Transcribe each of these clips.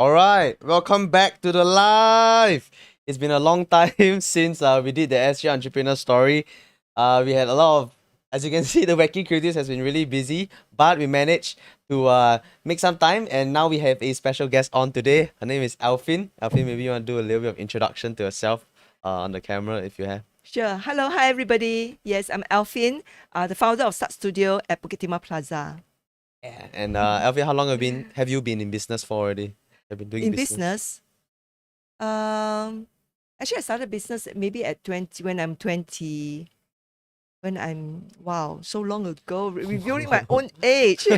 All right, welcome back to the live. It's been a long time since we did the SG Entrepreneur Story. We had a lot of, as you can see, the Wacky Creatives has been really busy, but we managed to make some time, and now we have a special guest on today. Her name is Elfin. Elfin, maybe you want to do a little bit of introduction to yourself on the camera if you have. Sure. Hello, hi everybody. Yes, I'm Elfin, the founder of Start Studio at Bukit Timah Plaza. Yeah. And Elfin, how long have you been in business for already? Have been doing In business? business, actually I started business maybe at 20 when I'm 20. Wow, so long ago, revealing my own age.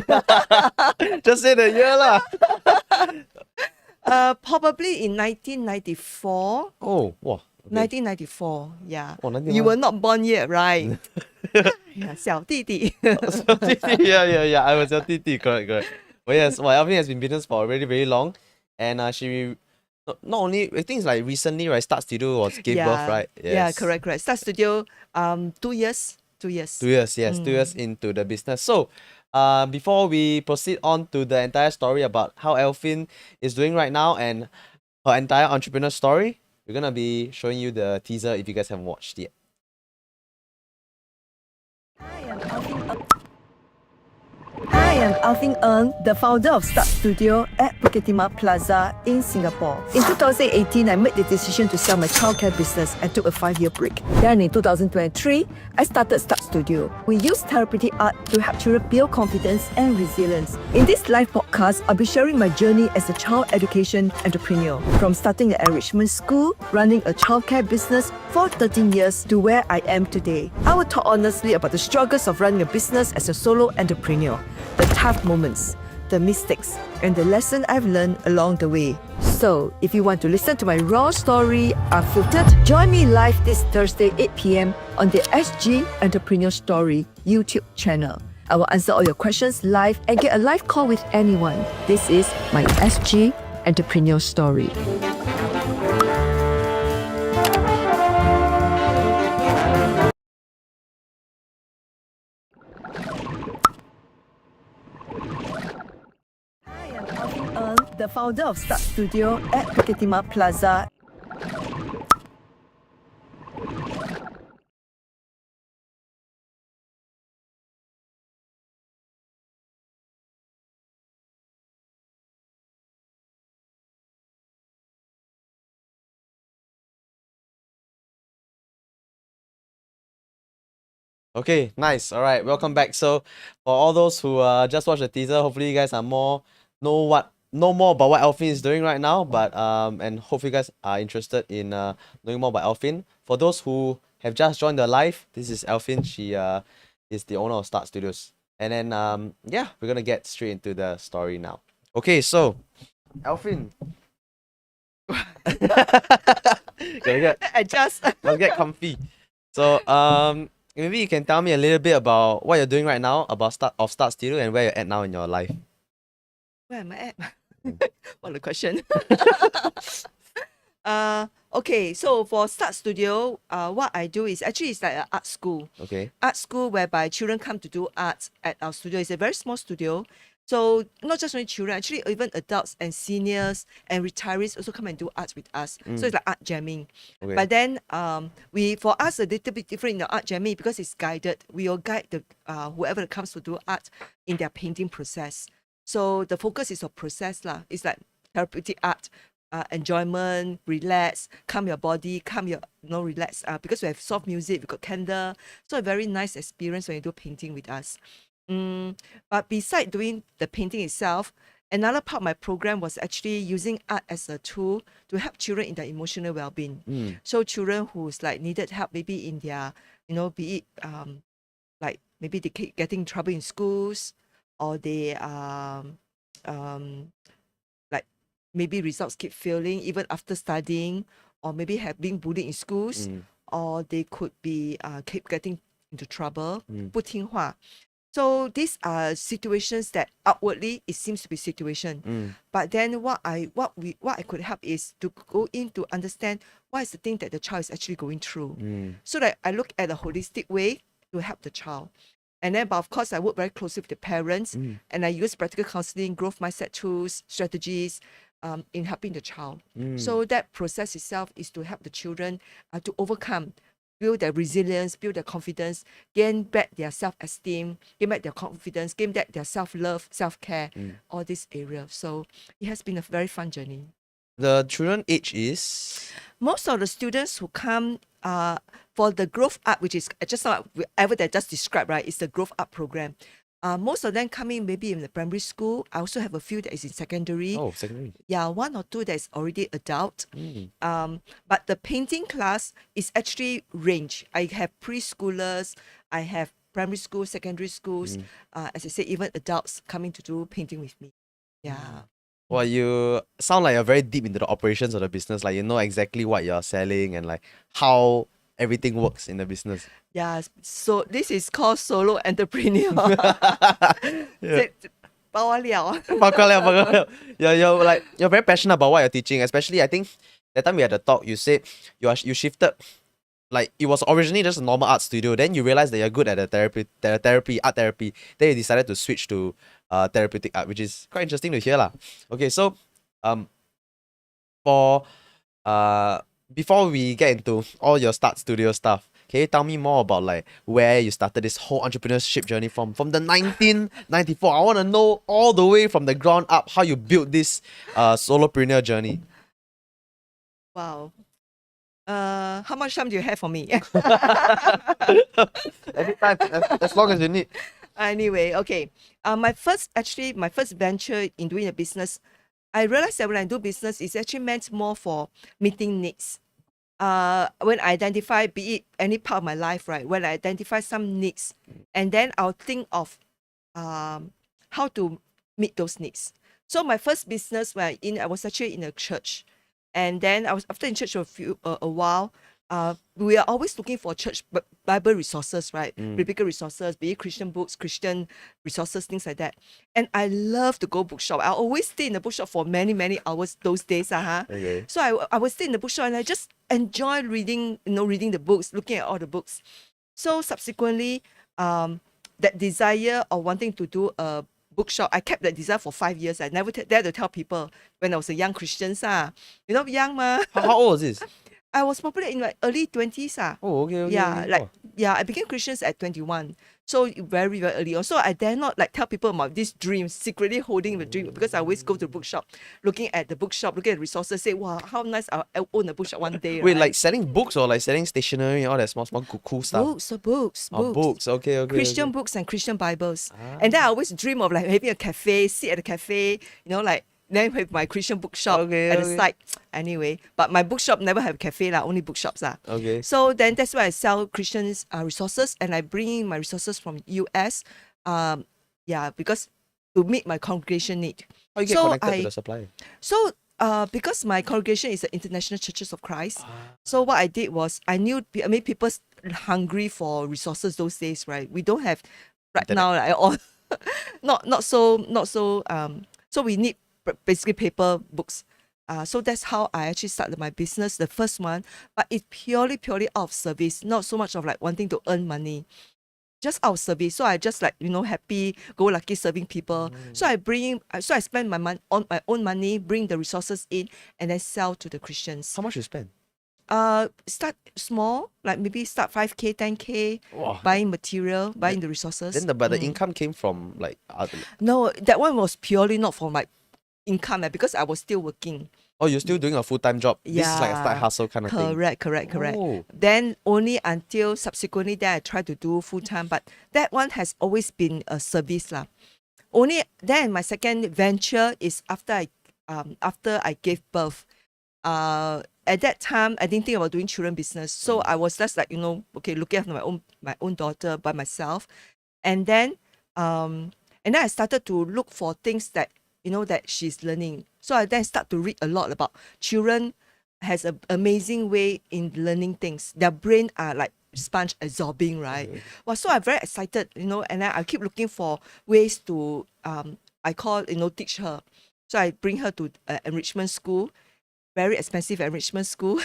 Just say the year lah. Probably in 1994. Oh, wow. Okay. 1994, yeah. Oh, You were not born yet, right? Yeah, 小弟弟. yeah. I was your TT, correct. But yes, Elfin has been business for very, very long. And she not only, I think it's like recently, right? Start Studio gave birth, right? Yeah, Yes. correct. Start Studio, 2 years. 2 years. 2 years, yes, 2 years into the business. So, before we proceed on to the entire story about how Elfin is doing right now and her entire entrepreneur story, we're gonna be showing you the teaser if you guys haven't watched yet. Hi, I'm Elfin Ng, the founder of Start Studio at Bukit Timah Plaza in Singapore. In 2018, I made the decision to sell my childcare business and took a 5-year break. Then in 2023, I started Start Studio. We use therapeutic art to help children build confidence and resilience. In this live podcast, I'll be sharing my journey as a child education entrepreneur, from starting an enrichment school, running a childcare business for 13 years to where I am today. I will talk honestly about the struggles of running a business as a solo entrepreneur, the tough moments, the mistakes, and the lesson I've learned along the way. So, if you want to listen to my raw story unfiltered, join me live this Thursday 8 p.m. on the SG Entrepreneur Story YouTube channel. I will answer all your questions live and get a live call with anyone. This is my SG Entrepreneur Story. The founder of Start Studio at Bukit Timah Plaza. Okay, nice. All right, welcome back. So, for all those who just watched the teaser, hopefully you guys are know more about what Elfin is doing right now. But and hopefully you guys are interested in knowing more about Elfin. For those who have just joined the live, this is Elfin. She is the owner of Start Studios. And then yeah, we're gonna get straight into the story now. Okay, so Elfin. Let's get comfy. So maybe you can tell me a little bit about what you're doing right now, about Start Studio, and where you're at now in your life. Where am I at? What a question. Okay, so for Start Studio, what I do is actually it's like an art school. Okay. Art school whereby children come to do art at our studio. It's a very small studio. So not just only children, actually even adults and seniors and retirees also come and do art with us. So it's like art jamming. Okay. But then for us a little bit different in the art jamming because it's guided. We will guide the whoever comes to do art in their painting process. So the focus is on process lah. It's like therapeutic art, enjoyment, relax, calm your body, relax. Because we have soft music, we got candle. So a very nice experience when you do painting with us. But beside doing the painting itself, another part of my program was actually using art as a tool to help children in their emotional well-being. So children who's like needed help maybe in their, be it like maybe they keep getting in trouble in schools, or they like maybe results keep failing even after studying, or maybe have been bullied in schools, or they could be keep getting into trouble, 不听话. So these are situations that outwardly it seems to be situation. But then what I could help is to go in to understand what is the thing that the child is actually going through. So that I look at a holistic way to help the child. And then, but of course, I work very closely with the parents, and I use practical counseling, growth mindset tools, strategies, in helping the child. Mm. So that process itself is to help the children to overcome, build their resilience, build their confidence, gain back their self-esteem, gain back their confidence, gain back their self-love, self-care, all this area. So it has been a very fun journey. The children age is? Most of the students who come for the Growth Up, which is just not whatever they just described, right? It's the Growth Up program. Most of them coming maybe in the primary school. I also have a few that is in secondary. Oh, secondary. Yeah, one or two that is already adult. But the painting class is actually range. I have preschoolers, I have primary school, secondary schools, as I say, even adults coming to do painting with me. Yeah. Well, you sound like you're very deep into the operations of the business. Like you know exactly what you're selling and like how everything works in the business. Yeah, so this is called solo entrepreneur. Yeah. 包我了。Bakal. You're very passionate about what you're teaching. Especially, I think that time we had a talk. You said you shifted. Like it was originally just a normal art studio. Then you realized that you're good at the art therapy. Then you decided to switch to therapeutic art, which is quite interesting to hear lah. Okay, so for before we get into all your start studio stuff, can you tell me more about like where you started this whole entrepreneurship journey from the 1994? I want to know all the way from the ground up how you built this solopreneur journey. Wow. How much time do you have for me? Anytime, as long as you need. Anyway, okay. My first venture in doing a business, I realized that when I do business, it's actually meant more for meeting needs. When I identify, be it any part of my life, right? When I identify some needs, and then I'll think of how to meet those needs. So my first business I was actually in a church. And then I was after in church for a while. We are always looking for church Bible resources, right? Biblical resources, be it Christian books, Christian resources, things like that. And I love to go bookshop. I always stay in the bookshop for many hours those days. Okay. So I would stay in the bookshop and I just enjoy reading the books, looking at all the books. So subsequently, that desire of wanting to do a bookshop, I kept that desire for 5 years. I never dared to tell people when I was a young Christian. You know, young ma. How old was this? I was probably in my early 20s. Oh, okay. Yeah, Okay. I became Christians at 21. So very, very early. Also, I dare not tell people about this dream, secretly holding the dream, because I always go to the bookshop, looking at the bookshop, looking at resources, say, wow, how nice I'll own a bookshop one day. Wait, right? like selling books or like selling stationery and all that small cool stuff? Books. Books. Okay. Christian books and Christian Bibles. And then I always dream of having a cafe, sit at a cafe, then with my Christian bookshop at the side. Anyway, but my bookshop never have a cafe, only bookshops. Okay. So then that's why I sell Christian resources, and I bring in my resources from US. Because to meet my congregation need. How you get connected to the supplier? So because my congregation is the International Churches of Christ, so what I did was I made people hungry for resources those days, right? We don't have right now all not so so we need basically paper books. So that's how I actually started my business, the first one. But it's purely out of service, not so much of wanting to earn money, just out of service. So I just happy go lucky serving people. So I spend my own money, bring the resources in, and then sell to the Christians. How much you spend? Start small, maybe start 5K, 10K, Wow. buying material, buying the resources. Then the income came from No, that one was purely not for my income because I was still working. Oh, you're still doing a full-time job? This is like a side hustle kind of thing? Correct. Oh. Then only until subsequently that I tried to do full-time, but that one has always been a service. Only then my second venture is after I gave birth. At that time, I didn't think about doing children business. So I was just looking after my own daughter by myself. And then I started to look for things that that she's learning. So I then start to read a lot about children has an amazing way in learning things. Their brain are like sponge absorbing, right? Okay. Well, so I'm very excited, and then I keep looking for ways to teach her. So I bring her to enrichment school, very expensive enrichment school.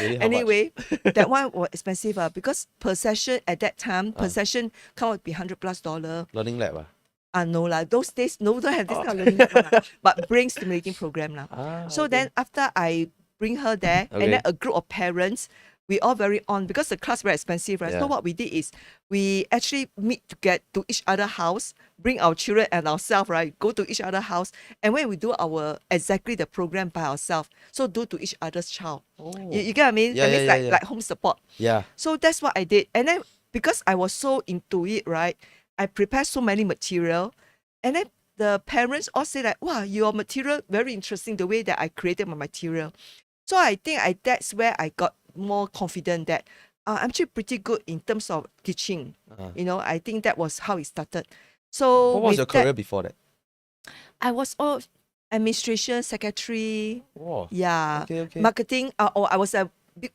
Really, how Anyway, that one was expensive because per session at that time, per session come out to be $100+. Learning lab? No lah. Those days, no, don't have this kind of learning program lah, but brain stimulating program lah. So okay. then after I bring her there, and then Okay. a group of parents, we all very on because the class very expensive, right? So Yeah. what we did is we actually meet to get to each other house, bring our children and ourselves, right? Go to each other house, and when we do our exactly the program by ourselves, so do to each other's child. Oh. You get what I mean? Yeah, That means yeah, yeah. like home support. Yeah. So that's what I did. And then because I was so into it, right? I prepared so many material. And then the parents all say like, wow, your material very interesting, the way that I created my material. So I think that's where I got more confident that I'm actually pretty good in terms of teaching. I think that was how it started. So What was with your that, career before that? I was all administration, secretary, Wow. yeah, Okay. marketing. I was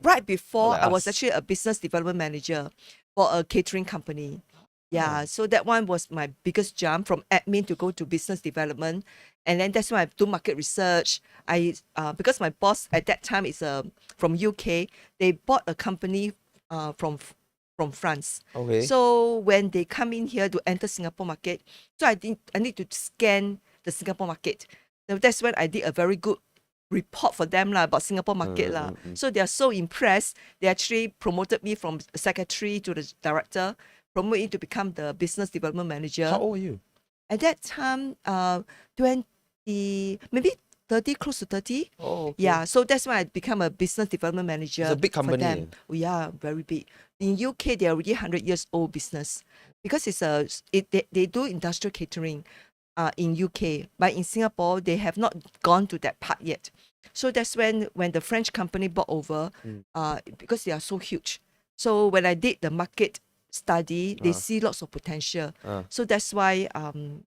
right before Like I was us. actually a business development manager for a catering company. Yeah, so that one was my biggest jump from admin to go to business development, and then that's when I do market research. Because my boss at that time is from UK, they bought a company from France. Okay. So when they come in here to enter Singapore market, so I need to scan the Singapore market. So that's when I did a very good report for them lah about Singapore market lah. So they are so impressed. They actually promoted me from secretary to the director, promoted me to become the business development manager. How old were you? At that time, 20, maybe 30, close to 30. Oh, okay. Yeah, so that's when I become a business development manager. It's a big for company. them. Oh, yeah, very big. In UK, they are already 100 years old business because they do industrial catering in UK, but in Singapore they have not gone to that part yet. So that's when the French company bought over, because they are so huge. So when I did the market study, they see lots of potential. So that's why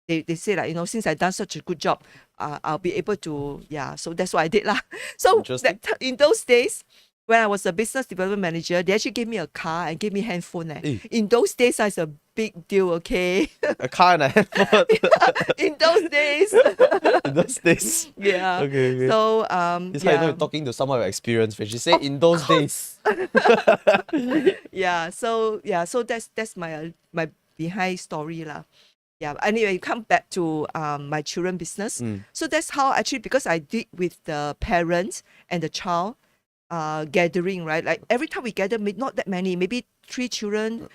they say like, since I've done such a good job, I'll be able to, so that's what I did lah. So Interesting. in those days, when I was a business development manager, they actually gave me a car and gave me a handphone. In those days, it's a big deal, okay? A car and a handphone. In those days. In those days. Yeah. Okay. So It's how you know you're talking to someone with experience when she say in those days. So that's my behind story lah. Yeah. Anyway, come back to my children business. So that's how actually, because I did with the parents and the child gathering, right? Like every time we gather, not that many, maybe 3 children,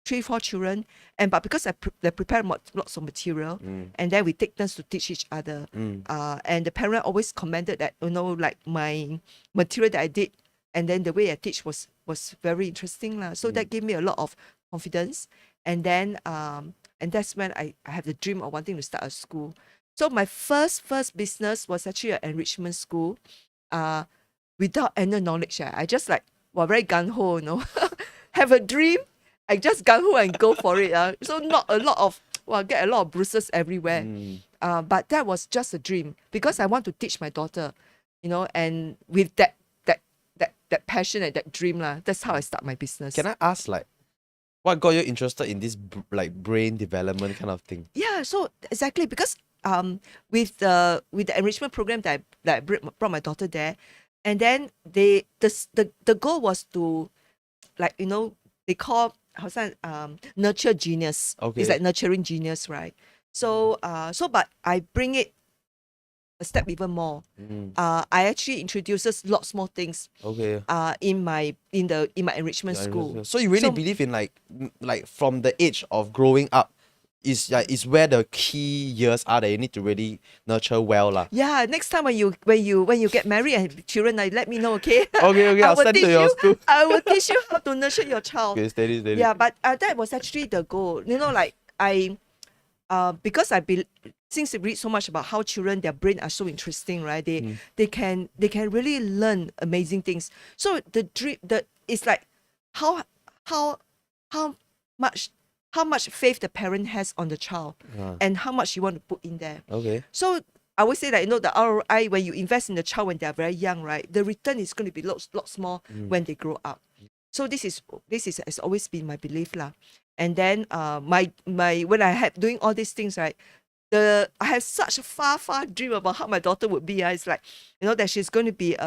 3-4 children, but because they prepare lots of material, and then we take turns to teach each other. And the parent always commented that, like my material that I did, and then the way I teach was very interesting lah. So that gave me a lot of confidence. And then and that's when I have the dream of wanting to start a school. So my first business was actually an enrichment school. Without any knowledge, I just like, very gung-ho, have a dream, I just gung-ho and go for it. So not a lot of, get a lot of bruises everywhere. But that was just a dream because I want to teach my daughter, and with that passion and that dream, that's how I start my business. Can I ask, like, what got you interested in this brain development kind of thing? Yeah, so exactly because with the enrichment program that I brought my daughter there, and then the goal was to, like, they call nurture genius. Okay. It's like nurturing genius, right? So but I bring it a step even more. I actually introduces lots more things. Okay. In my enrichment school. So you really believe in like from the age of growing up is where the key years are that you need to really nurture well lah. Yeah, next time when you get married and children, let me know, okay? Okay, I'll send to your school. I will teach you how to nurture your child. Okay, steady. Yeah, but that was actually the goal. Like I because since I read so much about how children, their brain are so interesting, right? They can really learn amazing things. So the dream, it's like how much faith the parent has on the child, and how much you want to put in there. Okay. So I always say that the ROI when you invest in the child when they are very young, right? The return is going to be lots more when they grow up. So this is has always been my belief lah. And then my when I had doing all these things, right? I have such a far dream about how my daughter would be. It's like, that she's going to be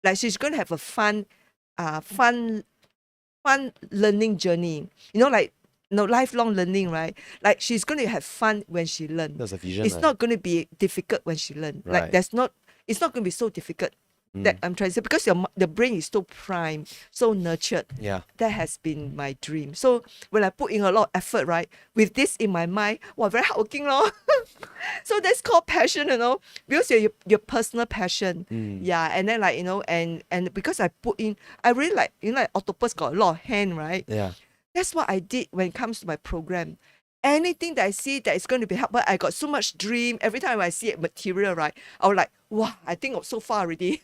like she's going to have a fun learning journey. Like lifelong learning, right? Like she's going to have fun when she learns. That's a vision. It's not going to be difficult when she learns. Like Right. it's not going to be so difficult. That I'm trying to say, because the brain is so prime, so nurtured. Yeah. That has been my dream. So when I put in a lot of effort, right, with this in my mind, wow, very hardworking, lor. So that's called passion, because your personal passion. Yeah, and then like and because I put in, I really like like octopus got a lot of hand, right? Yeah. That's what I did when it comes to my program. Anything that I see that is going to be helpful, I got so much dream. Every time I see material, right, I was like, wow, I think I'm so far already.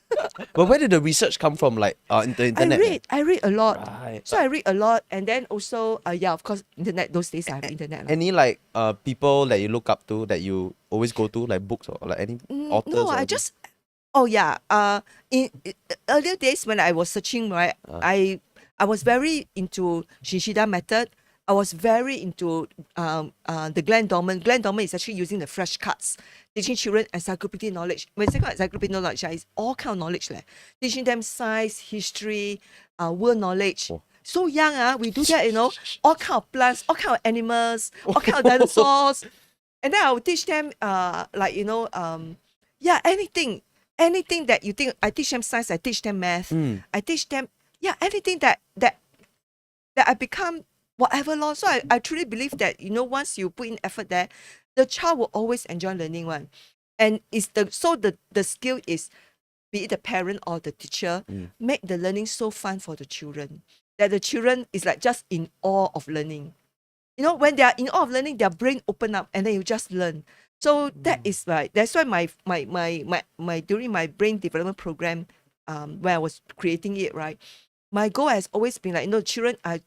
But where did the research come from? Like in the internet? I read a lot. Right. So I read a lot, and then also, yeah, of course, internet. Those days I have internet. Any like people that you look up to, that you always go to, like books or like any authors? No, or I anything? just, oh yeah, in earlier days when I was searching, right, I was very into Shishida method. I was very into the Glenn Dorman. Glenn Dorman is actually using the fresh cuts, teaching children encyclopedic knowledge. When I say encyclopedic knowledge, it's all kind of knowledge. Teaching them science, history, world knowledge. Oh. So young, we do that, all kind of plants, all kind of animals, all kind of dinosaurs. And then I will teach them, yeah, anything that you think. I teach them science, I teach them math, I teach them, yeah, anything that I become whatever law. So I truly believe that, once you put in effort there, the child will always enjoy learning one. And it's the skill is, be it the parent or the teacher, make the learning so fun for the children, that the children is like just in awe of learning. When they are in awe of learning, their brain open up and then you just learn. So that is right. That's why my during my brain development program, when I was creating it, right, my goal has always been like, children are,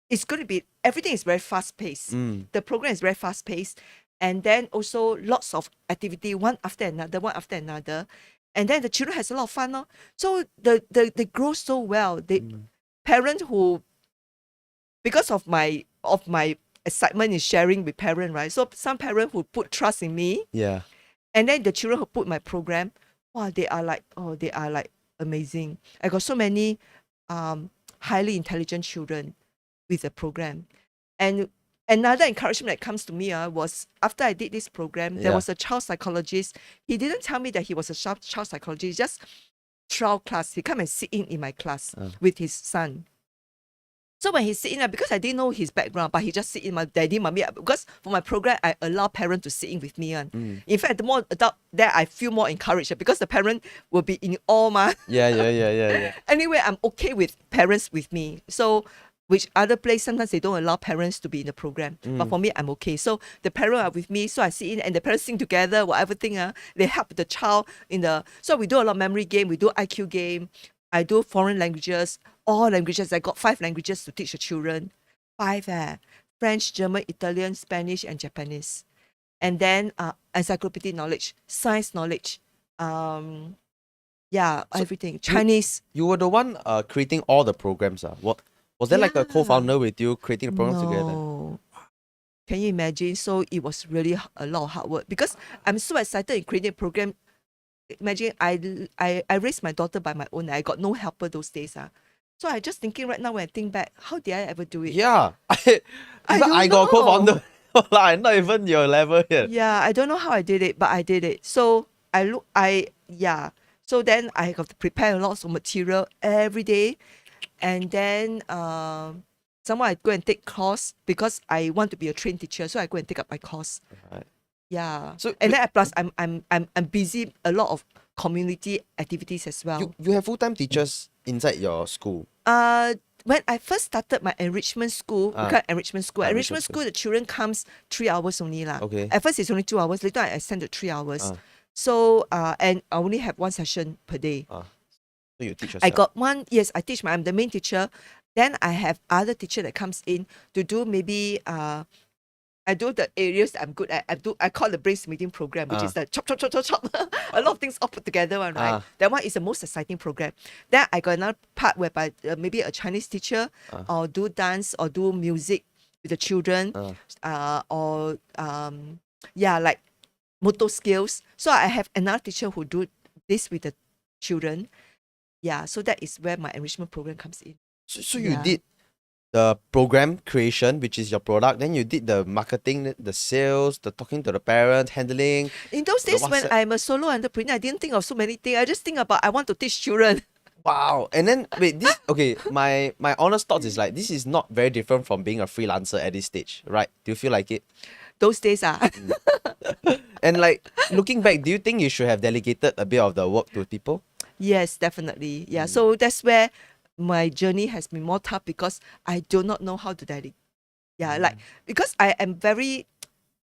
it's going to be, everything is very fast paced. The program is very fast paced. And then also lots of activity, one after another. And then the children has a lot of fun. No? So they grow so well. Parents who, because of my excitement in sharing with parents, right? So some parents who put trust in me. Yeah. And then the children who put my program, wow, they are like amazing. I got so many highly intelligent children with the program. And another encouragement that comes to me was, after I did this program, there was a child psychologist. He didn't tell me that he was a child psychologist, just trial class. He come and sit in my class with his son. So when he sit in, because I didn't know his background, but he just sit in, my daddy, mommy, because for my program, I allow parents to sit in with me. In fact, the more adult there, I feel more encouraged, because the parent will be in awe. Yeah. Anyway, I'm okay with parents with me. So, which other place, sometimes they don't allow parents to be in the program. But for me, I'm okay. So the parents are with me, so I sit in and the parents sing together, whatever thing. They help the child in the... So we do a lot of memory game, we do IQ game, I do foreign languages, all languages. I got 5 languages to teach the children. 5 French, German, Italian, Spanish, and Japanese. And then encyclopedic knowledge, science knowledge, everything. Chinese. You were the one creating all the programs. What was there like a co-founder with you creating the programs together? Can you imagine? So it was really a lot of hard work, because I'm so excited in creating a program. Imagine I raised my daughter by my own. I got no helper those days. So I just thinking right now, when I think back, how did I ever do it? Yeah, I don't got a know. co-founder. I'm not even your level here. Yeah, I don't know how I did it, but I did it. So So then I have to prepare a lot of material every day, and then somehow I go and take course, because I want to be a trained teacher. So I go and take up my course. Right. Yeah. So and then plus I'm busy a lot of community activities as well. You have full-time teachers inside your school? When I first started my enrichment school, we call it enrichment school. Enrichment school, the children comes 3 hours only lah. Okay. At first it's only 2 hours. Later I extend to 3 hours. So and I only have 1 session per day. So you teach yourself? I got one. Yes, I teach. I'm the main teacher. Then I have other teacher that comes in to do maybe I do the areas that I'm good at. I call the brain meeting program, which is the chop. A lot of things all put together one, right? That one is the most exciting program. Then I got another part whereby maybe a Chinese teacher or do dance or do music with the children, like motor skills. So I have another teacher who do this with the children. Yeah, so that is where my enrichment program comes in. So you did the program creation, which is your product. Then you did the marketing, the sales, the talking to the parents, handling. In those The days when WhatsApp. I'm a solo entrepreneur, I didn't think of so many things. I just think about I want to teach children. Wow. And then wait, this okay, my honest thoughts is like this is not very different from being a freelancer at this stage, right? Do you feel like it? Those days And like looking back, do you think you should have delegated a bit of the work to people? Yes, definitely. Yeah. So that's where my journey has been more tough because I do not know how to delegate. Yeah, like because I am very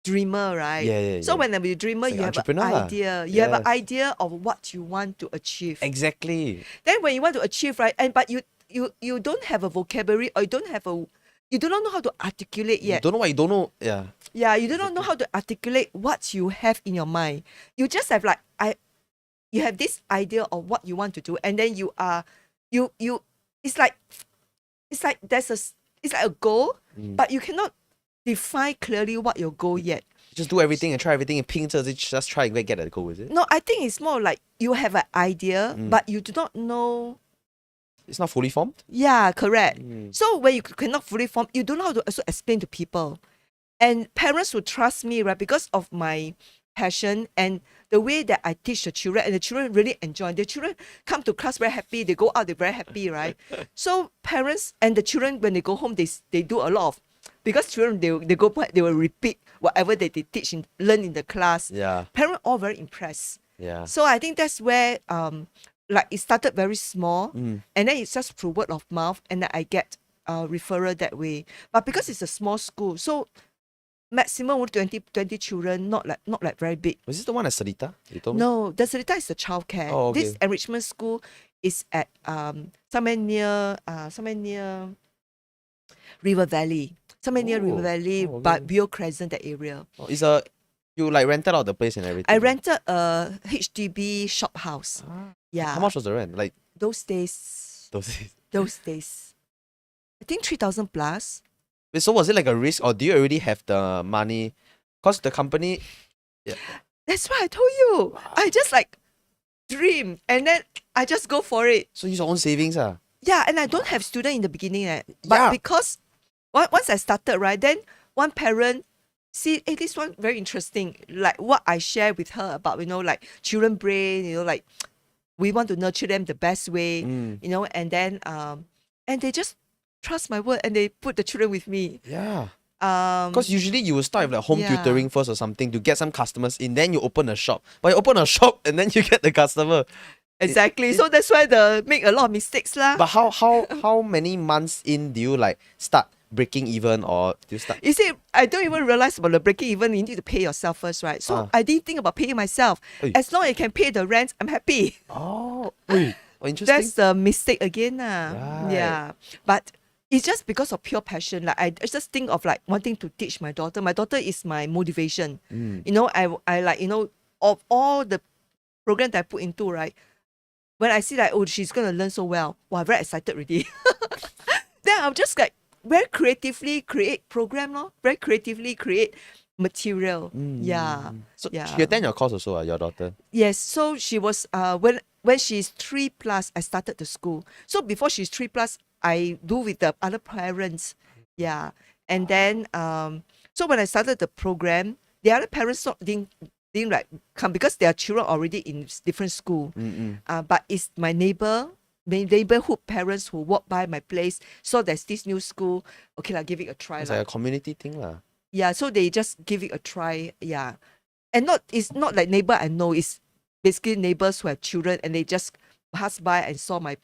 dreamer, right? Yeah, So yeah. when I'm a dreamer, It's like you have an entrepreneur lah. idea. You have an Yes. idea of what you want to achieve. Exactly. Then when you want to achieve, right, and but you don't have a vocabulary or you do not know how to articulate You yet. don't know what you don't know. Yeah. Yeah, you do not know how to articulate what you have in your mind. You just have like you have this idea of what you want to do, and then you it's like it's like a goal, but you cannot define clearly what your goal yet. Just do everything and try everything and ping just try and get that goal, is it? No, I think it's more like you have an idea, but you do not know. It's not fully formed? Yeah, correct. So when you cannot fully form, you don't know how to also explain to people. And parents will trust me, right, because of my passion and the way that I teach the children, and the children really enjoy. The children come to class very happy, they go out, they're very happy, right? So parents and the children, when they go home, they do a lot of, because children, they go back, they will repeat whatever they teach and learn in the class. Yeah. Parents all very impressed. Yeah. So I think that's where like it started very small, and then it's just through word of mouth, and then I get referral that way. But because it's a small school, so maximum only 20 children, not like very big. Was this the one at Seletar? You told me? No, the Seletar is the childcare. Oh, okay. This enrichment school is at somewhere near River Valley. Somewhere near River Oh. Valley, Oh, okay. but Bio Crescent, that area. Oh, you like rented out the place and everything? I rented a HDB shop house. Yeah. How much was the rent? Like Those days. those days. Those days. I think 3,000 plus. Wait, so was it like a risk or do you already have the money? Because the company. Yeah. That's why I told you. I just like dream and then I just go for it. So use your own savings, ah. Yeah, and I don't have student in the beginning, but Yeah. because once I started, right, then one parent see, hey, this one very interesting. Like what I share with her about, like children brain, like we want to nurture them the best way, and then and they just trust my word and they put the children with me. Yeah. Because usually you will start with like home Yeah. tutoring first or something to get some customers in, then you open a shop. But you open a shop and then you get the customer. Exactly. So that's why they make a lot of mistakes lah. But how many months in do you like start breaking even or do you start? You see, I don't even realize about the breaking even. You need to pay yourself first, right? So I didn't think about paying myself. Oi. As long as I can pay the rent, I'm happy. Oh, interesting. That's the mistake again. Right. Yeah. But it's just because of pure passion. Like I just think of like wanting to teach my daughter. My daughter is my motivation. I like, of all the programs that I put into, right? When I see like, oh, she's gonna learn so well, wow, I'm very excited already. Then I'm just like very creatively create program, very creatively create material. Yeah. So Yeah. she attend your course also, your daughter. Yes, so she was when she's 3+, I started the school. So before she's 3+, I do with the other parents. Yeah. And then so when I started the program, the other parents didn't like come because their children already in different school. But it's my neighborhood parents who walk by my place. So there's this new school. Okay, give it a try. It's like a community thing lah. Yeah, so they just give it a try. Yeah. And it's not like neighbor I know, it's basically neighbors who have children and they just pass by and saw my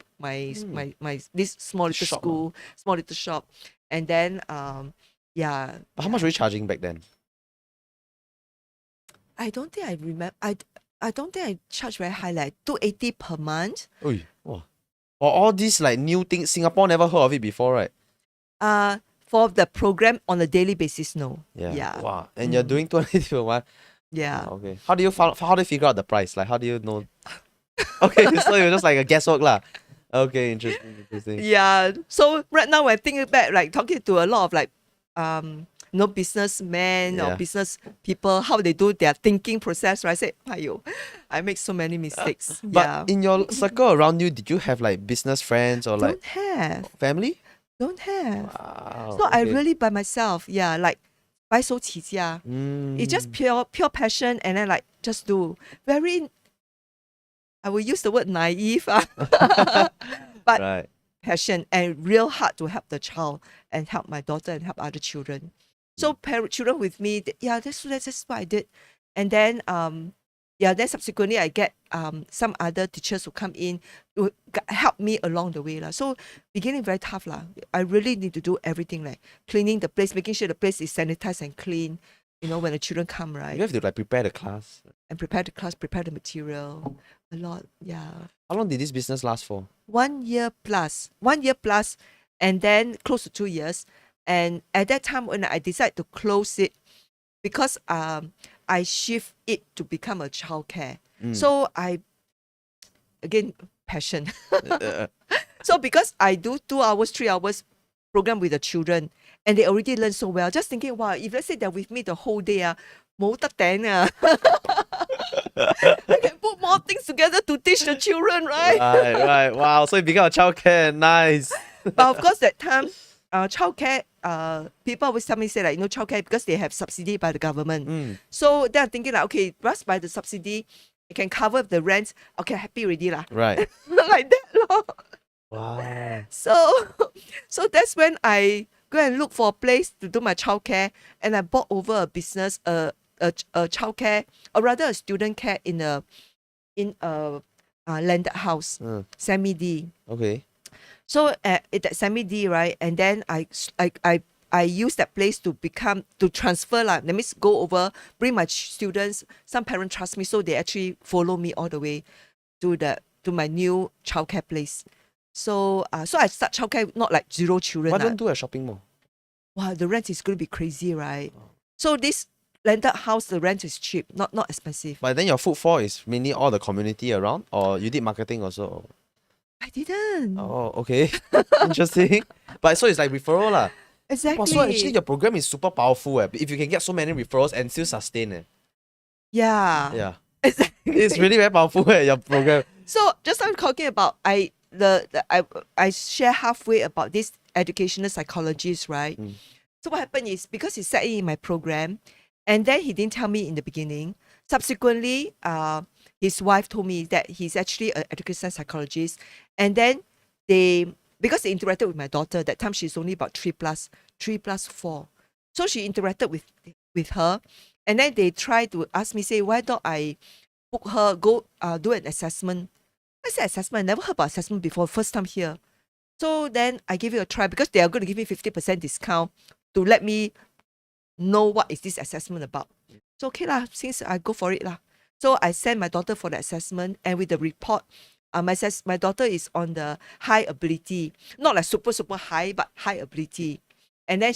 this small little Shop, school, small little shop. And then yeah. But how much were you charging back then? I don't think I remember. I don't think I charge very high, like 280 per month. Oi, wow. For all these like new things, Singapore never heard of it before, right? For the program on a daily basis, no. Yeah. Yeah. Wow. And you're doing 280 per month. Yeah. Okay. How do you figure out the price? Like how do you know? Okay, so you're just like a guesswork lah. Okay, interesting. Yeah. So right now when I think back, like talking to a lot of like businessmen or Yeah. business people, how they do their thinking process, right? I say, I make so many mistakes. But Yeah. in your circle around you, did you have like business friends or like Don't have. family? Don't have. Wow. So I okay. really by myself, yeah, like 白手起家. It's just pure passion, and then like just do. Very, I will use the word naive, but Right. passion and real heart to help the child and help my daughter and help other children. So children with me, yeah, that's what I did. And then then subsequently I get some other teachers who come in to help me along the way lah. So beginning very tough lah. I really need to do everything, like cleaning the place, making sure the place is sanitized and clean. You know, when the children come, right? You have to like prepare the class. And prepare the class, prepare the material, a lot. Yeah. How long did this business last for? 1 year plus, and then close to 2 years. And at that time when I decided to close it, because I shift it to become a childcare. So I, again, passion. So because I do 2 hours, 3 hours program with the children, and they already learn so well, just thinking, wow, if let's say they're with me the whole day,冇得頂啊. I can put more things together to teach the children, right? Right. Wow. So you became a childcare. Nice. But of course, that time, childcare, people always tell me, say like, childcare, because they have subsidy by the government. So they're thinking like, okay, just by the subsidy, it can cover the rent. Okay, happy already lah. Right. Like that, lor. Wow. So that's when I go and look for a place to do my childcare, and I bought over a business, a childcare, or rather a student care in a landed house, semi-D. Okay. So at that semi-D, right, and then I use that place to transfer lah. That means go over, bring my students. Some parents trust me, so they actually follow me all the way to my new childcare place. So I start childcare not like 0 children. Why don't do a shopping mall? Wow, the rent is going to be crazy, right? So this landed house, the rent is cheap, not expensive. But then your footfall is mainly all the community around, or you did marketing also? I didn't. Oh, okay. Interesting. But so it's like referral lah. Exactly. Wow, so actually your program is super powerful. If you can get so many referrals and still sustain. Yeah. Yeah. Exactly. It's really very powerful, your program. So just I'm talking about I share halfway about this educational psychologist, right? So what happened is, because he sat in my program, and then he didn't tell me in the beginning. Subsequently, his wife told me that he's actually an educational psychologist, and then because they interacted with my daughter, that time she's only about 3 plus 4. So she interacted with her, and then they tried to ask me, say, why don't I book her, go do an assessment. I said, assessment? I never heard about assessment before, first time here. So then I gave it a try, because they are going to give me 50% discount to let me know what is this assessment about. So okay lah, since I go for it lah. So I sent my daughter for the assessment, and with the report, my daughter is on the high ability, not like super high, but high ability. And then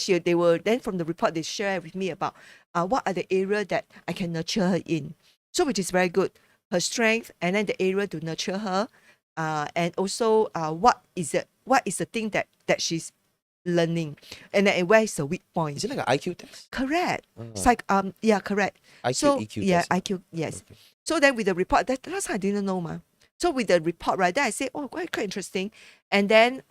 then from the report they share with me about what are the area that I can nurture her in. So which is very good. Her strength, and then the area to nurture her, and also what is the thing that she's learning, and then where is the weak point. Is it like an IQ test? Correct. Yeah, correct. IQ, so EQ yeah, test. IQ, yes. Okay. So then with the report, that last time I didn't know ma. So with the report, right, then I say, oh, quite interesting. And then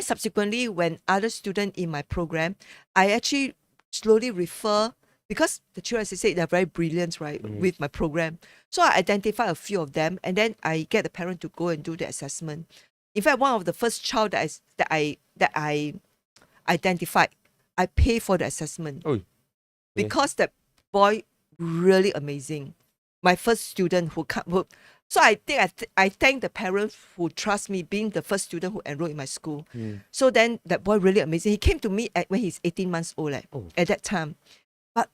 subsequently, when other students in my program, I actually slowly refer, because the children, as I said, they're very brilliant, right, with my program. So I identify a few of them, and then I get the parent to go and do the assessment. In fact, one of the first child that I identified, I pay for the assessment. Oh, okay. Because that boy really amazing. My first student so I think I thank the parents who trust me, being the first student who enrolled in my school. So then that boy really amazing. He came to me when he's 18 months old at that time. But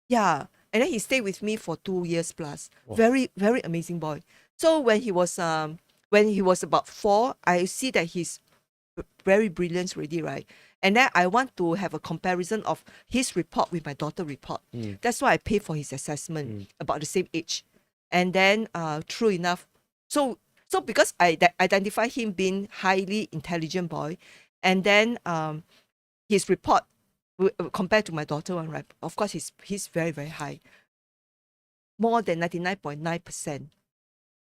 yeah, and then he stayed with me for 2 years plus. Wow. Very, very amazing boy. So when he was about 4, I see that he's very brilliant already, right? And then I want to have a comparison of his report with my daughter's report. That's why I pay for his assessment, about the same age. And then, true enough, so because I identify him being highly intelligent boy, and then his report compared to my daughter one, right? Of course, he's very, very high, more than 99.9%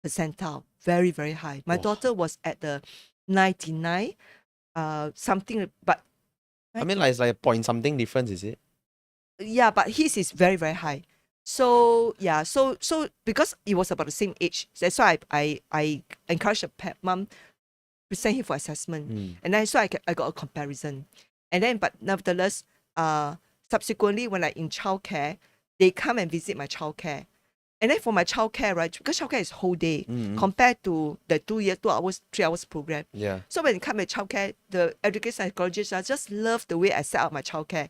percentile, very, very high. My daughter was at the 99. something, but I mean, like it's like a point something difference, is it? yeah, but his is very, very high. So yeah, so because it was about the same age, that's why I encouraged the mom to send him for assessment, and then so I got a comparison, and then but nevertheless, subsequently when I in childcare, they come and visit my childcare, and then for my childcare, right, because childcare is whole day compared to the 2 hours, 3 hours program. Yeah. So when it come to childcare, the education psychologist just love the way I set up my childcare.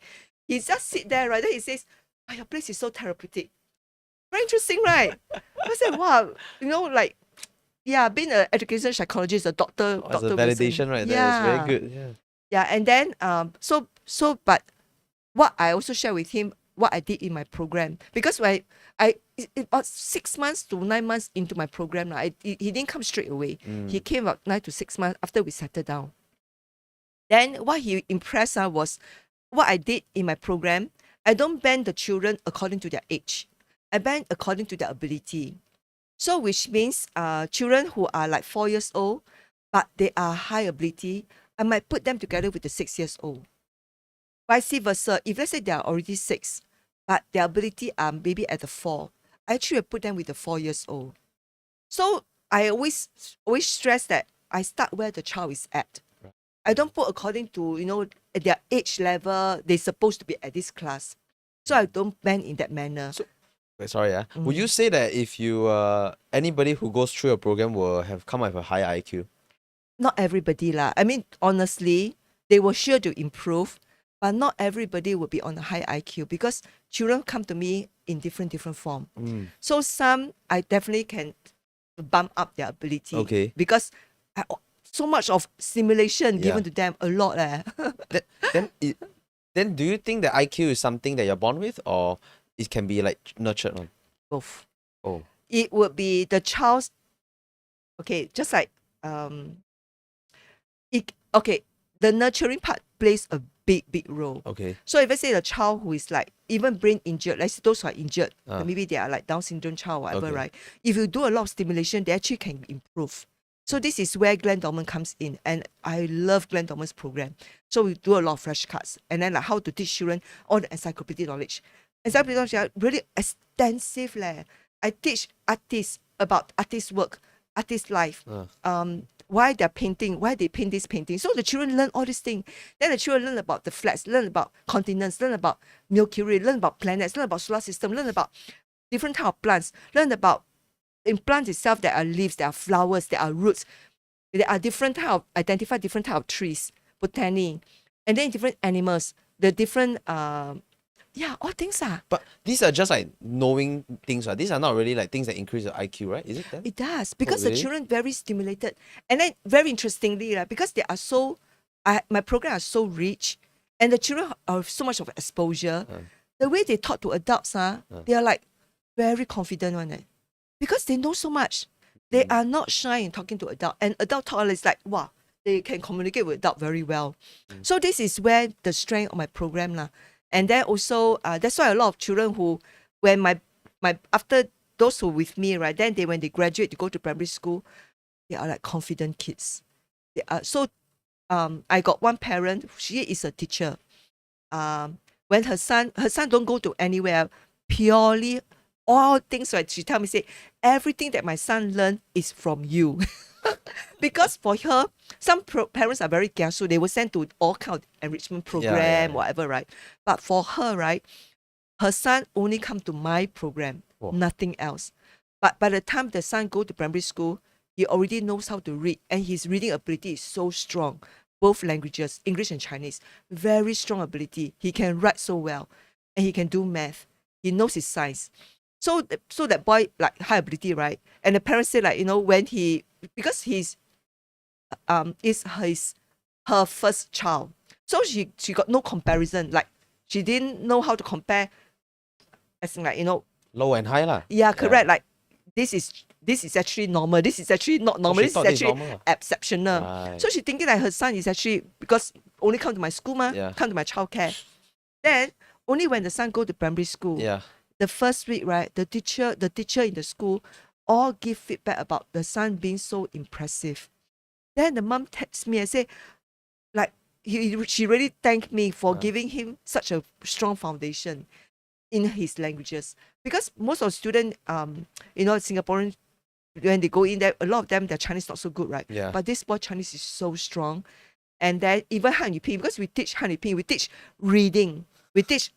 He just sit there, right? Then he says, "Oh, your place is so therapeutic." Very interesting, right? I said, "Wow, like, yeah, being an education psychologist, a doctor, As a doctor person." validation, right? Yeah, That is very good. Yeah. yeah. And then but what I also share with him what I did in my program, because when it about 6 months to 9 months into my program, he didn't come straight away. He came about 9 to 6 months after we settled down. Then what he impressed us was what I did in my program. I don't band the children according to their age. I band according to their ability. So which means children who are like 4 years old, but they are high ability, I might put them together with the 6 years old. Vice versa, if let's say they are already 6, but their ability are maybe at the 4, I actually will put them with the 4 years old. So I always stress that I start where the child is at. I don't put according to, at their age level, they're supposed to be at this class. So I don't band in that manner. So, wait, sorry, would you say that if you anybody who goes through a program will have come up with a higher IQ? Not everybody lah. I mean, honestly, they were sure to improve, but not everybody will be on a high IQ because children come to me in different form. So some I definitely can bump up their ability. Okay. Because so much of stimulation given to them, a lot. Then do you think that IQ is something that you're born with, or it can be like nurtured on? Both. Oh. It would be the child's, okay, just like the nurturing part plays a big role. Okay. So if I say the child who is like even brain injured, like those who are injured, maybe they are like Down syndrome child, whatever, right? If you do a lot of stimulation, they actually can improve. So this is where Glenn Dorman comes in, and I love Glenn Dorman's program. So we do a lot of flashcards, and then like how to teach children all the encyclopedia knowledge. Encyclopedia knowledge are really extensive. I teach artists about artist work, artist life, why they're painting, why they paint this painting. So the children learn all these things. Then the children learn about the flags, learn about continents, learn about Mercury, learn about planets, learn about solar system, learn about different type of plants, learn about in plants itself there are leaves, there are flowers, there are roots, there are different type of identify different type of trees, botany, and then different animals, the different all things are. But these are just like knowing things, right? These are not really like things that increase your IQ, right? Is it that? It does, because really? the children very stimulated, and then very interestingly, because they are so, my program are so rich, and the children are so much of exposure. The way they talk to adults, they are like very confident one, because they know so much. They are not shy in talking to adult, and adult talk is like, wow, they can communicate with adult very well. So this is where the strength of my program lah. And then also, that's why a lot of children who, when my after those who with me, right, then when they graduate to go to primary school, they are like confident kids. They are so. I got one parent. She is a teacher. When her son don't go to anywhere, purely all things, right? She tell me, say, everything that my son learned is from you. Because for her, some parents are very kiasu. They will send to all kind of enrichment program, whatever, right? But for her, right, her son only come to my program, nothing else. But by the time the son go to primary school, he already knows how to read, and his reading ability is so strong. Both languages, English and Chinese, very strong ability. He can write so well, and he can do math. He knows his science. So that boy like high ability, right? And the parents say like, when he, because he's is her first child, so she got no comparison. Like she didn't know how to compare, as in like low and high lah. Yeah, correct. Like this is actually normal. This is actually not normal. This is actually exceptional. Right. So she thinking like her son is actually, because only come to my school come to my childcare. Then only when the son go to primary school, the first week, right, the teacher in the school all give feedback about the son being so impressive. Then the mom texts me and say, she really thanked me for giving him such a strong foundation in his languages, because most of students, Singaporean, when they go in there, a lot of them, their Chinese not so good, right? Yeah. But this boy Chinese is so strong. And then even Hanyu because we teach Hanyu we teach reading, we teach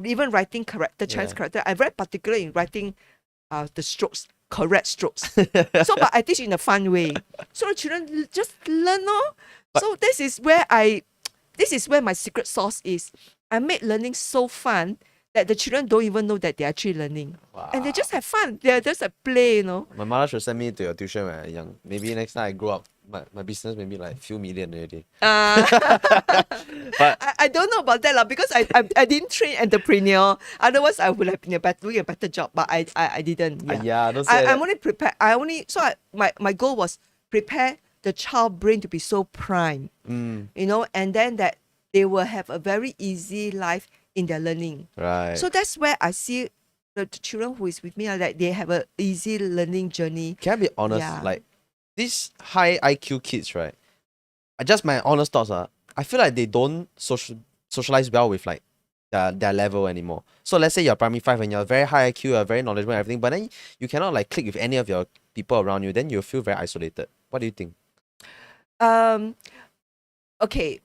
even writing character, Chinese character. I'm very particular in writing the strokes, correct strokes. So, but I teach in a fun way. So the children just learn, so this is where my secret sauce is. I make learning so fun that the children don't even know that they're actually learning. Wow. And they just have fun. They're just a play, My mother should send me to your tuition when I was young. Maybe next time I grow up, my business maybe like few million already. But I don't know about that because I didn't train entrepreneur. Otherwise, I would have been doing a better job. But I didn't. Yeah, don't say I'm only prepared. My goal was prepare the child brain to be so prime. And then that they will have a very easy life in their learning. Right. So that's where I see the children who is with me that they have a easy learning journey. Can I be honest? Yeah. Like these high IQ kids, right? Just my honest thoughts are, I feel like they don't socialize well with like their level anymore. So let's say you're primary 5 and you're very high IQ, you're very knowledgeable and everything, but then you cannot like click with any of your people around you, then you'll feel very isolated. What do you think? Okay.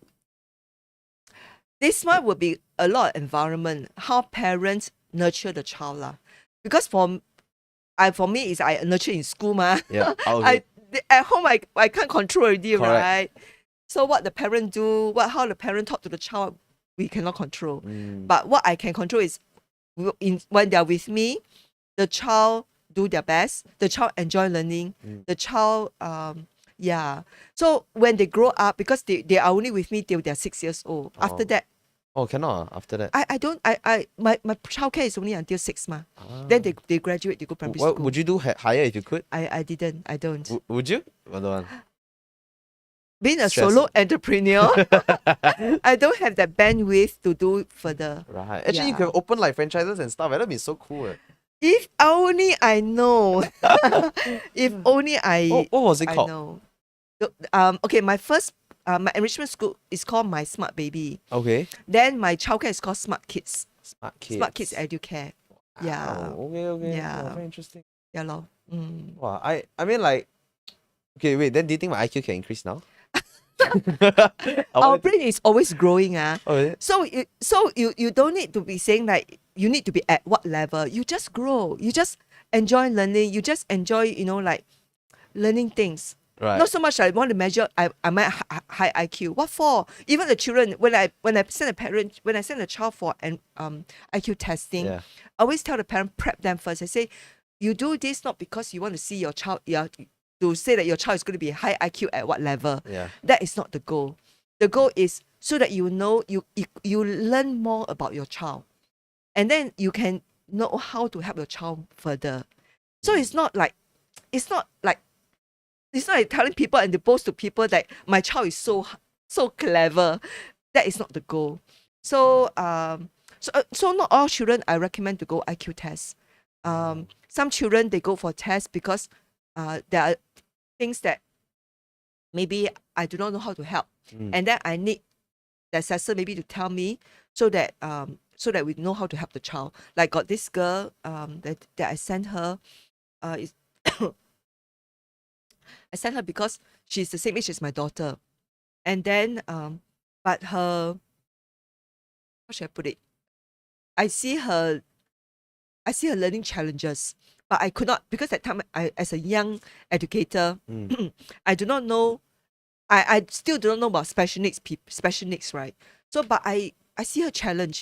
This one would be a lot of environment, how parents nurture the child. Because for me, is I nurture in school. Yeah. Okay. At home, I can't control already, Correct. right? So what the parent do, how the parent talk to the child, we cannot control. But what I can control is when they are with me, the child do their best, the child enjoy learning, the child, So when they grow up, because they are only with me till they're 6 years old. After that, cannot after that. my childcare is only until 6 months. Then they graduate, they go primary school. Would you do higher if you could? I don't. Would you? What the one? Being a Stress. solo entrepreneur, I don't have that bandwidth to do further. Right. Actually, you can open like franchises and stuff. That'd be so cool. If only I know. If only I. What was it I called? know. Okay, my first my enrichment school is called My Smart Baby. Okay. Then my childcare is called Smart Kids. Smart Kids. Smart Kids Educare. Yeah. Oh, okay. Yeah. Oh, very interesting. Yeah, lor. Wow. I mean like. Okay, wait. Then do you think my IQ can increase now? Our brain is always growing. Oh, is it? So you don't need to be saying like you need to be at what level. You just grow. You just enjoy learning. You just enjoy like learning things. Right. Not so much I want to measure I might high IQ. What for? Even the children, when I send a child for an IQ testing, I always tell the parent, prep them first. I say, you do this not because you want to see your child, to say that your child is going to be high IQ at what level. Yeah. That is not the goal. The goal is so that you know you learn more about your child, and then you can know how to help your child further. So it's not like telling people and to boast to people that my child is so clever. That is not the goal. So so not all children I recommend to go IQ tests. Some children they go for tests because there are things that maybe I do not know how to help, and then I need the assessor maybe to tell me so that we know how to help the child. Like got this girl that I sent her, I sent her because she's the same age as my daughter. And then, but her, how should I put it? I see her learning challenges, but I could not, because at that time, as a young educator, I do not know, I still do not know about special needs, right? So, but I see her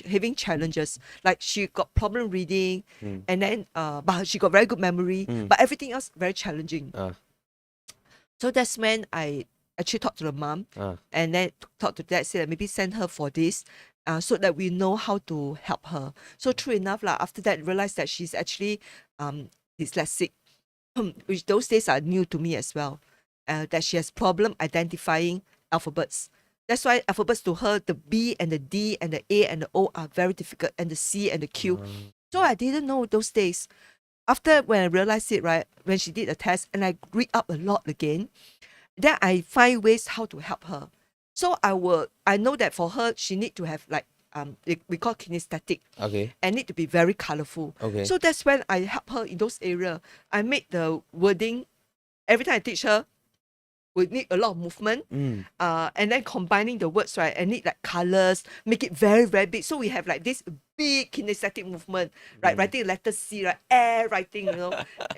having challenges. Like she got problem reading, and then, but she got very good memory, but everything else very challenging. So that's when I actually talked to the mom, and then talked to dad, said maybe send her for this, so that we know how to help her. So true enough, after that, realized that she's actually dyslexic, which those days are new to me as well. That she has problem identifying alphabets. That's why alphabets to her, the B and the D and the A and the O are very difficult, and the C and the Q. So I didn't know those days. After when I realized it, right, when she did a test and I read up a lot again, then I find ways how to help her. So I know that for her, she need to have like we call kinesthetic, Okay. and need to be very colorful. Okay. So that's when I help her in those areas. I make the wording every time I teach her. We need a lot of movement, and then combining the words, right? I need like colors, make it very, very big. So we have like this big kinesthetic movement, right? Writing letter C, right? Air writing,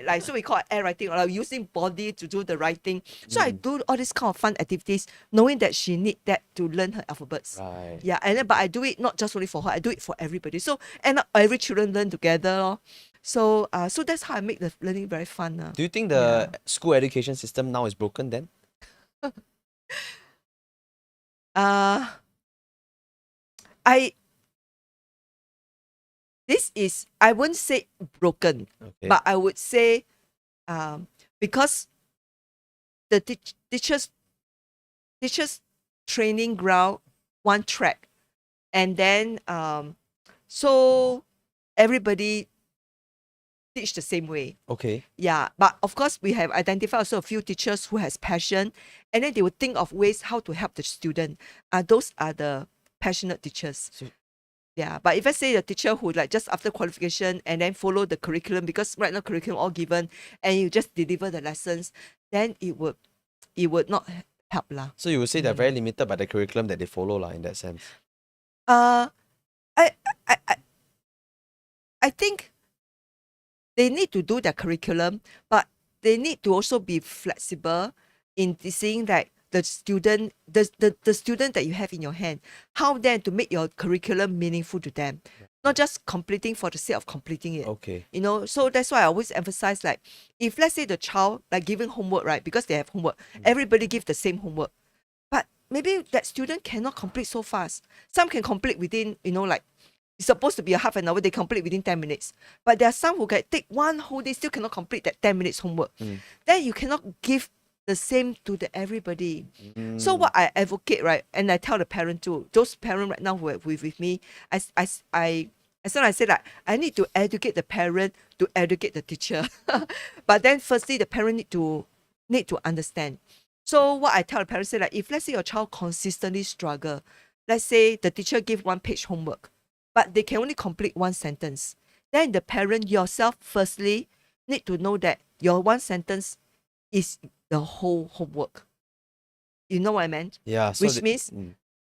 like, so we call it air writing, or using body to do the writing. So I do all these kind of fun activities, knowing that she need that to learn her alphabets. Right. Yeah, and then, but I do it not just only for her, I do it for everybody. So, and every children learn together, lor. So, so that's how I make the learning very fun. Do you think the school education system now is broken then? This is, I wouldn't say broken, Okay. but I would say because the teachers training ground one track, and then so everybody teach the same way. Okay. Yeah, but of course we have identified also a few teachers who has passion, and then they will think of ways how to help the student. Those are the passionate teachers. Yeah, but if I say the teacher who like just after qualification and then follow the curriculum, because right now curriculum all given, and you just deliver the lessons, then it would not help lah. So you would say they're very limited by the curriculum that they follow lah, in that sense. I think they need to do their curriculum, but they need to also be flexible in seeing that the student that you have in your hand, how then to make your curriculum meaningful to them, not just completing for the sake of completing it. Okay. So that's why I always emphasize, like, if let's say the child like giving homework, right, because they have homework, everybody give the same homework, but maybe that student cannot complete so fast. Some can complete within, like, it's supposed to be a half an hour, they complete within 10 minutes. But there are some who can take one whole day, still cannot complete that 10 minutes homework. Then you cannot give the same to everybody. So what I advocate, right, and I tell the parent too, those parents right now who are with me, as I say that I need to educate the parent to educate the teacher. But then firstly, the parent need to understand. So what I tell the parents, say, like, if let's say your child consistently struggle, let's say the teacher give 1-page homework, but they can only complete 1 sentence, then the parent yourself firstly need to know that your 1 sentence is the whole homework. You know what I meant? Yeah. So Which means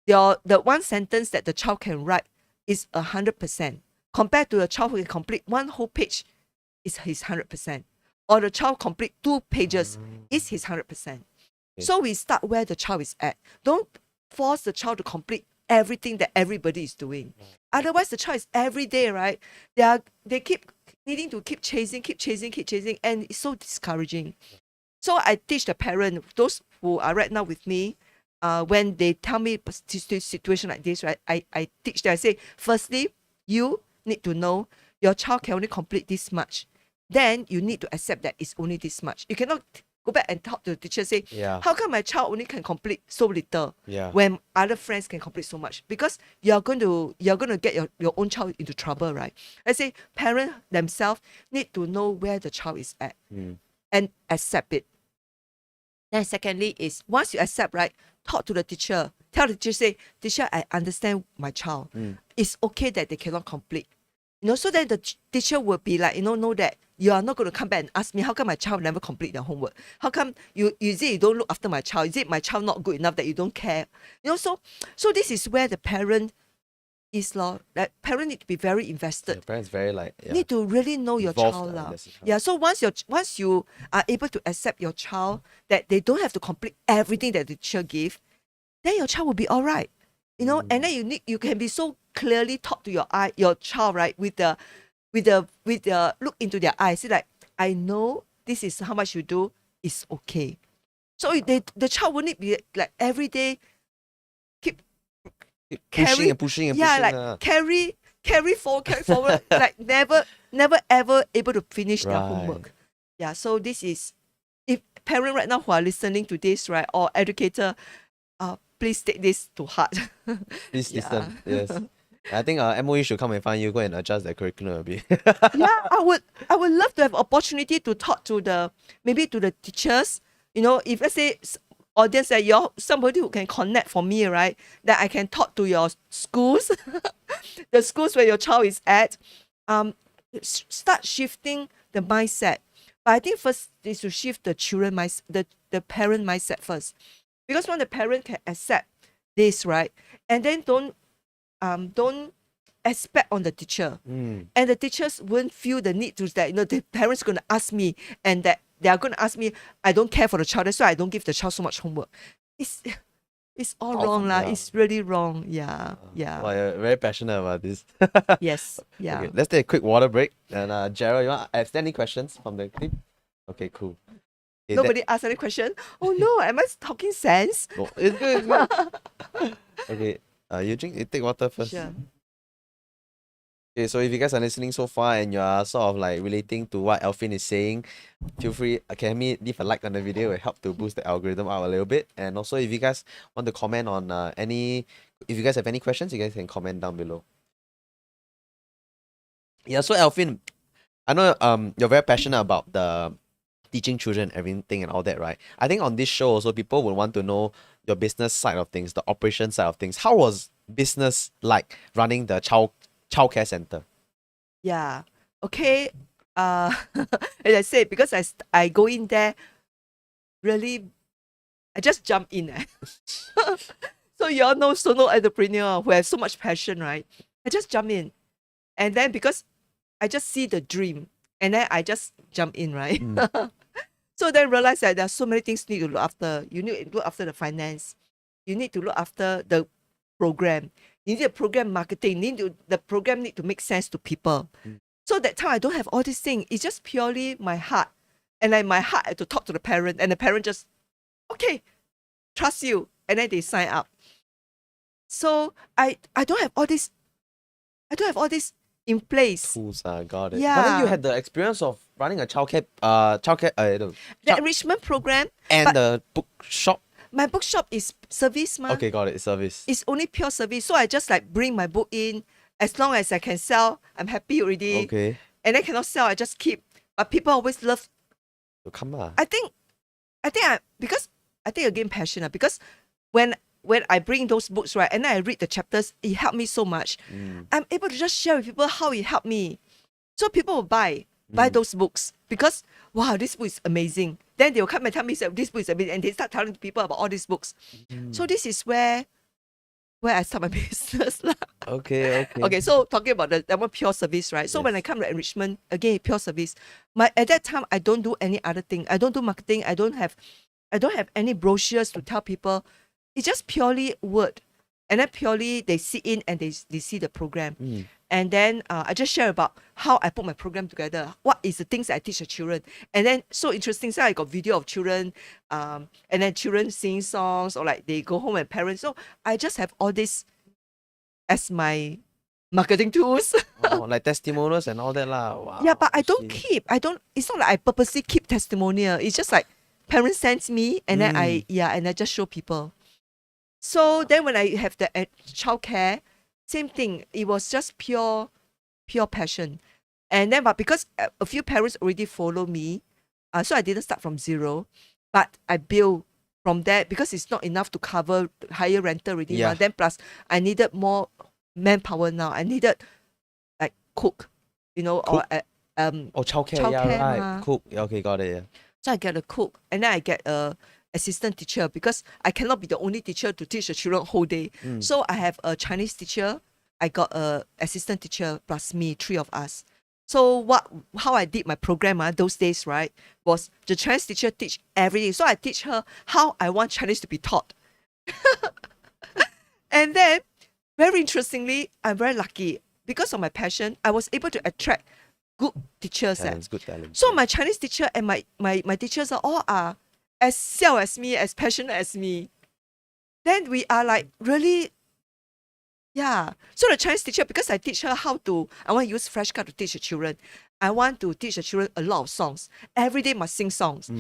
the 1 sentence that the child can write is 100%, compared to the child who can complete 1 whole page is his 100%, or the child complete 2 pages is his 100%. Okay. So we start where the child is at. Don't force the child to complete everything that everybody is doing. Otherwise, the child is every day, right? They keep needing to keep chasing, and it's so discouraging. So I teach the parent, those who are right now with me, when they tell me situation like this, right? I teach them. I say, firstly, you need to know your child can only complete this much. Then you need to accept that it's only this much. You cannot go back and talk to the teacher, say, how come my child only can complete so little when other friends can complete so much? Because you're going to get your own child into trouble, right? I say parents themselves need to know where the child is at and accept it. Then secondly is, once you accept, right, talk to the teacher. Tell the teacher, say, teacher, I understand my child. It's okay that they cannot complete. So that the teacher will be like, know that you are not going to come back and ask me, how come my child never complete their homework? How come is it you don't look after my child? Is it my child not good enough that you don't care? So this is where the parent is, that parent need to be very invested. The parents very need to really know your child. So once you are able to accept your child, that they don't have to complete everything that the teacher give, then your child will be all right. And then you can be so clearly talk to your child, right, with the look into their eyes. Say, like, I know this is how much you do, it's okay. So the child wouldn't be like every day keep pushing and pushing. Carry forward, like never ever able to finish their homework. So this is, if parent right now who are listening to this, right, or educator, please take this to heart. Please listen. Yes. I think MOE should come and find you, go and adjust the curriculum a bit. I would love to have opportunity to talk to the teachers. If let's say audience that you're somebody who can connect for me, right? That I can talk to your schools, the schools where your child is at. Start shifting the mindset. But I think first is to shift the children mindset, the parent mindset first. Because when the parent can accept this, right? And then don't expect on the teacher. And the teachers won't feel the need to that, the parents gonna ask me, and that they are gonna ask me, I don't care for the child, that's why I don't give the child so much homework. It's all wrong lah. Yeah. It's really wrong. Yeah. Well, you're very passionate about this. Yes. Yeah. Okay, let's take a quick water break. And Gerald, you want to ask any questions from the clip? Okay, cool. Okay, Nobody asked any question. Oh no, am I talking sense? No, it's good. It's good. Okay, you take water first. Sure. Okay, so if you guys are listening so far and you are sort of like relating to what Elfin is saying, feel free, can me leave a like on the video. It will help to boost the algorithm out a little bit. And also, if you guys want to comment on if you guys have any questions, you guys can comment down below. Yeah, so Elfin, I know you're very passionate about the teaching children everything and all that, right? I think on this show also people would want to know your business side of things, the operation side of things. How was business like running the childcare center? Yeah. Okay. As I said, because I go in there, really, I just jump in. So you all know solo entrepreneur who have so much passion, right? I just jump in, and then because I just see the dream, and then I just jump in, right? So then realize that there are so many things you need to look after. You need to look after the finance. You need to look after the program. You need a program marketing. The program need to make sense to people. So that time I don't have all these things. It's just purely my heart. And like my heart had to talk to the parent, and the parent just, okay, trust you. And then they sign up. So I don't have all this. I don't have all this in place. Tools, got it. Yeah. But then you had the experience of running a childcare The enrichment program and the bookshop. My bookshop is service, ma. Okay, got it. Service. It's only pure service. So I just like bring my book in. As long as I can sell, I'm happy already. Okay. And I cannot sell, I just keep. But people always love. So come on. Because I think again passionate. Because when I bring those books, right, and then I read the chapters, it helped me so much. I'm able to just share with people how it helped me. So people will buy those books because, wow, this book is amazing. Then they will come and tell me, this book is amazing. And they start telling people about all these books. So this is where I start my business. Okay. Okay, so talking about that one pure service, right? So when I come to enrichment, again, pure service. At that time, I don't do any other thing. I don't do marketing. I don't have any brochures to tell people. It's just purely word. And then purely they sit in and they see the program. And then I just share about how I put my program together. What is the things I teach the children. And then so interesting, so I got video of children, and then children sing songs, or like they go home and parents. So I just have all this as my marketing tools. Like testimonials and all that lah. Wow. Yeah, but I don't keep. It's not like I purposely keep testimonial. It's just like parents sends me, and then I just show people. So then when I have the childcare, same thing. It was just pure passion. And then, but because a few parents already follow me, so I didn't start from zero, but I built from that because it's not enough to cover higher rental already. Yeah. Then plus I needed more manpower now. I needed like cook, Cook? or Childcare, yeah, childcare right. ma. Cook. Yeah, okay, got it, yeah. So I get a cook, and then I get a assistant teacher because I cannot be the only teacher to teach the children whole day. So I have a Chinese teacher, I got a assistant teacher plus me, 3 of us. So how I did my program those days, right, was the Chinese teacher teach everything. So I teach her how I want Chinese to be taught. And then, very interestingly, I'm very lucky. Because of my passion, I was able to attract good teachers. Good talent. So my Chinese teacher and my teachers are as xiao as me, as passionate as me. Then we are like really, yeah. So the Chinese teacher, because I teach her I want to use flashcard to teach the children. I want to teach the children a lot of songs. Every day must sing songs.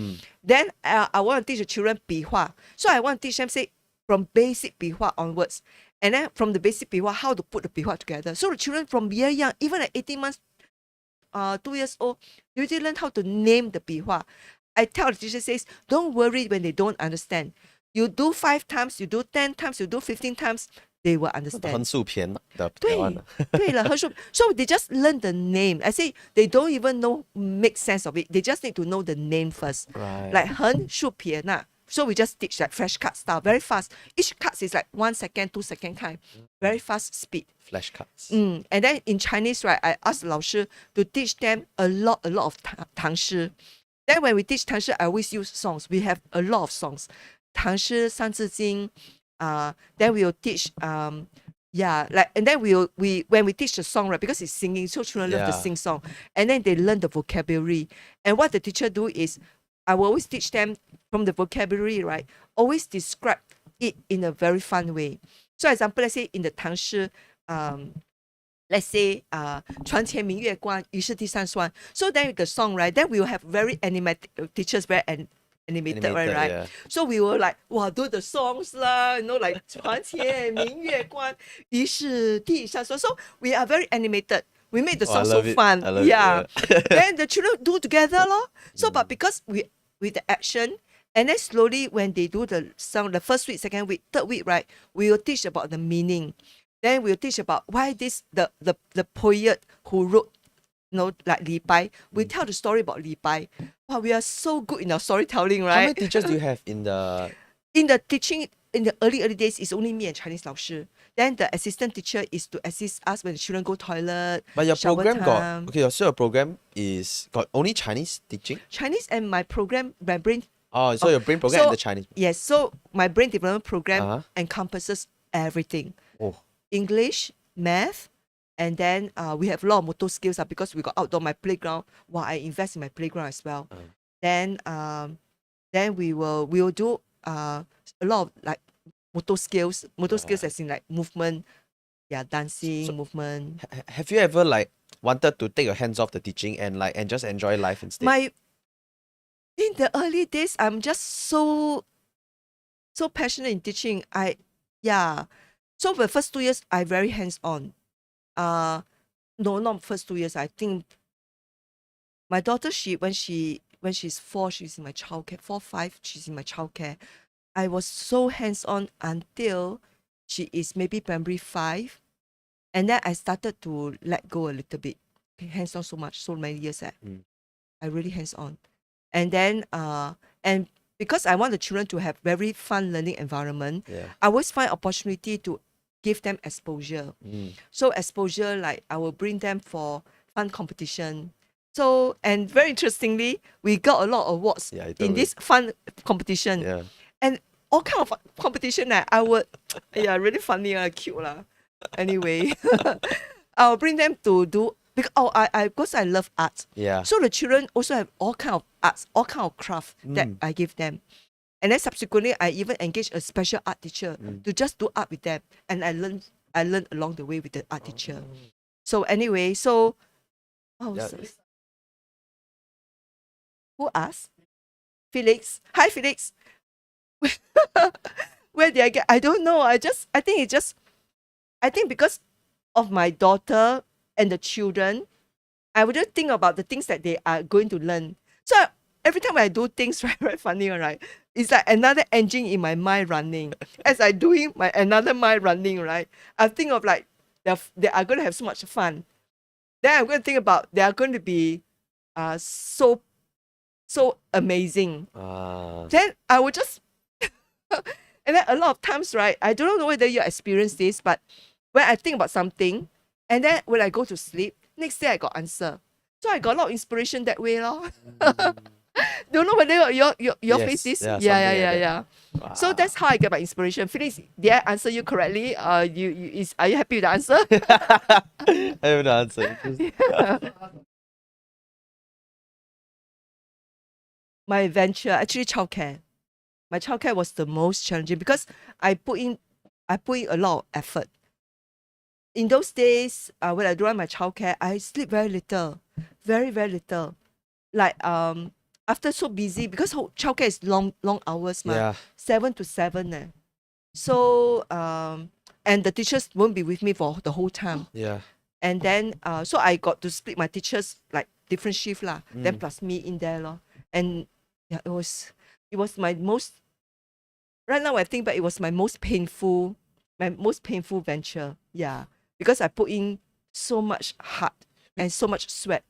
Then I want to teach the children 笔画. So I want to teach them, say, from basic 笔画 onwards. And then from the basic 笔画, how to put the 笔画 together. So the children from very young, even at 18 months, 2 years old, they already learn how to name the 笔画. I tell the teacher, says, don't worry when they don't understand. You do 5 times, you do 10 times, you do 15 times, they will 横 understand. 竖片的台对湾的对了，so they just learn the name. I say they don't even know make sense of it. They just need to know the name first. right Like 横竖撇捺. So we just teach like fresh cut style, very fast. Each cut is like 1 second, 2 second kind, very fast speed. flashcards And then in Chinese, right, I asked 老师 to teach them a lot of 唐诗. Then when we teach 唐诗, I always use songs. We have a lot of songs. 唐诗, 三字经, then we will teach like, and then when we teach the song, right, because it's singing, so children love to Yeah. sing song, and then they learn the vocabulary. And what the teacher do is, I will always teach them from the vocabulary, right, always describe it in a very fun way. So example, let's say in the 唐诗, let's say 床前明月关，疑是地上霜. So then the song, right, then we will have very animated teachers, very animated, right? yeah. So we will like, wow, do the songs lah, you know, like 床前明月关，疑是地上霜. So we are very animated. We make the Oh, I song so love it. fun. I love it, Yeah. yeah. Then the children do together lor. So but because we with the action, and then slowly when they do the song, the first week, second week, third week, right, we will teach about the meaning. Then we'll teach about why this the poet who wrote, you know, like Li Bai. We tell the story about Li Bai. Wow, we are so good in our storytelling, How many right? teachers do you have in the In the teaching, in the early days, it's only me and Chinese 老师. Then the assistant teacher is to assist us when the children go toilet. but your shower program time. got okay so your program is got only Chinese teaching Chinese and my program, my brain. oh so your brain program so- and the Chinese Yes, so my brain development program Uh-huh. encompasses everything. oh English, math, and then we have a lot of motor skills because we got outdoor my playground. Well, I invest in my playground as well. Then we will do a lot of like motor skills as in like movement, dancing, movement. have you ever like wanted to take your hands off the teaching and like and just enjoy life instead In the early days, I'm just so passionate in teaching. So the first 2 years, I very hands-on. No, not first 2 years. I think my daughter, when she's 4, she's in my childcare. 4, 5, she's in my childcare. I was so hands-on until she is maybe primary 5, and then I started to let go a little bit. Hands-on so many years. I really hands-on, and then and because I want the children to have very fun learning environment, yeah I always find opportunity to give them exposure. So exposure, like I will bring them for fun competition. So, and very interestingly, we got a lot of awards Yeah, you told in me. this fun competition. yeah And all kind of competition that I would, really funny, cute lah. Anyway, I'll bring them to do, because I love art. yeah So the children also have all kind of arts, all kind of craft that I give them. And then subsequently, I even engage a special art teacher to just do art with them. And I learned along the way with the art teacher. So anyway, Yeah. who asked? Felix. Hi, Felix. Where did I get? I don't know. I think because of my daughter and the children, I would just think about the things that they are going to learn. So every time I do things, very funny, right? It's like another engine in my mind running. As I doing my another mind running, right? I think of like they are going to have so much fun. Then I'm going to think about they are going to be so amazing. Then I would just and then a lot of times, right? I don't know whether you experience this, but when I think about something, and then when I go to sleep, next day I got answer. So I got a lot of inspiration that way, lor. Don't know whether your Yes, face this. yeah, Yeah, something like yeah. Wow. So that's how I get my inspiration. Felix, did I answer you correctly? Are you happy with the answer? I have an answer. My venture, actually childcare. My childcare was the most challenging because I put in a lot of effort. In those days, when I run my childcare, I sleep very little, very little. Like after so busy because childcare is long hours, Yeah. 7 to 7. So and the teachers won't be with me for the whole time. Yeah. And then so I got to split my teachers like different shift lah. Then plus me in there lor. And yeah, it was my most right now I think back, it was my most painful venture. Yeah, because I put in so much heart and so much sweat,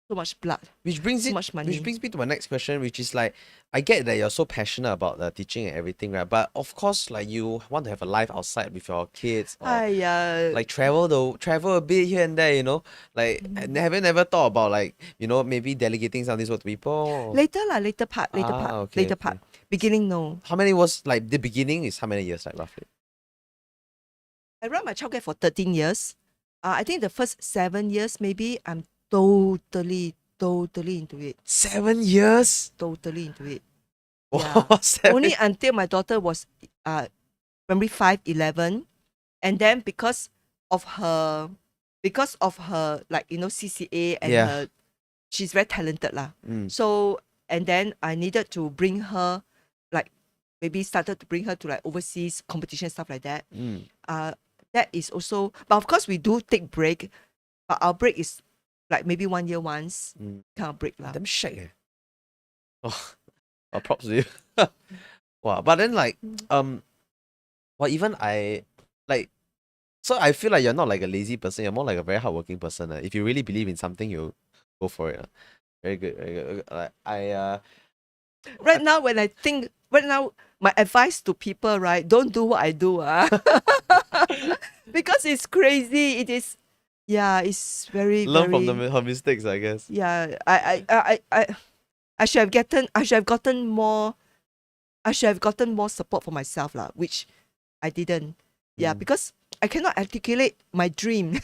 so much blood, Which brings so much money. which brings me to my next question, which is like, I get that you're so passionate about the teaching and everything, right? But of course, like you want to have a life outside with your kids, or like travel a bit here and there, you know? Like, have you never thought about like, you know, maybe delegating some of this work to people? later part, Okay. beginning no. How many was like the beginning is how many years, like roughly? I run my childcare for 13 years. I think the first 7 years maybe I'm totally into it. 7 years? Totally into it. Wow, Yeah. 7 Only until my daughter was primary 5, 11, and then because of her like, you know, CCA and Yeah. her, she's very talented lah. Mm. So, and then I needed to bring her, like maybe started to bring her to like overseas competition, stuff like that. Mm. That is also, but of course we do take break, but our break is like maybe 1 year once kind of break lah. Damn shag eh. Oh, props to you. Wow, but then like well, even I like, so I feel like you're not like a lazy person, you're more like a very hardworking person. If you really believe in something, you go for it. Very good, very good. Like Right now, my advice to people, right, don't do what I do. Because it's crazy. It is, yeah, it's very, learn very, from her mistakes, I guess. yeah, I should have gotten more, support for myself, lah, which I didn't. Yeah, because I cannot articulate my dream.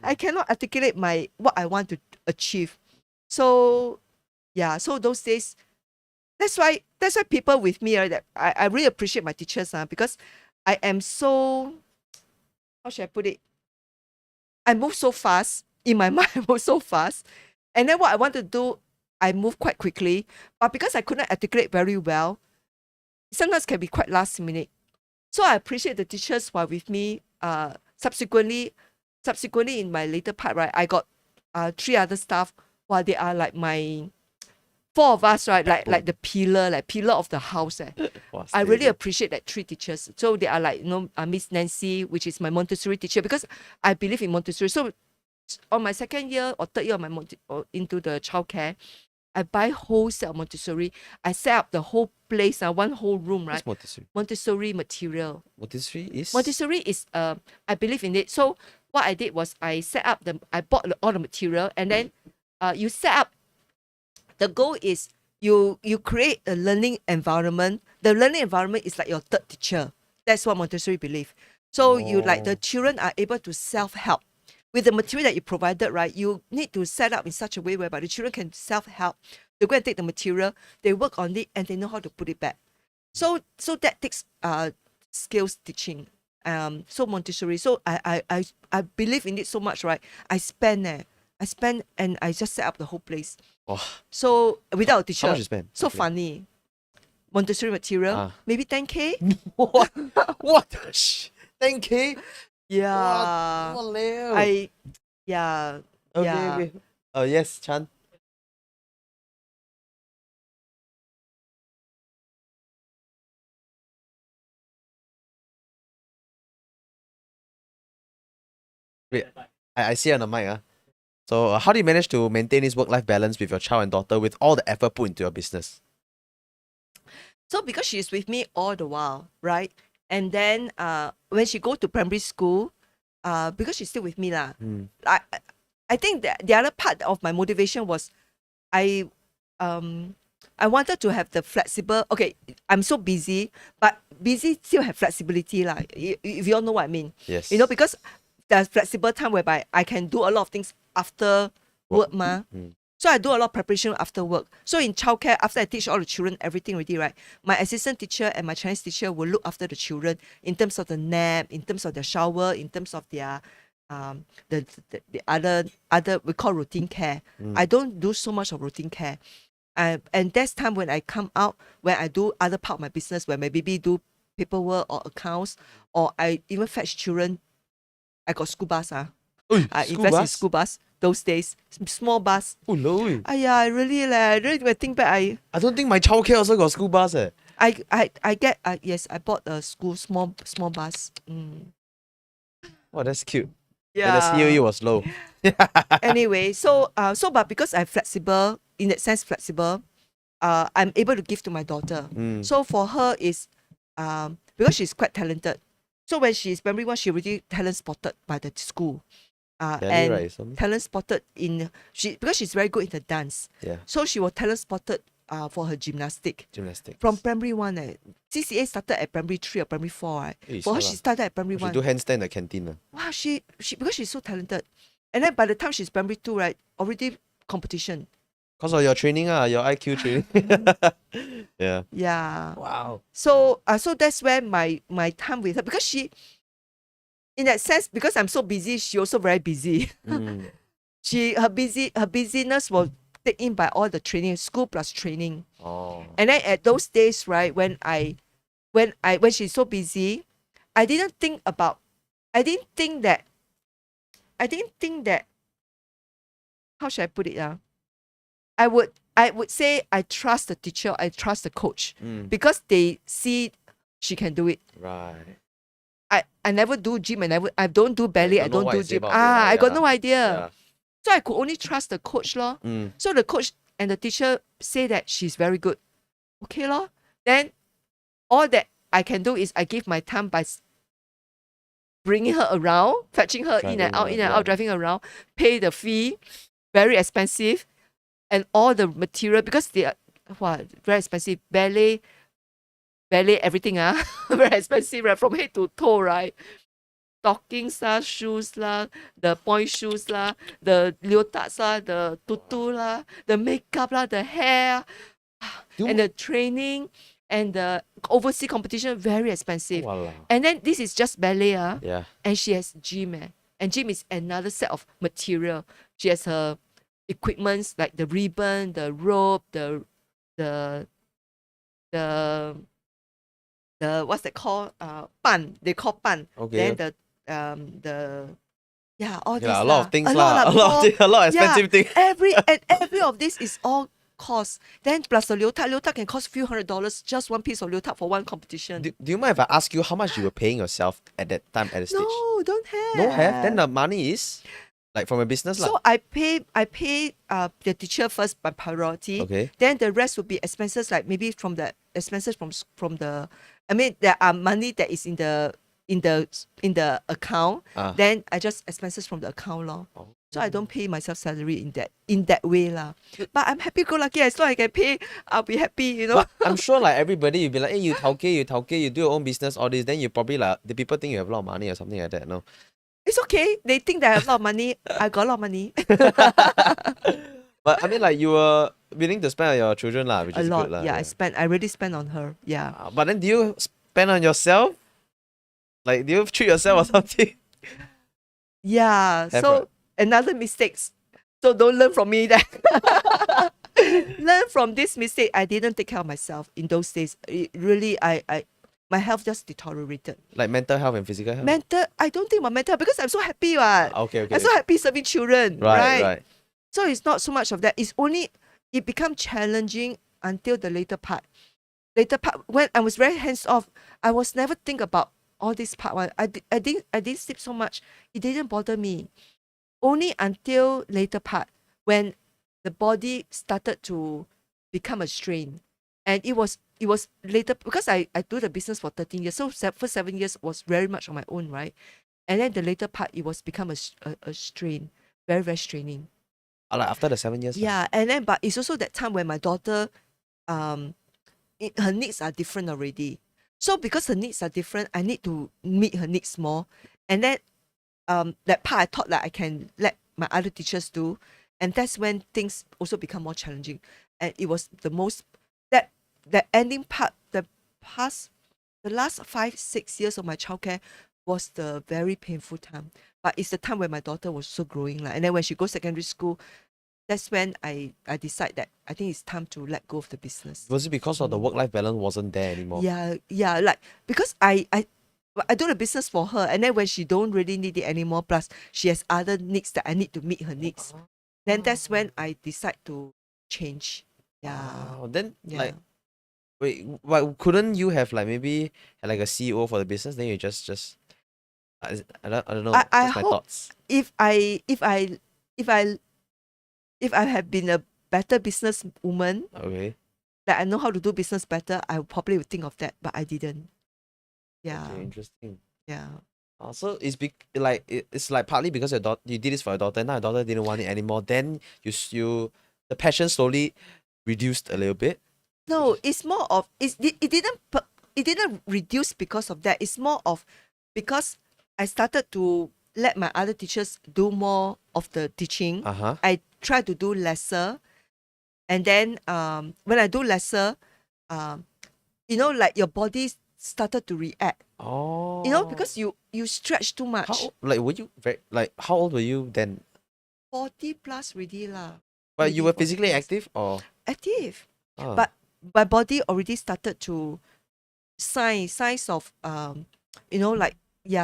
I cannot articulate what I want to achieve. So, yeah, so those days, that's why people with me, that I really appreciate my teachers, because I am so, how should I put it? I move so fast. In my mind, I move so fast. And then what I want to do, I move quite quickly. But because I couldn't articulate very well, sometimes can be quite last minute. So I appreciate the teachers who are with me. Subsequently in my later part, right, I got 3 other staff, while they are like my 4 of us, right, like the pillar of the house. I really appreciate that 3 teachers. So they are like, you know, Miss Nancy, which is my Montessori teacher, because I believe in Montessori. So on my 2nd year or 3rd year of my into the childcare, I buy whole set of Montessori. I set up the whole place, one whole room, right? What's Montessori? Montessori material. Montessori is I believe in it. So what I did was I bought all the material, and then you set up. The goal is you create a learning environment. The learning environment is like your 3rd teacher. That's what Montessori believe. So you, like, the children are able to self-help. With the material that you provided, right, you need to set up in such a way whereby the children can self-help. They go and take the material, they work on it, and they know how to put it back. So that takes skills teaching. So Montessori. So I believe in it so much, right? I spend and I just set up the whole place. Oh. So without a teacher. How much you spend? So funny. Montessori material, maybe 10K. What? 10K? Yeah. What? Yeah. Okay. Oh yes, Chan. Wait, I see on the mic. So how do you manage to maintain this work-life balance with your child and daughter with all the effort put into your business? So because she's with me all the while, right? And then when she go to primary school, because she's still with me lah. I think that the other part of my motivation was I wanted to have the flexible. Okay, I'm so busy, but busy still have flexibility lah. If you all know what I mean. Yes. You know, because there's flexible time whereby I can do a lot of things after work ma. So I do a lot of preparation after work. So in childcare, after I teach all the children everything already, right, my assistant teacher and my Chinese teacher will look after the children in terms of the nap, in terms of their shower, in terms of their the other we call routine care. I don't do so much of routine care. And that's time when I come out, when I do other part of my business, where my baby do paperwork or accounts, or I even fetch children. I got school bus. I invest in school bus those days. Small bus. Oh no. I really think back. I don't think my childcare also got school bus. I get yes, I bought a school small bus. Oh, that's cute. And Yeah. the COE was low. Anyway, but because I'm flexible, in that sense flexible, I'm able to give to my daughter. So for her is because she's quite talented. So when she's primary one, she already talent spotted by the school. Ballet, And right? Something? talent spotted because she's very good in the dance. Yeah. So she was talent spotted for her gymnastics. From primary one. CCA started at primary 3 or primary 4. For her, she started at primary 1. She do handstand in the canteen. Wow, she because she's so talented. And then by the time she's primary 2, right, already competition. Because of your training, your IQ training. Yeah. Yeah. Wow. So that's where my time with her, because she, in that sense, because I'm so busy, she also very busy. Her busyness was taken in by all the training, school plus training. Oh. And then at those days, right, when she's so busy, I didn't think that how should I put it? I would say I trust the teacher, I trust the coach, because they see she can do it. Right. I never do gym, I don't do ballet, Yeah, I don't know don't what do it say gym. about it, right? I got Yeah. no idea. Yeah. So I could only trust the coach lor. So the coach and the teacher say that she's very good. Okay lor. Then all that I can do is I give my time by bringing her around, fetching her in and out, driving around, pay the fee, very expensive, and all the material, because they are very expensive. Ballet, everything very expensive, right? From head to toe, right? Stockings lah, shoes lah, the point shoes lah, the leotards lah, the tutu lah, the makeup lah, the hair, and the training and the overseas competition, very expensive. Walao. And then this is just ballet, Yeah. and she has gym, and gym is another set of material. She has her equipments like the ribbon, the rope, the what's that called? Pan. They call pan. Okay. Then all this. Yeah, a lot of things a lah. A lot of expensive things. Every of this is all cost. Then plus the leotard can cost few $100, just one piece of leotard for one competition. Do you mind if I ask you how much you were paying yourself at that time at the stage? No, don't have. No have? Then the money is like from a business lah. So I pay the teacher first by priority. Okay. Then the rest will be expenses, like maybe from the expenses from the, I mean, there are money that is in the account. Then I just expenses from the account lor. So I don't pay myself salary in that way lah. But I'm happy go lucky, as long as I can pay, I'll be happy, you know. But I'm sure like everybody, you'll be like, hey, you tauke, you do your own business, all this. Then you probably like, the people think you have a lot of money or something like that, no? It's okay. They think that I have a lot of money. I got a lot of money. But I mean, like, you were willing to spend on your children lah, which A is lot. good lah. Yeah, I really spend on her. Yeah. But then do you spend on yourself? Like, do you treat yourself or something? Yeah. Have, So right? another mistakes. So don't learn from me that. Learn from this mistake. I didn't take care of myself in those days. It really, my health just deteriorated. Like mental health and physical health? Mental, I don't think about mental, because I'm so happy. Okay. I'm so happy serving children. Right. So it's not so much of that. It's only, it become challenging until the later part. When I was very hands off, I was never think about all this part one. I didn't sleep so much. It didn't bother me. Only until later part, when the body started to become a strain. And it was later, because I do the business for 13 years. So first 7 years was very much on my own, right? And then the later part, it was become a strain. Very, very straining. Like after the 7 years? Yeah, and then, but it's also that time when my daughter, her needs are different already. So because her needs are different, I need to meet her needs more. And then that part I thought that I can let my other teachers do. And that's when things also become more challenging. And it was the most, that ending part, the last 5-6 years of my childcare was the very painful time. But it's the time when my daughter was so growing. And then when she goes secondary school, that's when I decide that I think it's time to let go of the business. Was it because of the work-life balance wasn't there anymore? Yeah, like, because I do the business for her, and then when she don't really need it anymore, plus she has other needs that I need to meet her needs, then that's when I decide to change. Yeah. Wow. Then, like, Wait, but couldn't you have like maybe had like a CEO for the business? Then you just I don't know. I Just my hope thoughts. if if I if I had been a better business woman, Okay. that I know how to do business better, I probably would think of that, but I didn't. Yeah, Okay, interesting. yeah. So it's like partly because your daughter you did this for your daughter. Now your daughter didn't want it anymore. Then the passion slowly reduced a little bit. No, it's more of it didn't reduce because of that. It's more of because I started to let my other teachers do more of the teaching. Uh-huh. I try to do lesser, and then when I do lesser, like your body started to react. Oh. Because you stretch too much. Were you how old were you then? 40 plus already lah. But you Already were 40 physically plus. active or Active, oh, but my body already started to signs of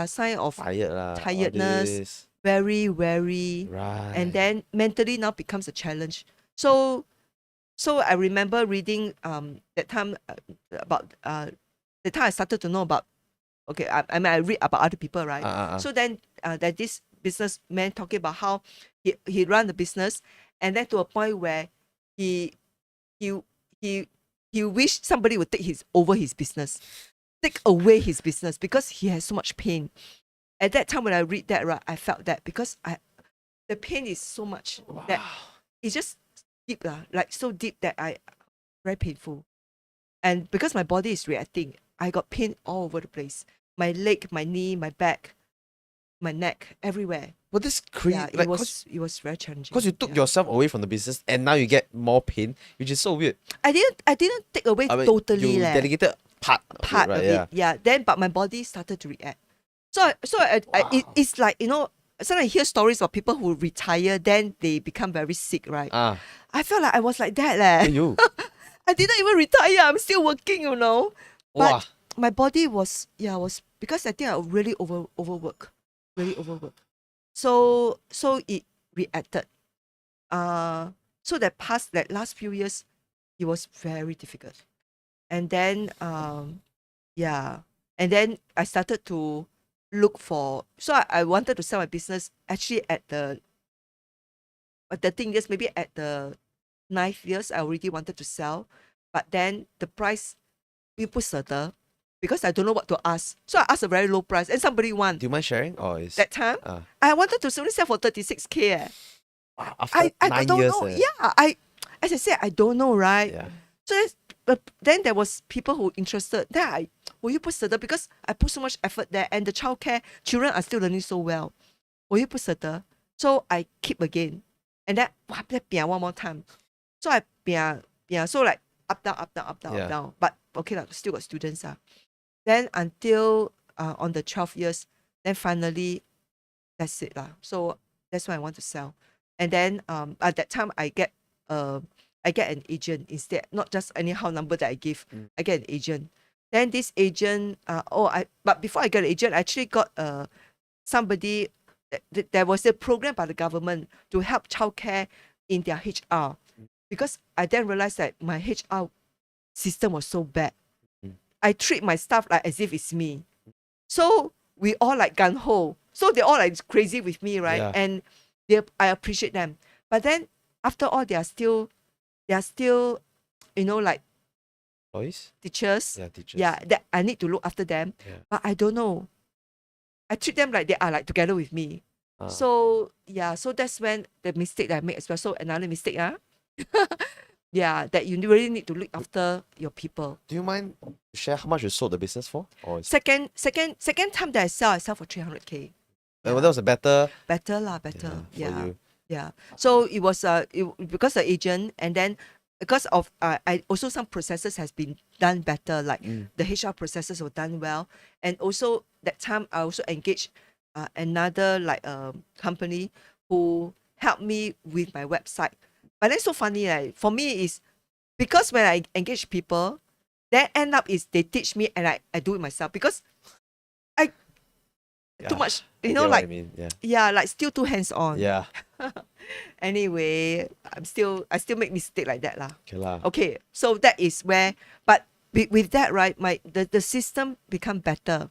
sign of tired lah, all tiredness, this. very weary, and Right. then mentally now becomes a challenge. So I remember reading that time about the time I started to know about, okay, I mean I read about other people, right? So then that this businessman talking about how he run the business, and then to a point where he he he he wished somebody would take away his business because he has so much pain. At that time when I read that, right, I felt that because the pain is so much that it's just deep like so deep that I very painful. And because my body is reacting, I got pain all over the place. My leg, my knee, my back, my neck, everywhere. But this crazy, Yeah, like, it was very challenging. because you took Yeah. yourself away from the business and now you get more pain, which is so weird. I didn't take away I mean, totally you leh. dedicated part Part of it, right? of it. Yeah. Then but my body started to react. It's like, sometimes I hear stories of people who retire, then they become very sick, right? Ah, I felt like I was like that leh. you. I didn't even retire. I'm still working, Wow. But my body was because I think I really overwork. Really overwork. So it reacted. So that last few years, it was very difficult. And then and then I started to look for, so I wanted to sell my business actually at the 13 years, maybe at the 9th years I already wanted to sell, but then the price 不舍得 because I don't know what to ask, so I asked a very low price and somebody won. Do you mind sharing? Or is That time I wanted to only sell for 36K wow, after I 9 don't years? know. Yeah, as I said, I don't know, right? Yeah. So then there was people who interested. Then will you put certain, because I put so much effort there, and the childcare children are still learning so well. Will you put certain? So I keep again, and then one more time. So I so like up down up down. But okay lah, still got students Then until on the 12 years, then finally that's it lah. So that's why I want to sell. And then at that time I get an agent instead, not just anyhow number that I give. I get an agent. Then this agent, but before I get an agent, I actually got somebody. There was a program by the government to help childcare in their HR, because I then realized that my HR system was so bad. I treat my staff like as if it's me. So we all like gun ho. So they're all like crazy with me, right? Yeah. And I appreciate them. But then after all, they are still, like Boys? teachers. Yeah, teachers. Yeah, that I need to look after them. Yeah. But I don't know. I treat them like they are like together with me. So so that's when the mistake that I made as well. So another mistake, yeah, that you really need to look after your people. Do you mind share how much you sold the business for? Or is Second time that I sell for 300K. that was a better Better. for Yeah. you. Yeah. So it was because the agent, and then because of I also some processes has been done better, like the HR processes were done well, and also that time I also engaged another like company who helped me with my website. But that's so funny, for me is because when I engage people, then end up is they teach me and I do it myself, because I too much, I get what like I mean. Yeah. yeah, like still too hands on. Yeah. Anyway, I still make mistake like that lah. Okay lah. Okay, so that is where, but with that, right, the system become better,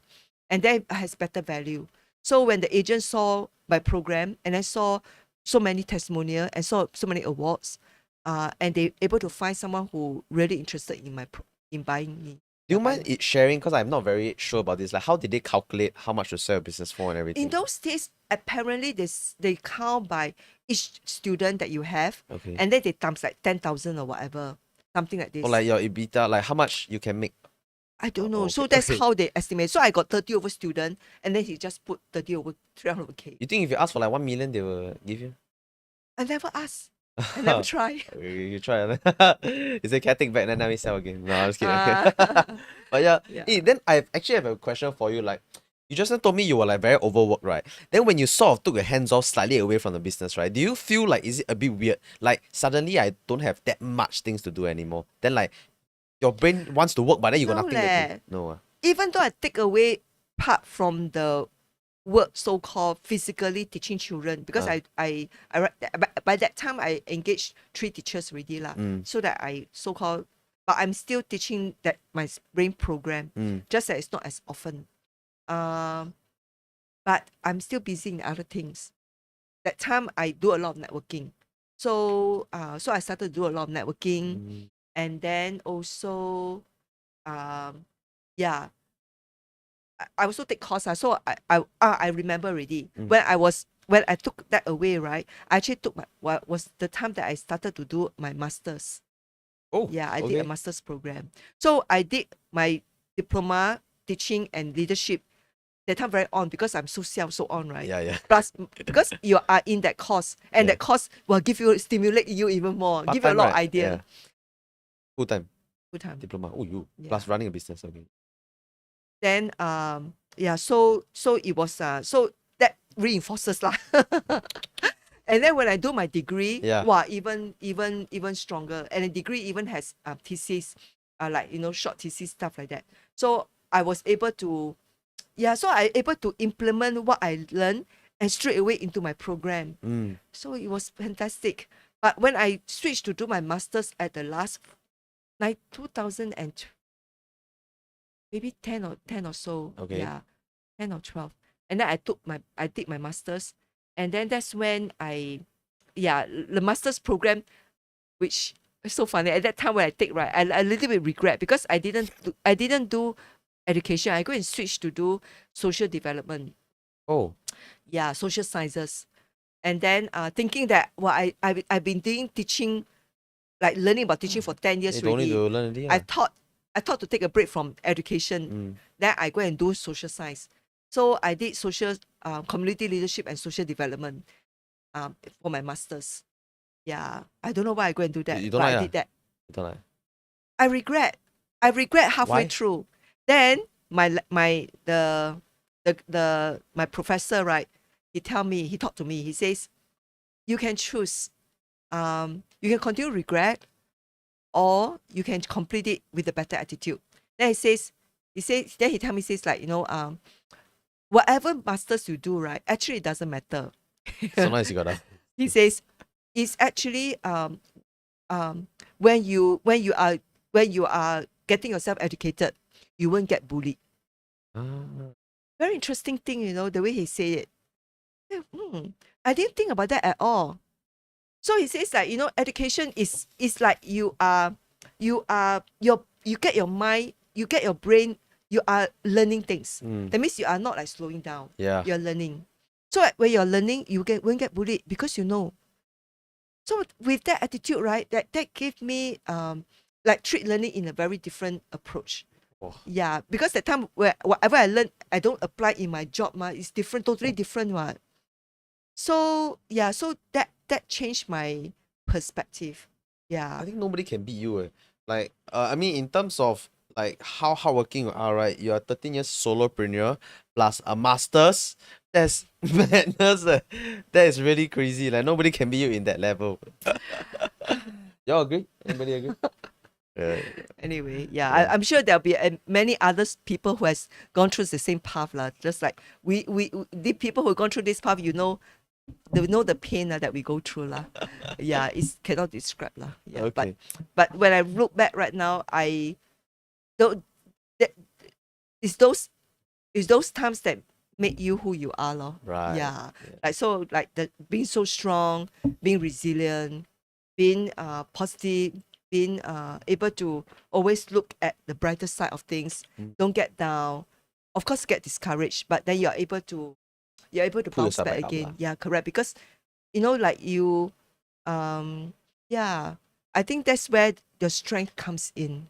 and then it has better value. So when the agent saw my program, and I saw so many testimonial and saw so many awards, and they able to find someone who really interested in in buying me. Do you mind it sharing? Because I'm not very sure about this. Like, how did they calculate how much to sell a business for and everything? In those days, apparently they count by each student that you have, Okay. and then they times like 10,000 or whatever, something like this. Or like your EBITDA, like how much you can make. I don't know. Oh, So okay, that's okay. how they estimate. So I got 30 over student, and then he just put 30 over 300K. You think if you ask for like 1 million, they will give you? I never asked. I never try. You try. You say, can I take back? Then now we sell again. No, I'm just kidding. Ah. But yeah, Yeah. then I actually have a question for you. Like, you just told me you were like very overworked, right? Then when you sort of took your hands off slightly away from the business, right? Do you feel like, is it a bit weird? Like, suddenly I don't have that much things to do anymore. Then like, your brain wants to work, but then you got No nothing to leh. do. No. Even though I take away part from the work, so-called physically teaching children, because by that time I engaged 3 teachers already lah, so that I so-called, but I'm still teaching that my brain program, just that it's not as often. But I'm still busy in other things. That time I do a lot of networking, so so I started to do a lot of networking, and then also, yeah. I also take course. So I remember already when I took that away, right? I actually took was the time that I started to do my masters. Oh, Yeah, I did okay. a master's program. So I did my diploma teaching and leadership that time very on, because I'm so on, right? Yeah. Plus, because you are in that course, and Yeah. that course will stimulate you even more, give you a Part-time, lot of right? idea. Yeah. Full-time Full time. diploma. Oh, you. Yeah. Plus running a business. Okay. Then yeah, so it was so that reinforces lah. And then when I do my degree, Yeah. wow, even stronger. And the degree even has thesis, like, you know, short thesis, stuff like that. So I was able to, yeah, so I able to implement what I learned and straight away into my program. So it was fantastic. But when I switched to do my masters at the last, like 2000 and maybe 10 or so. Okay. Yeah, 10 or 12. And then I did my masters, and then that's when the masters program, which is so funny. At that time when I take, right, I a little bit regret, because I didn't do education. I go and switch to do social development. Oh. Yeah, social sciences. And then thinking that, well, I've been doing teaching, like learning about teaching for 10 years You don't need already. to learn already. I thought to take a break from education. Then I go and do social science. So I did social community leadership and social development for my masters. Yeah, I don't know why I go and do that, You don't but like I did that. You don't like. I regret halfway Why? through. Then my professor, right, he talked to me, he says, you can choose, you can continue regret, or you can complete it with a better attitude. Then then he tell me, says, like, you know, whatever masters you do, right, actually it doesn't matter. So nice you got that. He says, it's actually when you are getting yourself educated, you won't get bullied. Very interesting thing, you know, the way he said it. I didn't think about that at all. So he says, like, you know, education is like you get your mind, you get your brain, you are learning things. That means you are not like slowing down. Yeah. You're learning. So when you're learning, you won't get bullied, because you know. So with that attitude, right, that gave me like treat learning in a very different approach. Oh. Yeah, because that time where whatever I learned, I don't apply in my job, it's different, totally different one. So yeah, so that changed my perspective. Yeah. I think nobody can beat you. Like, I mean, in terms of like how hardworking you are, right? You are 13 years solopreneur plus a master's. That's madness. That is really crazy. Like, nobody can beat you in that level. Y'all agree? Anybody agree? Anyway, yeah. I'm sure there'll be many other people who has gone through the same path lah. Just like we the people who gone through this path, you know, they know the pain that we go through lah. Yeah, it cannot describe lah. Yeah, Okay. but when I look back right now, Tho- that- it's those times that make you who you are, lor. Right. Yeah. Yeah. Like so, like the being so strong, being resilient, being positive, being able to always look at the brighter side of things. Don't get down. Of course, get discouraged, but then you're able to Pull bounce yourself back back up again. lah. Yeah, correct. Because like you, yeah, I think that's where your strength comes in.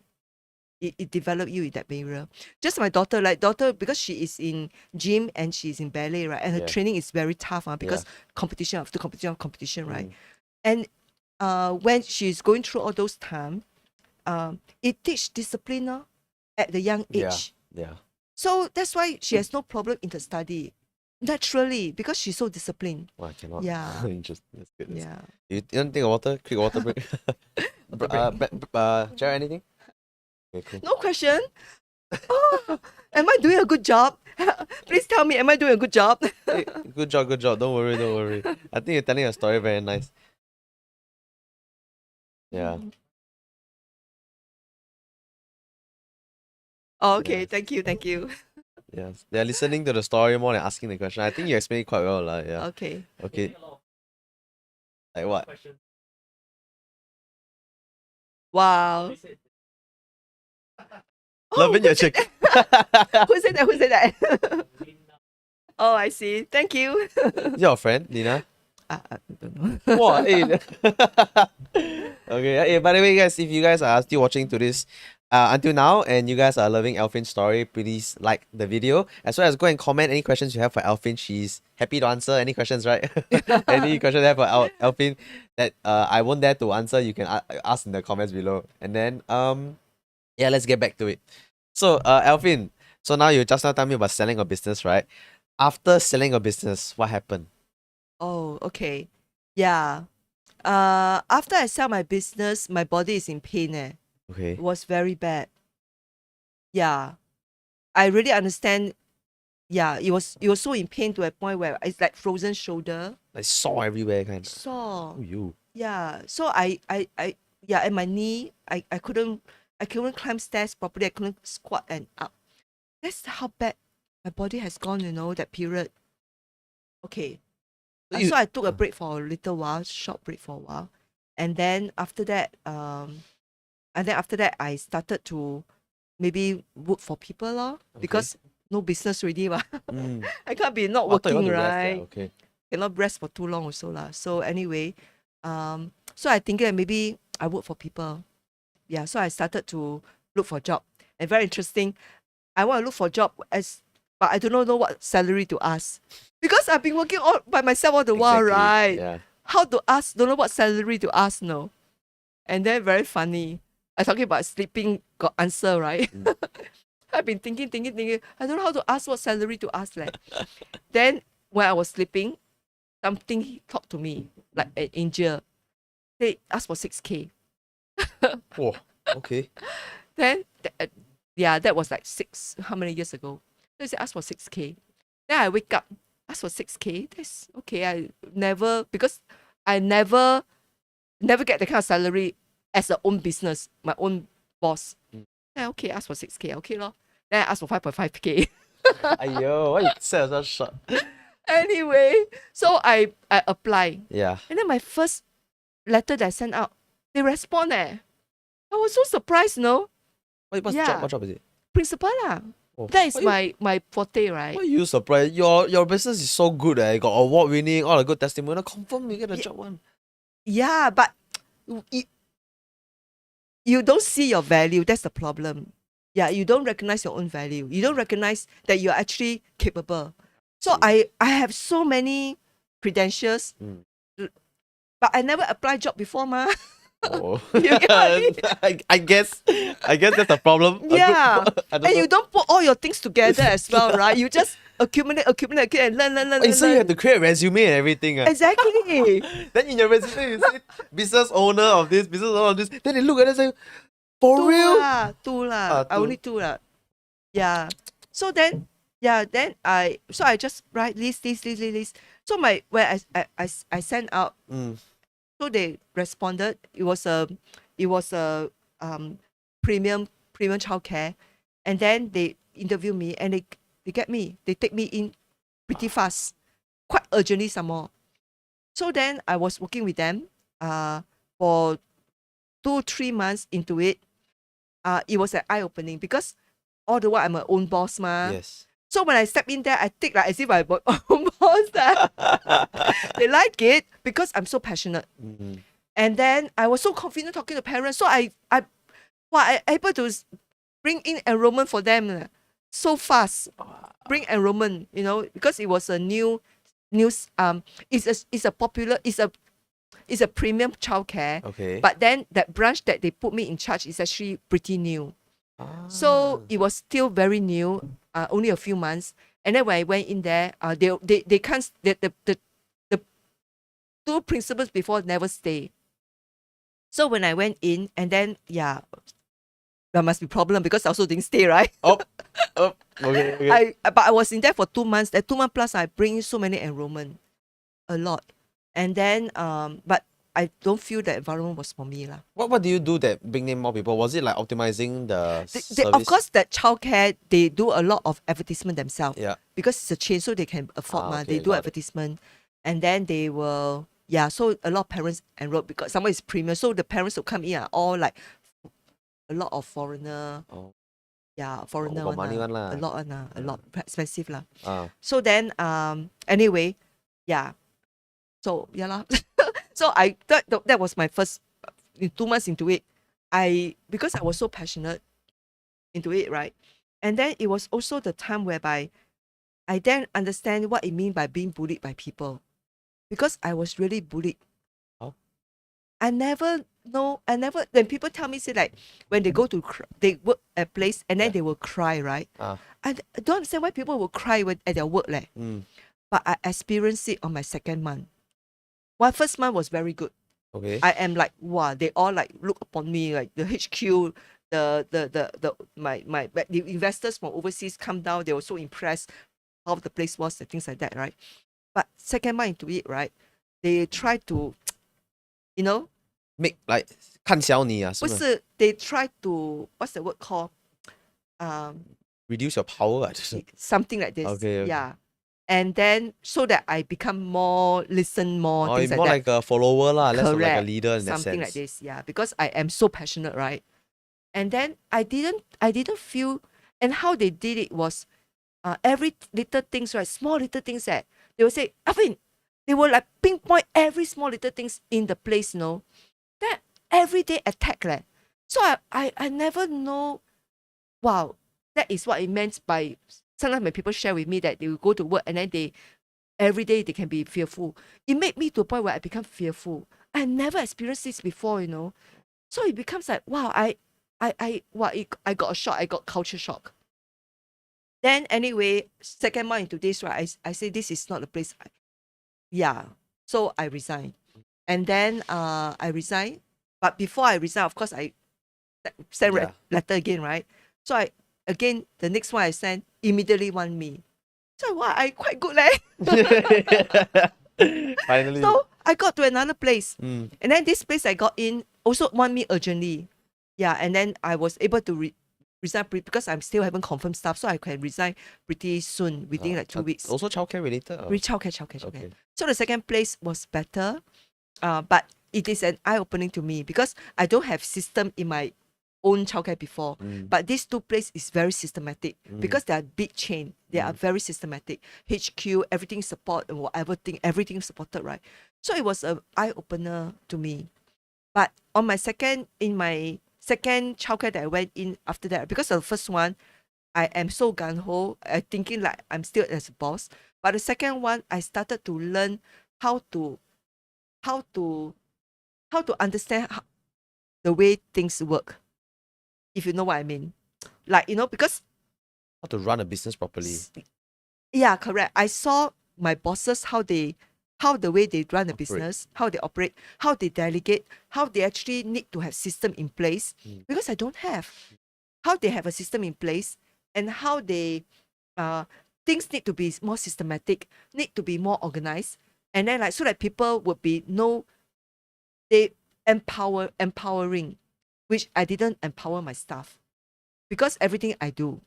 It develop you in that area. Just my daughter, because she is in gym and she's in ballet, right? And her Yeah. training is very tough, because competition after competition after competition, right? Mm. And when she's going through all those time, it teach discipline at the young Yeah. age. Yeah. So that's why she has no problem in the study. Naturally, because she's so disciplined. Well, I cannot. Yeah. Interesting. That's good. That's Yeah. good. You don't take a water? Quick water break. Jared, anything? Okay, cool. No question. Oh, am I doing a good job? Please tell me, am I doing a good job? Hey, good job, good job. Don't worry, don't worry. I think you're telling a story very nice. Yeah. Oh, okay, Yes. thank you. Yes. They're listening to the story more than asking the question. I think you explained it quite well, lah. Yeah. Okay. Okay. Like what? Wow. Loving your chick. Who said that? Who said that? Oh, I see. Thank you. Your friend, Lina? I don't know. Wow, eh. Okay. By the way, guys, if you guys are still watching to this until now and you guys are loving Elfin's story, please like the video as well as go and comment any questions you have for Elfin. She's happy to answer any questions, right? Any questions you have for Elfin that I won't dare to answer, you can ask in the comments below. And then yeah, let's get back to it. So Elfin, so now you just now tell me about selling a business, right? After selling a business, what happened? Oh, okay. Yeah. After I sell my business, my body is in pain. Okay. It was very bad. Yeah. I really understand. Yeah, it was so in pain to a point where it's like frozen shoulder. Like sore everywhere kind of. Sore. Oh, you. Yeah. So I yeah, and my knee, I couldn't climb stairs properly. I couldn't squat and up. That's how bad my body has gone, that period. Okay. So you- So I took a break for a little while, short break for a while. And then after that, I started to maybe work for people lor, because no business already. Mm. I can't be not I thought you want working, to rest, yeah, right? okay. Cannot rest for too long also lah. So anyway, so I think that maybe I work for people. Yeah, so I started to look for job. And very interesting, I want to look for job but I do not know what salary to ask. Because I've been working all by myself all the while, Exactly, right? yeah. How to ask, don't know what salary to ask, no. And then very funny. I talking about sleeping, got answer, right? I've been thinking. I don't know how to ask what salary to ask. Then when I was sleeping, something talked to me, like an angel. They asked for 6K. Whoa, okay. Then, yeah, that was like how many years ago? They said ask for 6K. Then I wake up, ask for 6K. That's okay. Because I never get the kind of salary as a own business, my own boss. Then okay, ask for 6K, okay lor. Then I asked for 5.5K. Aiyo, why you set yourself short? Anyway, so I apply. Yeah. And then my first letter that I sent out, they respond. I was so surprised, no? What Yeah. job is it? Principal lah. Oh, That is why my forte, right? Why you surprised? Your business is so good, you got award winning, all the good testimonial. Confirm you get a job one. Yeah, but you don't see your value. That's the problem. Yeah, you don't recognize your own value. You don't recognize that you're actually capable. So I have so many credentials, but I never applied job before, ma. Oh. You get what I mean? I guess that's a problem. Yeah, I don't and know. you don't put all your things together as well, right? You just accumulate, and learn. So you have to create a resume and everything. Exactly. Then in your resume you say business owner of this, business owner of this. Then they look at it and say, for Two real? Two lah. Ah, I two. only two lah. Yeah. So then, I just write list. So when I sent out, so they responded. It was a premium premium childcare, and then they interview me and they get me. They take me in pretty fast, quite urgently some more. So then I was working with them for 2-3 months into it. It was an eye-opening because all the while I'm my own boss ma. Yes. So when I step in there, I think like as if I'm my own boss there. They like it because I'm so passionate. Mhm. And then I was so confident talking to parents. So I able to bring in enrollment for them so fast. Bring enrollment, because it was a it's a premium childcare. Okay. But then that branch that they put me in charge is actually pretty new. So it was still very new, only a few months. And then when I went in there, they can't the two principals before never stay. So when I went in, and then there must be problem because I also didn't stay, right? Oh, okay. But I was in there for 2 months. That 2 months plus, I bring in so many enrollment, a lot. And then but I don't feel that environment was for me lah. What do you do that bring in more people? Was it like optimizing the service? Of course, that childcare, they do a lot of advertisement themselves. Yeah. Because it's a chain, so they can afford Okay, they do got it. advertisement, and then they will so a lot of parents enroll because someone is premium, so the parents will come in are all like a lot of foreigner. Oh. Foreigner got money one a lah. lot a lot expensive lah. So So then anyway, so lah. So I thought that was my first 2 months into it. Because I was so passionate into it, right? And then it was also the time whereby I then understand what it means by being bullied by people, because I was really bullied. Oh. I never when people tell me, say like when they go to they work at a place and then they will cry, right? I don't understand why people will cry at their work leh. But I experienced it on my second month. My first month was very good. okay. I am like, wow, they all like look upon me, like the HQ, the investors from overseas come down, they were so impressed how the place was and things like that, right? But second month into it, right, they try to, Make like 看小你啊，是吗？ they try to, what's the word called? Reduce your power 就是。 Something like this. Okay. Yeah. And then so that I become more, listen more, things you're like more that. like a follower lah, less of like a Correct. leader in that Something sense. like this, because I am so passionate, right? And then I didn't feel, and how they did it was, every little things, right, small little things that they will say, Elfin, they will like pinpoint every small little things in the place, that everyday attack leh. So I never know, wow, that is what it meant by, sometimes when people share with me that they will go to work and then every day they can be fearful. It made me to a point where I become fearful. I never experienced this before, So it becomes like, wow, I got a shock. I got culture shock. Then anyway, second month into this, right, I say this is not the place. So I resigned. And then I resigned. But before I resigned, of course, I sent letter again, right? So the next one I sent immediately want me. So wow, I quite good leh. Finally. So I got to another place. And then this place I got in also want me urgently. And then I was able to resign because I'm still haven't confirmed stuff, so I can resign pretty soon, within like 2 weeks. Also childcare related? Childcare. Okay. So the second place was better, but it is an eye-opening to me because I don't have system in my own childcare before. But these two places is very systematic because they are big chain. They are very systematic. HQ, everything support and whatever thing, everything supported, right? So it was an eye-opener to me. But on my second childcare that I went in after that, because of the first one, I am so gung-ho, thinking like I'm still as a boss. But the second one, I started to learn how to understand the way things work, if you know what I mean. Like, because How to run a business properly. yeah, correct. I saw my bosses, how the way they run a business, how they operate, how they delegate, how they actually need to have system in place, because I don't have. How they have a system in place and how they things need to be more systematic, need to be more organized, and then like so that people would be they empowering, which I didn't empower my staff. because everything I do.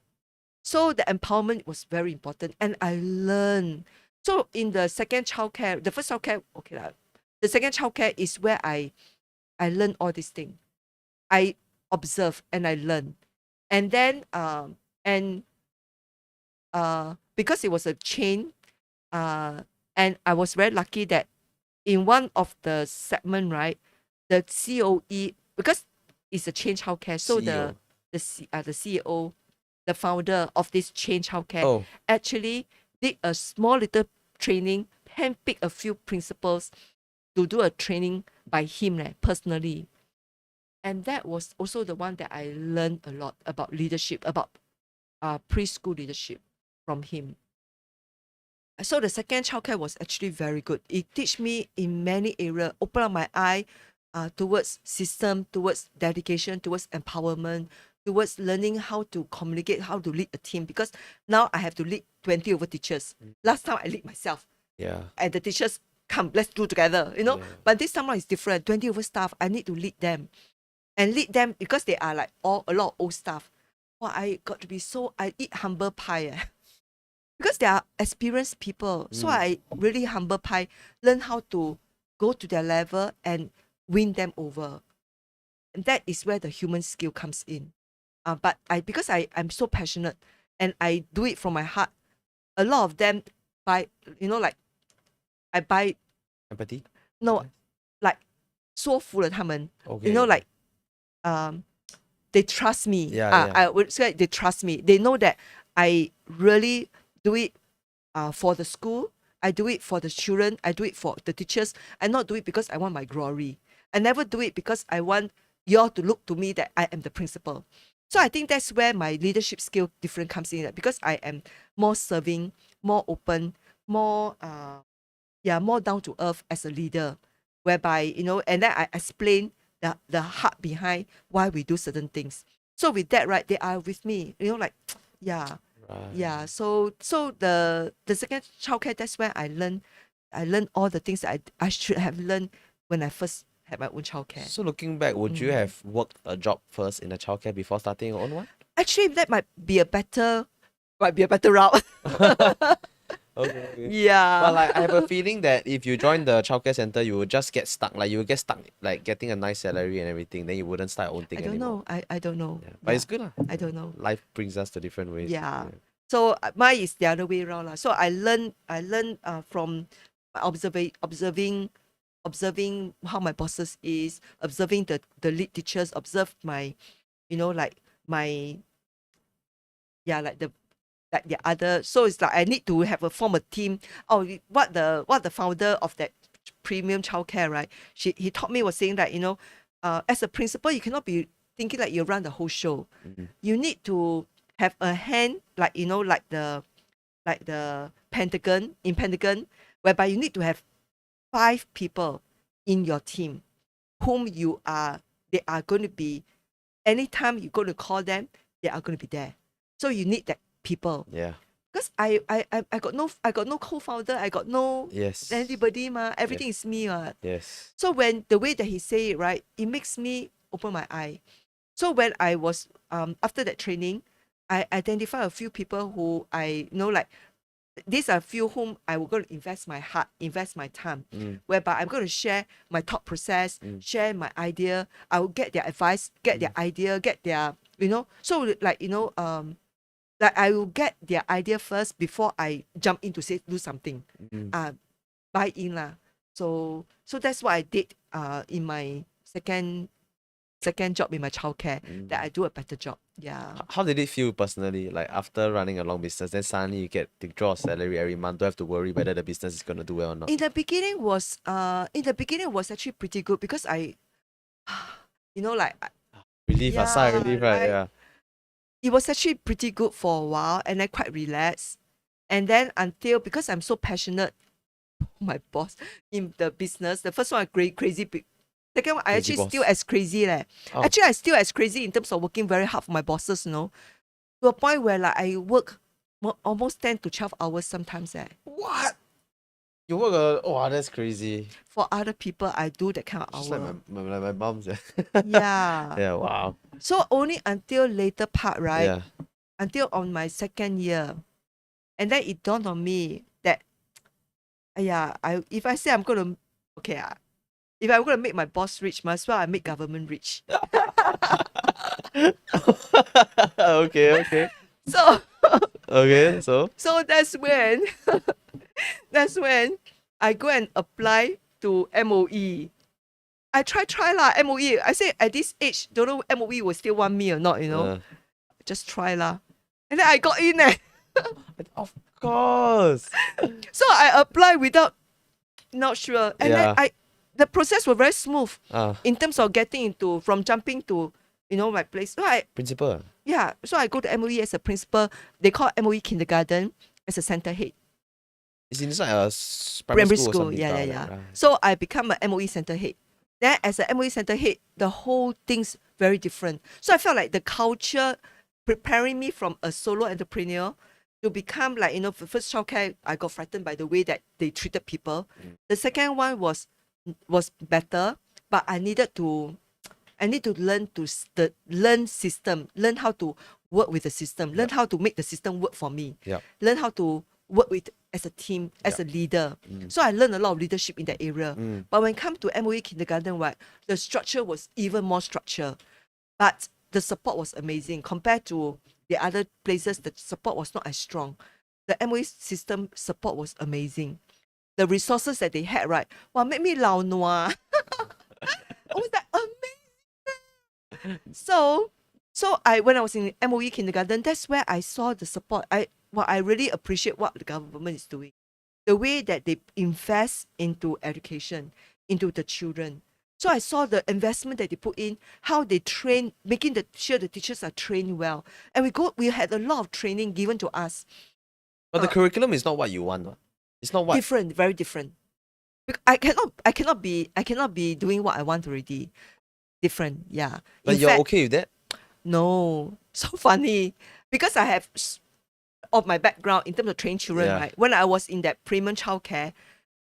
So the empowerment was very important, and I learned. So in the second childcare, the first childcare, okay lah. The second childcare is where I learn all these things. I observe and I learn, and then and because it was a chain, and I was very lucky that in one of the segment, right, the COE, because it's a change healthcare, so CEO. the CEO, the founder of this change healthcare, Oh, actually did a small little training, handpick a few principles to do a training by him personally. And that was also the one that I learned a lot about leadership, about preschool leadership from him. So the second childcare was actually very good. It teach me in many areas, open up my eye towards system, towards dedication, towards empowerment, towards learning how to communicate, how to lead a team. Because now I have to lead 20 over teachers. Last time I lead myself, yeah. and the teachers come, let's do together, you know. Yeah. But this time is different. 20 over staff, I need to lead them, and lead them because they are like a lot of old staff. Well, I got to be I eat humble pie. Because they are experienced people. So I really humble pie, learn how to go to their level and win them over. And that is where the human skill comes in. But because I'm so passionate and I do it from my heart, a lot of them buy, like I buy, Empathy? no, like 说服了他们, Okay. like they trust me. Yeah. I would say they trust me. They know that I really do it for the school. I do it for the children. I do it for the teachers. I not do it because I want my glory. I never do it because I want y'all to look to me that I am the principal. So I think that's where my leadership skill different comes in, because I am more serving, more open, more more down to earth as a leader, whereby, and then I explain the heart behind why we do certain things. So with that, right, they are with me, like, yeah. Right. Yeah, so the second childcare, that's where I learned all the things that I should have learned when I first had my own childcare. So looking back, would you have worked a job first in a childcare before starting your own one? Actually, that might be a better route. Okay. Yeah. But like I have a feeling that if you join the childcare center, you would just get stuck. Like you would get stuck like getting a nice salary and everything. Then you wouldn't start your own thing I don't anymore. know. I don't know. Yeah. But it's good lah. I don't know. Life brings us to different ways. Yeah. So mine is the other way around lah. So I learn from observing how my bosses is, observing the lead teachers, observe my, like my, like the other. So it's like I need to form a team. Oh, what the founder of that premium childcare, right? He taught me, was saying that, as a principal, you cannot be thinking like you run the whole show. You need to have a hand, like, like the Pentagon, whereby you need to have 5 people in your team whom they are going to be, anytime you're going to call them, they are going to be there. So you need that people. Yeah. Because I got no co-founder, I got no anybody everything is me. Yes. So when the way that he say it, right, it makes me open my eye. So when I was after that training, I identify a few people who I know, like these are a few whom I will go to invest my heart, invest my time, whereby I'm going to share my thought process, share my idea. I will get their advice, get their idea, get their, so like, like I will get their idea first before I jump in to say do something, buy in lah. So that's what I did in my second job in my childcare, that I do a better job. Yeah. How did it feel personally? Like after running a long business, then suddenly you get to draw a salary every month. Don't have to worry whether the business is gonna do well or not. In the beginning was actually pretty good, because I, like Relief, yeah, sigh of relief, right? Yeah. it was actually pretty good for a while, and then quite relaxed. And then because I'm so passionate, my boss in the business, the first one crazy big. Second one, I Crazy actually boss. still as crazy leh. Oh. Actually, I still as crazy in terms of working very hard for my bosses, to a point where like I work almost 10 to 12 hours sometimes. What? You work that's crazy. For other people, I do that kind of Just hour. like my mom's. Yeah. Yeah, wow. So only until later part, right? Yeah. Until on my second year. And then it dawned on me that, if I say I'm going to, if I'm going to make my boss rich, might as well I make government rich. Okay. So, Okay, so so that's when, that's when I go and apply to MOE. I try lah, MOE. I say at this age, don't know MOE will still want me or not, Just try lah. And then I got in eh. of course. So I apply without, not sure. And Yeah. then the process was very smooth Ah, in terms of getting into, from jumping to, my place. So principal. so I go to MOE as a principal. They call MOE kindergarten as a center head. It's inside a primary school or something. Yeah. Right? So I become a MOE center head. Then as a MOE center head, the whole thing's very different. So I felt like the culture preparing me from a solo entrepreneur to become like, the first childcare, I got frightened by the way that they treated people. The second one was better, but I need to learn learn system, learn how to work with the system, learn how to make the system work for me, learn how to work with as a team, as a leader. So I learned a lot of leadership in that area. But when it comes to MOE kindergarten, right, the structure was even more structured. But the support was amazing. Compared to the other places, the support was not as strong. The MOE system support was amazing. The resources that they had, right, made me lao nua. It was that amazing. So when I was in MOE kindergarten, that's where I saw the support. I really appreciate what the government is doing. The way that they invest into education, into the children. So I saw the investment that they put in, how they train, making sure the teachers are trained well. And we had a lot of training given to us. But the curriculum is not what you want. It's not what Different, very different. I cannot be doing what I want already. Different, yeah. But In you're fact, okay with that? no, so funny because I have of my background in terms of trained children, Yeah. right? When I was in that premium childcare,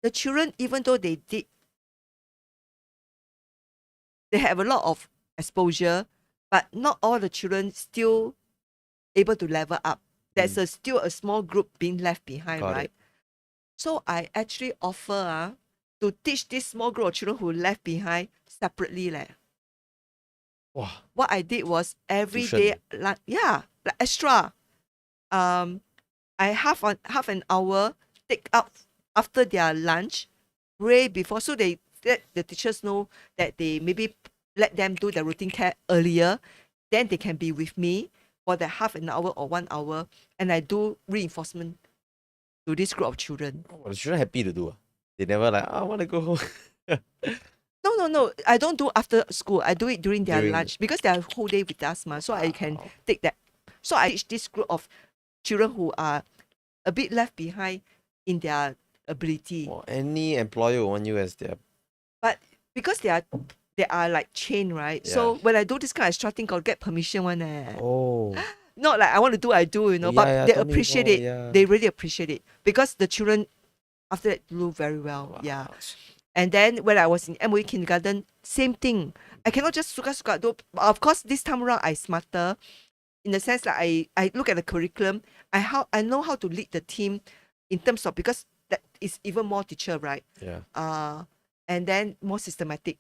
the children, even though they have a lot of exposure, but not all the children still able to level up. There's still a small group being left behind, Got right? it. So I actually offer to teach this small group of children who left behind separately. Wow. What I did was every Tuition. day, like extra. I half an hour take out after their lunch, way before, so they let the teachers know that they maybe let them do their routine care earlier, then they can be with me for that half an hour or 1 hour, and I do reinforcement to this group of children. Oh, the children happy to do. They never like, I want to go home. No. I don't do after school. I do it during their During- lunch because they are whole day with us, so I can take that. So I teach this group of children who are a bit left behind in their ability. Well, any employer will want you as their. But because they are like chain, right? So when I do this kind of extra thing, I'll get permission one. Oh. Not like I want to do, I do, Yeah, but yeah, they tell me appreciate more, it. yeah. They really appreciate it because the children after that do very well. Wow. Yeah. And then when I was in MOE kindergarten, same thing. I cannot just suka do. Of course, this time around I smarter, in the sense that I look at the curriculum. I know how to lead the team, in terms of, because that is even more teacher, right? Yeah. And then more systematic.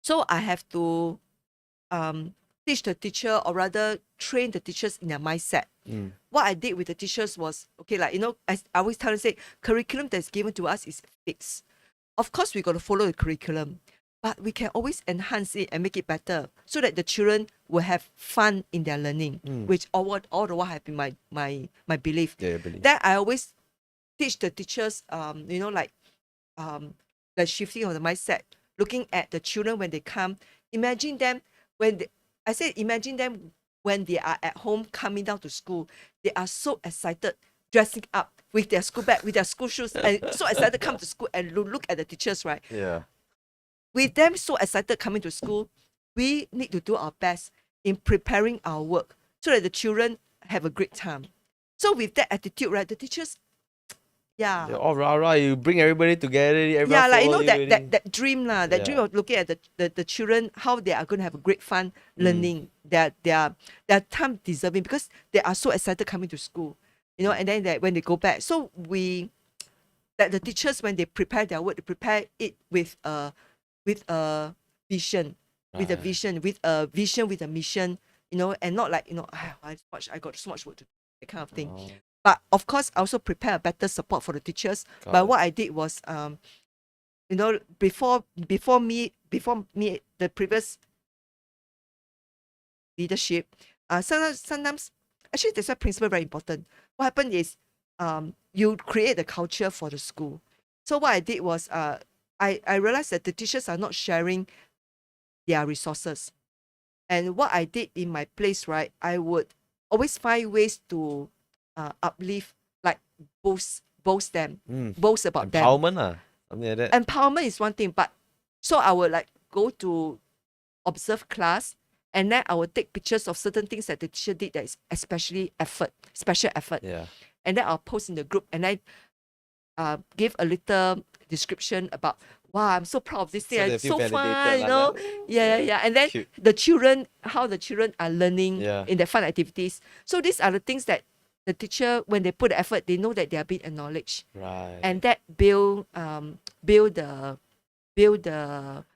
So I have to teach the teacher, or rather train the teachers in their mindset. What I did with the teachers was, I always tell them, say, curriculum that's given to us is fixed. Of course, we got to follow the curriculum, but we can always enhance it and make it better so that the children will have fun in their learning, which all the while have been my belief. Yeah, believe. Then I always teach the teachers, the shifting of the mindset, looking at the children when they come. Imagine them imagine them when they are at home coming down to school. They are so excited, dressing up with their school bag, with their school shoes, and so excited to come to school and look at the teachers, right? Yeah. With them so excited coming to school, we need to do our best in preparing our work so that the children have a great time. So with that attitude, right, the teachers, Yeah. You're all rah rah. You bring everybody together. Everyone Yeah, like you follow know you that already. that dream lah, that dream Yeah. of looking at the children, how they are going to have a great fun Mm. learning, that they are time deserving because they are so excited coming to school, you know, and then that when they go back, so we that the teachers when they prepare their work, they prepare it with a vision, with a Right. vision, with a vision, with a mission, you know, and not like, you know, I got so much work to do, that kind of thing. Oh, But of course, I also prepare a better support for the teachers. got But it. what I did was, you know, before me, the previous leadership, sometimes actually that's why principal very important. What happened is, you create the culture for the school. So what I did was, I realized that the teachers are not sharing their resources. And what I did in my place, right, I would always find ways to uplift, like boast them, Mm. boast about them. Empowerment, something like that. Empowerment is one thing, but so I would like go to observe class, and then I would take pictures of certain things that the teacher did that is special effort. Yeah. And then I'll post in the group, and I give a little description about, wow, I'm so proud of this thing. So they It's feel so fun, validated, you know. Yeah. And then Cute. the children, how the children are learning Yeah. in their fun activities. So these are the things that the teacher, when they put the effort, they know that they are being acknowledged. Right. And that build the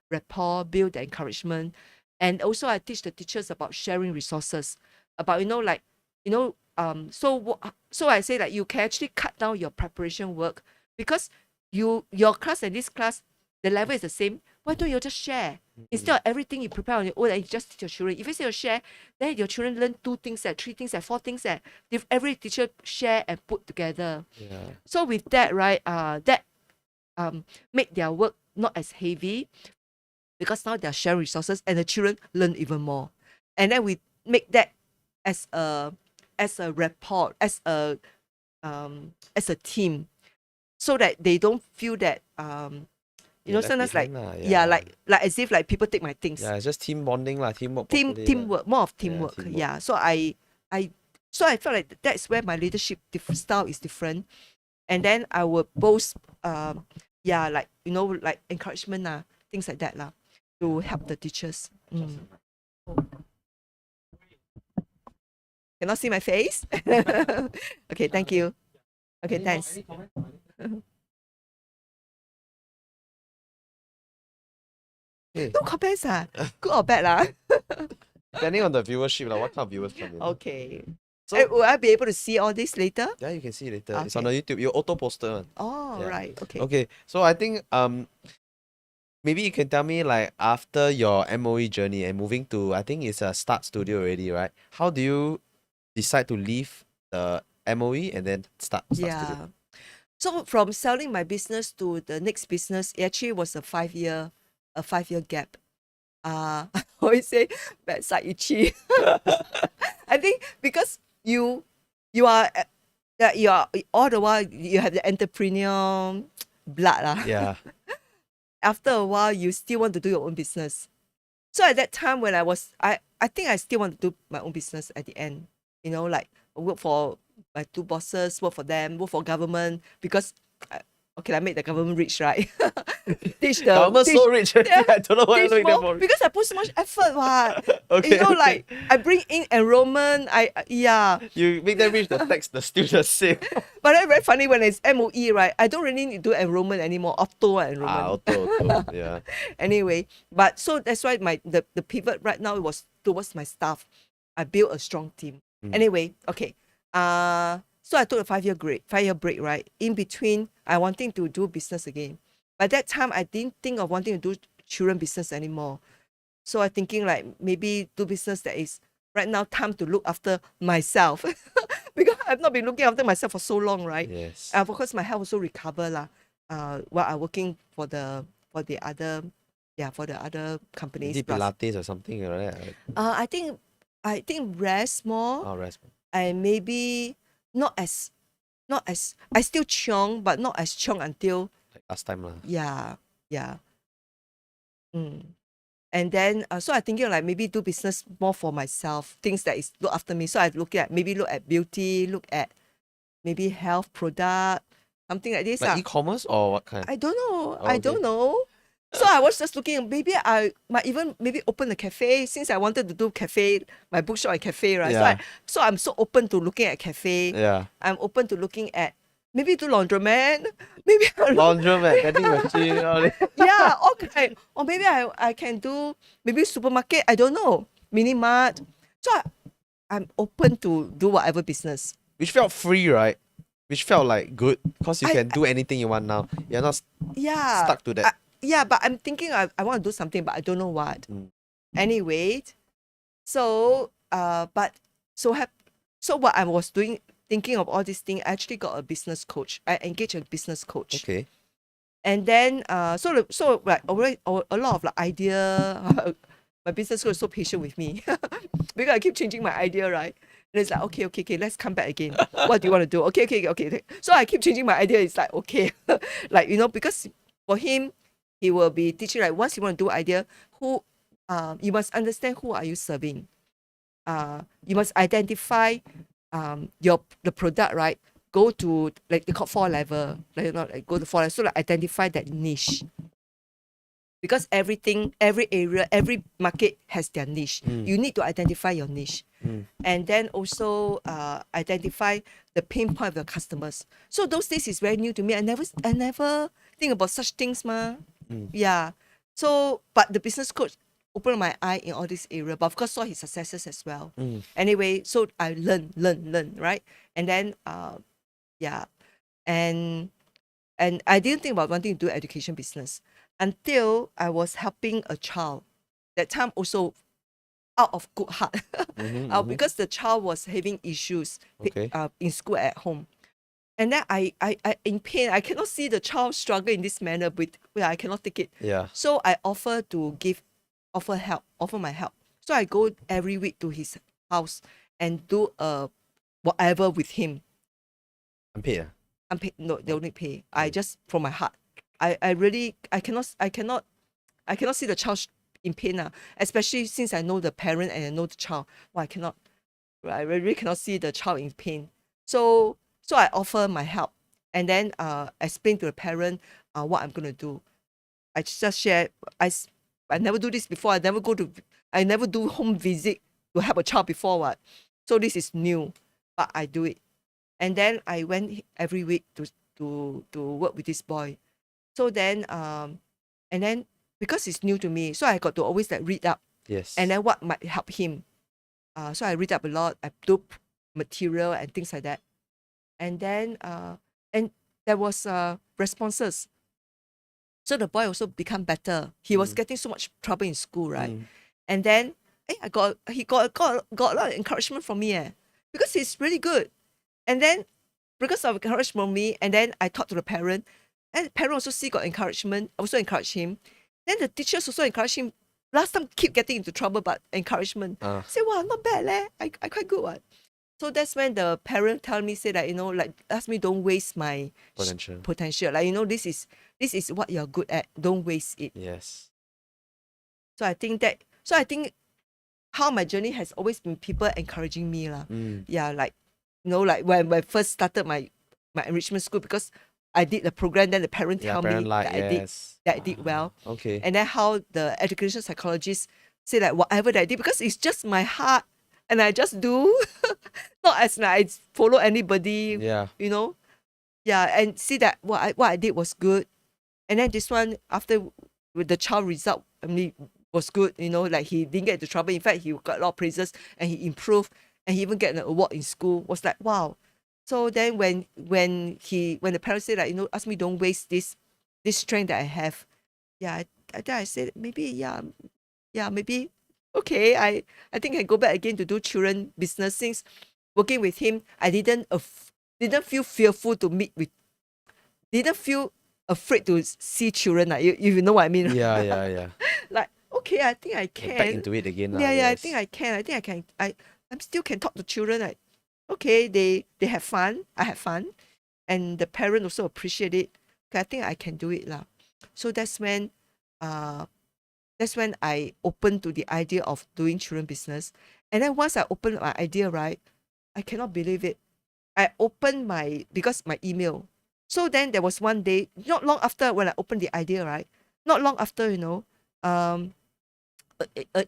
rapport, build the encouragement. And also I teach the teachers about sharing resources, about, you know, like, you know, so I say that you can actually cut down your preparation work, because your class and this class, the level is the same. Why don't you just share? Instead of everything you prepare on your own and you just teach your children. If you say you share, then your children learn 2 things, 3 things, 4 things, if every teacher share and put together. Yeah. So with that, right, that make their work not as heavy, because now they're sharing resources and the children learn even more. And then we make that as a rapport, as a team, so that they don't feel that you know, left sometimes like, behind lah, yeah, like as if like people take my things. Yeah, it's just team bonding lah, teamwork. Teamwork, more of Yeah, teamwork. teamwork. Yeah. So I felt like that's where my leadership style is different. And then I would boast, like, you know, like encouragement, things like that to help the teachers. Cannot see my face? Okay, thank you. Okay, thanks. Hey, No comments, good or bad lah? depending on the viewership, what kind of viewers come in. Okay. So, Will I be able to see all this later? yeah, you can see it later. It's on Okay. the YouTube. You auto poster one. Oh, Yeah. right. Okay. Okay, so I think maybe you can tell me, like, after your MOE journey and moving to, I think it's a Start Studio already, right? How do you decide to leave the MOE and then start Studio? Yeah. So from selling my business to the next business, it actually was a 5-year gap. I always say bad side itchy. I think because you are that you are all the while you have the entrepreneur blood lah. Yeah. After a while, you still want to do your own business. So at that time when I think I still want to do my own business at the end. You know, like work for my 2 bosses, work for them, work for government, because I made the government rich, right? Government's so rich. yeah, I don't know why I'm teach doing that more, for. because I put so much effort, what. Okay, You know, okay. like I bring in enrollment, You make them reach the text, the still the same. but then very funny when it's MOE, right? I don't really need to do enrollment anymore, auto enrollment. Auto, yeah. Anyway, but so that's why the pivot right now was towards my staff. I built a strong team. Anyway, okay. So I took a 5-year break, right? In between, I wanting to do business again. By that time, I didn't think of wanting to do children business anymore. So I'm thinking like maybe do business that is right now time to look after myself. Because I've not been looking after myself for so long, right? Yes. Of course, my health also recover while I'm working for the other companies. Did Pilates or something like that? I think rest more. Oh, rest. And maybe not as I still chiong, but not as chiong until Like last time lah. yeah. And then so I thinking like maybe do business more for myself, things that is look after me. So I look at beauty, look at maybe health product, something like this. Like e-commerce or what kind? I don't know. Oh, I okay. don't know. So I was just looking, maybe I might even maybe open a cafe since I wanted to do cafe, my bookshop and cafe, right? Yeah. So I'm so open to looking at cafe. Yeah. I'm open to looking at maybe do laundromat, maybe Laundromat, vending machine, all this. yeah, okay. Or maybe I can do maybe supermarket, I don't know, mini mart. So I'm open to do whatever business. Which felt free, right? Which felt like good because you I- can do anything you want now. You're not Yeah. stuck to that. Yeah, but I'm thinking I want to do something, but I don't know what. Anyway, so but so what I was doing, thinking of all these things, I actually got a business coach. I engaged a business coach. Okay. And then so like already a lot of like idea. My business coach is so patient with me because I keep changing my idea, right? And it's like okay, let's come back again. What do you want to do? Okay. So I keep changing my idea. It's like okay, like because for him, he will be teaching like once you want to do idea, who you must understand who are you serving. You must identify the product, right? Go to like they call 4 level, like go to 4 level. So like identify that niche. Because every area, every market has their niche. You need to identify your niche. And then also identify the pain point of your customers. So those days is very new to me. I never think about such things, ma. Yeah. So but the business coach opened my eye in all this area, but of course saw his successes as well. Anyway, so I learn, right? And then yeah. And I didn't think about wanting to do education business until I was helping a child. That time also out of good heart, because the child was having issues Okay. in school at home. And then I in pain, I cannot see the child struggle in this manner, but I cannot take it. Yeah. So I offer my help. So I go every week to his house and do whatever with him. Unpaid. Unpaid, no, they only pay. I just from my heart. I really I cannot see the child in pain, especially since I know the parent and I know the child. Well, I really cannot see the child in pain. So I offer my help and then explain to the parent what I'm gonna do. I just share. I never do this before. I never do home visit to help a child before. What? So this is new, but I do it. And then I went every week to work with this boy. So then and then because it's new to me, so I got to always like read up Yes. and then what might help him. So I read up a lot. I do material and things like that. And then and there was responses. So the boy also become better. He was getting so much trouble in school, right? And then he got a lot of encouragement from me, because he's really good. And then because of encouragement from me, and then I talked to the parent, and the parent also got encouragement, also encouraged him. Then the teachers also encouraged him. Last time keep getting into trouble, but encouragement. Say, wow, not bad, leh. I quite good one. So that's when the parent tell me, say that, like ask me don't waste my potential. Like, this is what you're good at. Don't waste it. Yes. So I think how my journey has always been people encouraging me. Yeah, like like when I first started my enrichment school, because I did the program, then the parent tell me that I did well. Okay. And then how the education psychologist say that whatever that I did, because it's just my heart and I just do, not as like I follow anybody. Yeah. Yeah, and see that what I did was good. And then this one, after with the child result, I mean, was good. Like he didn't get into trouble. In fact, he got a lot of praises and he improved. And he even get an award in school. Was like, wow. So then when the parents say like, ask me don't waste this strength that I have. Yeah, I said maybe maybe okay. I think I go back again to do children business. Since working with him, I didn't feel fearful to meet with. Didn't feel afraid to see children. Like you know what I mean? Yeah. Like okay, I think I can. Back into it again. Yeah, Yes. I think I can. I think I can. I still can talk to children. Like, okay, they have fun. I have fun, and the parent also appreciate it. I think I can do it lah. So that's when I opened to the idea of doing children business. And then once I opened my idea, right, I cannot believe it. I opened because my email. So then there was one day, not long after when I opened the idea, right? Not long after, a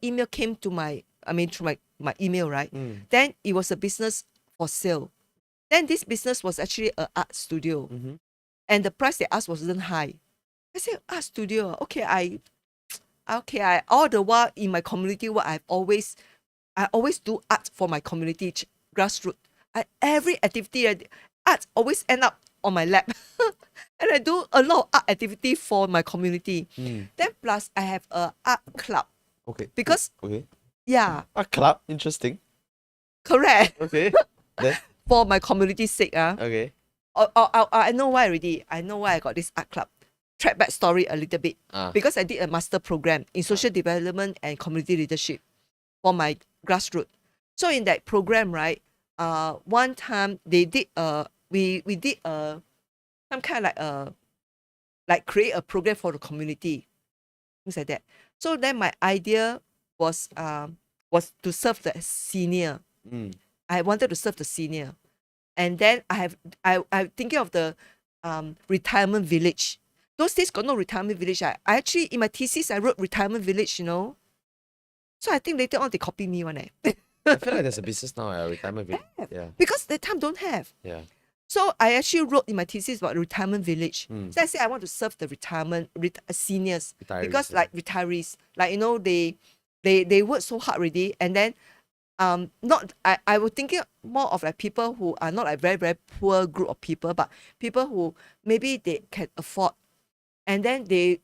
email came to through my email, right? Then it was a business for sale. Then this business was actually an art studio. And the price they asked wasn't high. I said, art studio, I all the while in my community, I always do art for my community, grassroots. Every activity, art always end up on my lap. And I do a lot of art activity for my community. Then plus I have a art club. Okay. Because, okay. Yeah. A club? Interesting. Correct. Okay. Then? For my community's sake. Okay. I know why already. I know why I got this art club. Track back story a little bit. Because I did a master program in social development and community leadership for my grassroots. So in that program, right, one time they did we did some kind of like create a program for the community, things like that. So then my idea was to serve the senior. I wanted to serve the senior, and then I'm thinking of the retirement village. Those days got no retirement village. I actually in my thesis I wrote retirement village. So I think later on they copy me one. I feel like there's a business now, a retirement village. Yeah. Because that time don't have. Yeah. So I actually wrote in my thesis about retirement village. So I said I want to serve the seniors, Retirees, because like retirees, like they work so hard already, and then I was thinking more of like people who are not like very very poor group of people, but people who maybe they can afford, and then they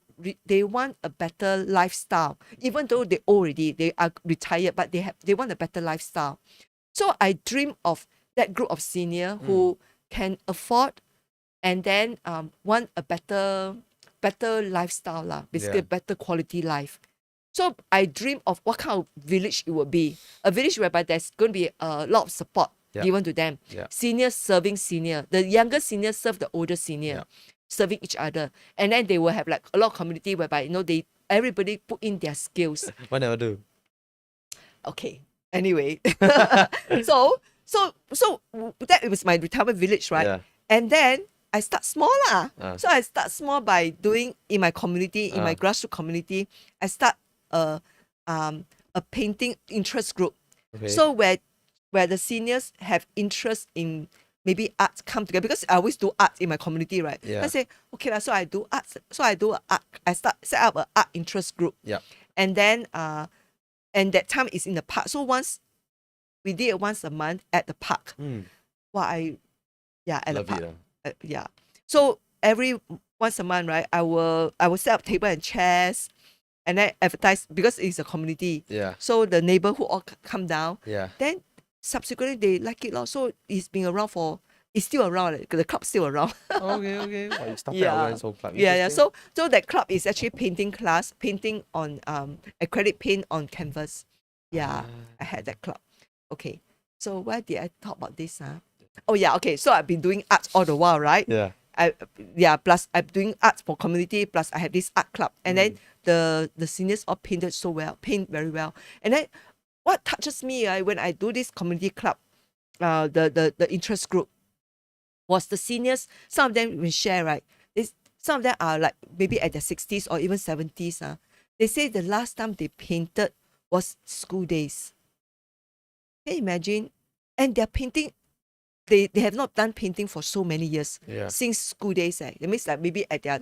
want a better lifestyle, even though they already they are retired, but they want a better lifestyle. So I dream of that group of senior who can afford, and then want a better lifestyle lah, basically better quality life. So I dream of what kind of village it would be. A village whereby there's going to be a lot of support given to them. Seniors serving senior. The younger senior serve the older senior, serving each other. And then they will have like a lot of community whereby, everybody put in their skills. What never do? Okay. Anyway. So that was my retirement village, right? Yeah. And then I start small lah. So I start small by doing in my community, in my grassroots community. I start a painting interest group. Okay. So where the seniors have interest in maybe art come together, because I always do art in my community, right? Yeah. I say, okay lah, so I do art. So I do art. I set up an art interest group. Yeah. And then and that time is in the park. So we did it once a month at the park. At the park. So every once a month, right, I will set up table and chairs, and then advertise, because it's a community. Yeah. So the neighborhood all come down. Yeah. Then subsequently they like it. So it's been around it's still around. The club's still around. Okay. Well, you started organizing whole club. Yeah. So that club is actually painting class, painting on acrylic paint on canvas. Yeah, I had that club. Okay. So why did I talk about this? Oh yeah, okay. So I've been doing arts all the while, right? Yeah. Plus I'm doing arts for community, plus I have this art club. And then the seniors all paint very well. And then what touches me when I do this community club, the interest group, was the seniors. Some of them will share, right? Some of them are like maybe at their 60s or even 70s. They say the last time they painted was school days. Can you imagine? And they're painting. They have not done painting for so many years. Yeah. Since school days. That means like maybe at their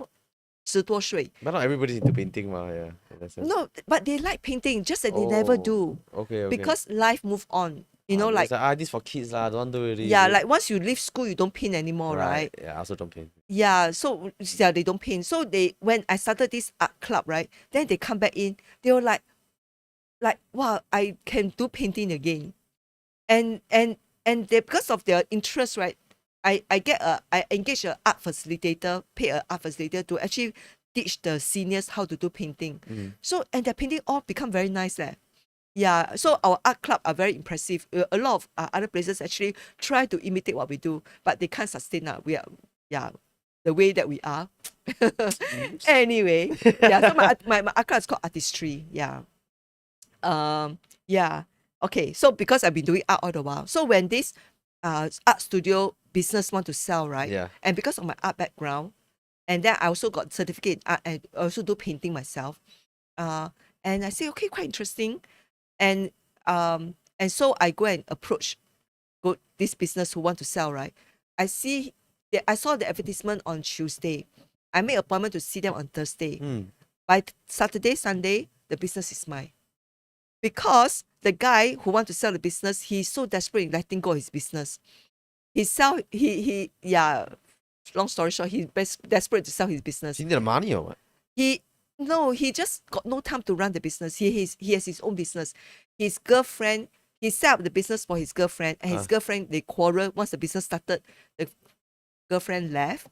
10多岁. But not everybody's into painting, yeah. No, but they like painting, just that they never do. Okay. Because life move on. Like this for kids lah, don't do it. Yeah, like once you leave school, you don't paint anymore, right? Yeah, I also don't paint. Yeah, so they don't paint. So when I started this art club, right, then they come back in, they were like, wow, I can do painting again. And because of their interest, right, I engage an art facilitator, pay an art facilitator to actually teach the seniors how to do painting. So, and their painting all become very nice. Yeah, so our art club are very impressive. A lot of other places actually try to imitate what we do, but they can't sustain the way that we are. Anyway, so my art club is called Artistry. Okay, so because I've been doing art all the while, so when this art studio business want to sell, right? Yeah. And because of my art background, and then I also got certificate in art, and I also do painting myself. And I say, okay, quite interesting. And so I go and approach this business who want to sell, right? I saw the advertisement on Tuesday. I made appointment to see them on Thursday. By Saturday, Sunday, the business is mine. Because the guy who want to sell the business, he's so desperate in letting go of his business. Long story short, he's desperate to sell his business. He need the money or what? He just got no time to run the business. He has his own business. His girlfriend, he set up the business for his girlfriend, and his girlfriend, they quarrel. Once the business started, the girlfriend left,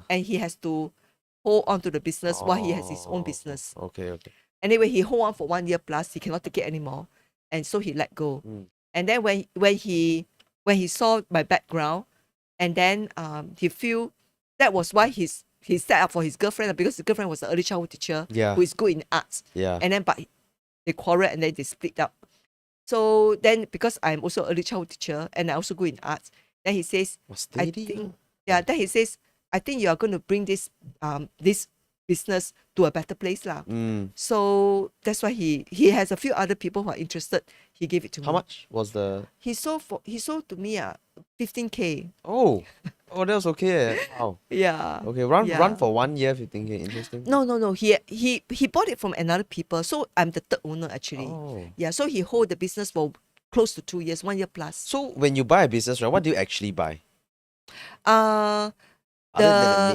and he has to hold on to the business while he has his own business. Okay. Anyway, he hold on for 1 year plus. He cannot take it anymore, and so he let go. And then when he saw my background, and then he feel that was why he set up for his girlfriend, because his girlfriend was an early childhood teacher who is good in arts. Yeah. And then but they quarrel, and then they split up. So then, because I'm also early childhood teacher and I also good in arts, then he says, then he says, I think you are going to bring this business to a better place lah. So that's why he has a few other people who are interested. He gave it to me. How much was the? He sold to me 15K. Oh, that was okay. Wow. Yeah. Okay, run for 1 year, 15K. Interesting. No. He bought it from another people. So I'm the third owner actually. Oh. Yeah. So he hold the business for close to 2 years, 1 year plus. So when you buy a business, right, what do you actually buy? The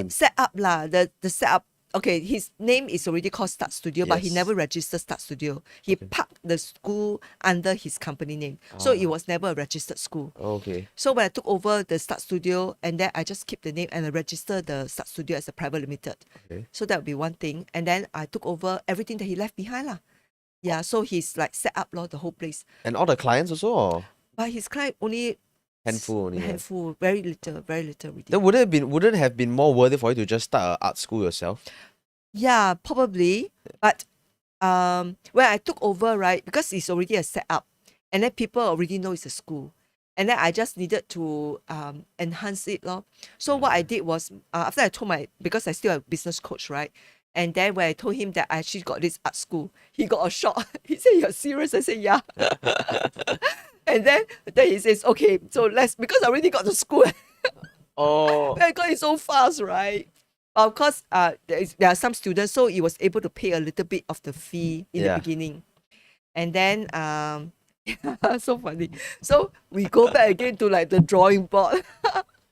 setup lah. The setup. Okay, his name is already called Start Studio, but he never registered Start Studio. He parked the school under his company name. So it was never a registered school. Okay. So when I took over the Start Studio, and then I just keep the name and I register the Start Studio as a private limited. Okay. So that would be one thing. And then I took over everything that he left behind lah. Yeah, so he's like set up the whole place. And all the clients also? Or? But his client only... Handful, very little. Really. Then would it have been more worth it for you to just start an art school yourself? Yeah, probably. But when I took over, right, because it's already a setup, and then people already know it's a school, and then I just needed to enhance it, lor. So what I did was, after I told because I still a business coach, right, and then when I told him that I actually got this art school, he got a shock. He said, "You're serious?" I said, "Yeah." And then he says, "Okay, so because I already got the school." Oh. I got it so fast, right? Of course, there are some students, so he was able to pay a little bit of the fee in the beginning. And then, so funny. So we go back again to like the drawing board.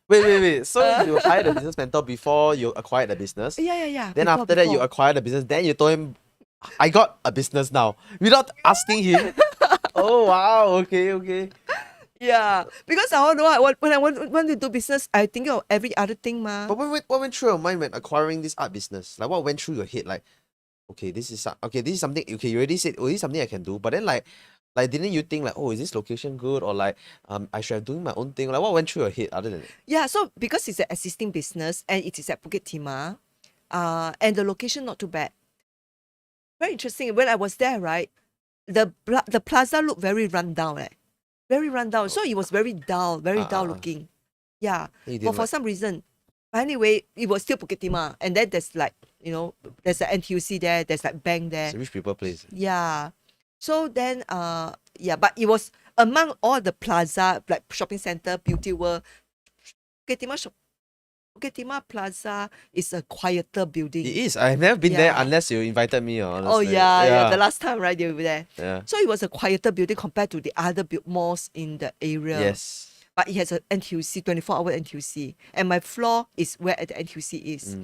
Wait. So you hired a business mentor before you acquired the business? Yeah. Then after that, you acquired the business. Then you told him, I got a business now. Without asking him. Oh, wow. Okay. Yeah, because I don't know when I want to do business, I think of every other thing, ma. But what went through your mind when acquiring this art business? Like, what went through your head? Like, this is something. Okay, you already said, this is something I can do. But then, like, didn't you think like, is this location good, or like, I should have doing my own thing? Like, what went through your head other than it? Yeah, so because it's an existing business and it is at Bukit Timah, and the location not too bad. Very interesting. When I was there, right, the plaza looked very run down, very run down. So it was very dull looking. Yeah, but for some reason. But anyway, it was still Bukit Timah. And then there's like, there's an NTUC there, there's like bank there. It's a rich people place. Yeah. So then, but it was among all the plaza, like shopping center, beauty world, Bukit Timah Plaza is a quieter building. It is. I've never been there unless you invited me. Honestly. Oh, yeah. The last time, right, they were there. Yeah. So it was a quieter building compared to the other malls in the area. Yes. But it has an NTUC, 24-hour NTUC. And my floor is where the NTUC is.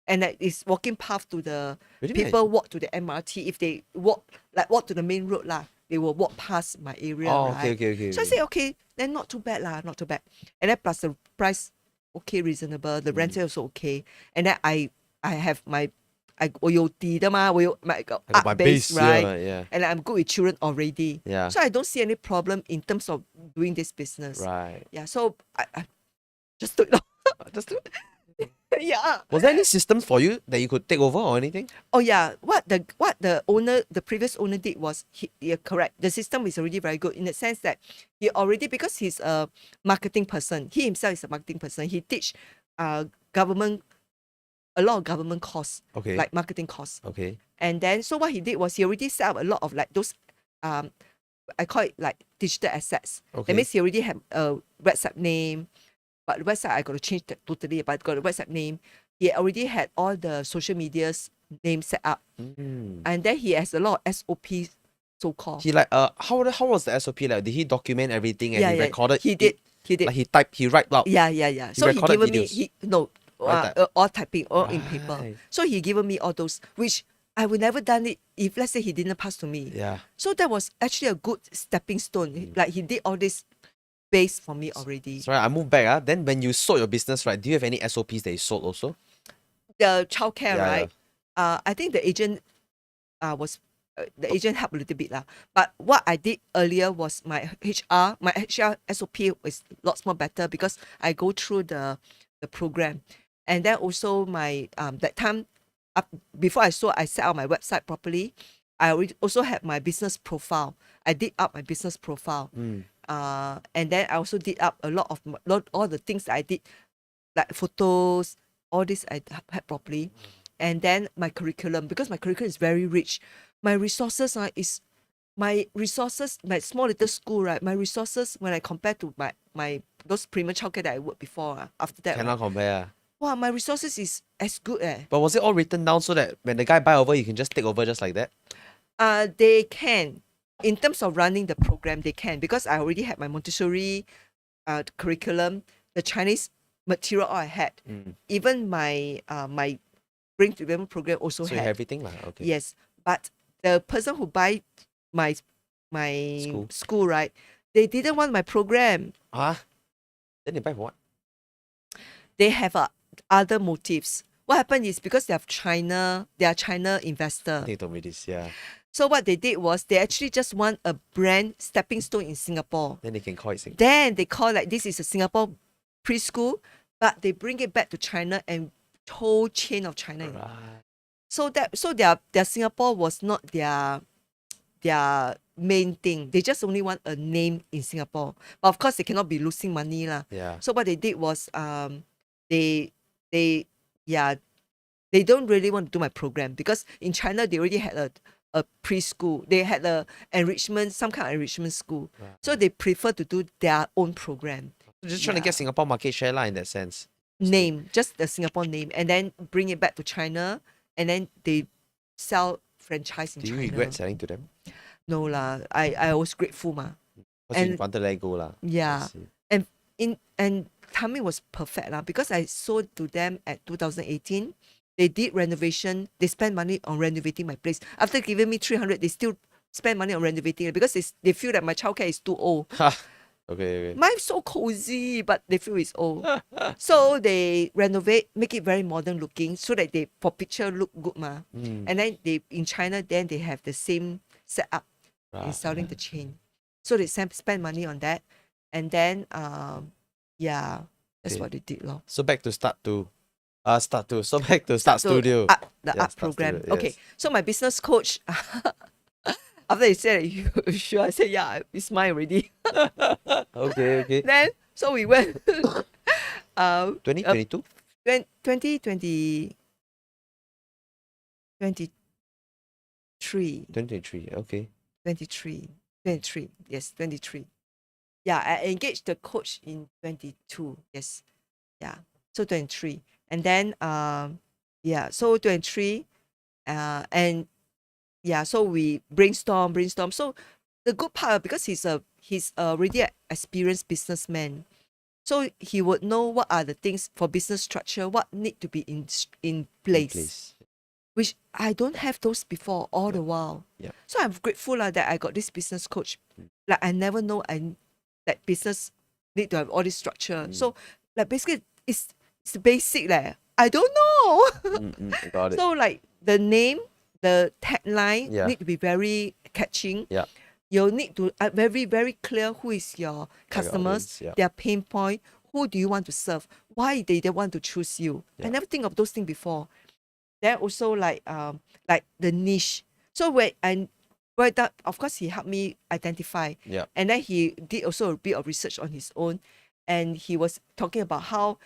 And it's walking path to the... Really people nice. walk to the MRT. If they walk to the main road, they will walk past my area, right? Okay. So I say, okay, then not too bad. And then plus the price... okay, reasonable. The rental also okay. And then I have my 我有底的嘛，我有 my art base, right? Yeah. And I'm good with children already. Yeah. So I don't see any problem in terms of doing this business. Right. Yeah. So I just do it. Just do it. Yeah. Was there any systems for you that you could take over or anything? Oh yeah, what the previous owner did was yeah, correct. The system is already very good in the sense that he already, because he's a marketing person. He himself is a marketing person. He teach government a lot of government course, Okay. like marketing course. Okay. And then so what he did was he already set up a lot of like those I call it like digital assets. Okay. That means he already had a website name, but the website I got to change that totally. But got a website name. He already had all the social media's name set up, and then he has a lot of SOPs, so called. He like how was the SOP like? Did he document everything and he recorded? He did. Like he typed, he write out. Yeah. So he recorded given videos. me all typing, all in Right. paper. So he given me all those, which I would never done it if let's say he didn't pass to me. Yeah. So that was actually a good stepping stone. Like he did all this base for me already. Sorry, I moved back. Then when you sold your business, right? Do you have any SOPs that you sold also? The childcare, Yeah, right? I think the agent was the agent helped a little bit lah. But what I did earlier was my HR SOP was lots more better because I go through the program, and then also my that time before I sold, I set out my website properly. I also had my business profile. I did up my business profile, and then I also did up a lot of all the things that I did, like photos, all this I had properly. And then my curriculum, because my curriculum is very rich. My resources my small little school, right? My resources when I compare to my those premium childcare that I worked before, after that, Cannot compare. wow, my resources is as good. But was it all written down so that when the guy buy over, you can just take over just like that? They can. In terms of running the program, they can, because I already had my Montessori curriculum, the Chinese material all I had. Even my my Bring to Revamped program also So you had. have everything lah. Okay. Yes, but the person who buy my school, right? They didn't want my program. Then they buy for what? They have other motives. What happened is because they are China investor. I think you told me this, yeah. So what they did was they actually just want a brand stepping stone in Singapore. Then they can call it Singapore. Then they call like this is a Singapore preschool, but they bring it back to China and whole chain of China. Right. So their Singapore was not their main thing. They just only want a name in Singapore. But of course they cannot be losing money lah. Yeah. So what they did was they don't really want to do my program, because in China they already had a preschool. They had some kind of enrichment school. Right. So they prefer to do their own program. So just trying to get Singapore market share lah in that sense. Name, just the Singapore name, and then bring it back to China, and then they sell franchise in Do you China. regret selling to them? No lah, I was grateful ma. Because you And- wanted to let go lah. Yeah, I see. and timing was perfect lah, because I sold to them at 2018. They did renovation. They spent money on renovating my place. After giving me 300, they still spend money on renovating it because they feel that my childcare is too old. Okay. Mine's so cozy, but they feel it's old. So they renovate, make it very modern looking, so that they for picture look good ma. And then in China, then they have the same setup in Right. selling the chain. So they spend money on that, and then that's Okay. what they did lor. So back to start back to start studio. The Yeah, art Start program. Studio, Okay, yes. so my business coach, after he said, "You sure?" I said, "Yeah, it's mine already." Okay. Then so we went 2022? 2020 23 2023. Okay. 23 yes 23. Yeah, I engaged the coach in 22. Yes, yeah, so 23. And then so 23 and yeah, so we brainstorm. So the good part, because he's already an experienced businessman, so he would know what are the things for business structure, what need to be in place, which I don't have those before all the while. Yeah. So I'm grateful that I got this business coach. Like I never know that business need to have all this structure. So like basically it's basic I don't know. Got it. So like the name, the tagline Yeah. need to be very catching. Yeah. You need to very, very clear who is your customers, audience, yeah. their pain point, who do you want to serve, why they want to choose you. I Yeah. never think of those things before. Then also like the niche. So of course he helped me identify. Yeah. And then he did also a bit of research on his own, and he was talking about how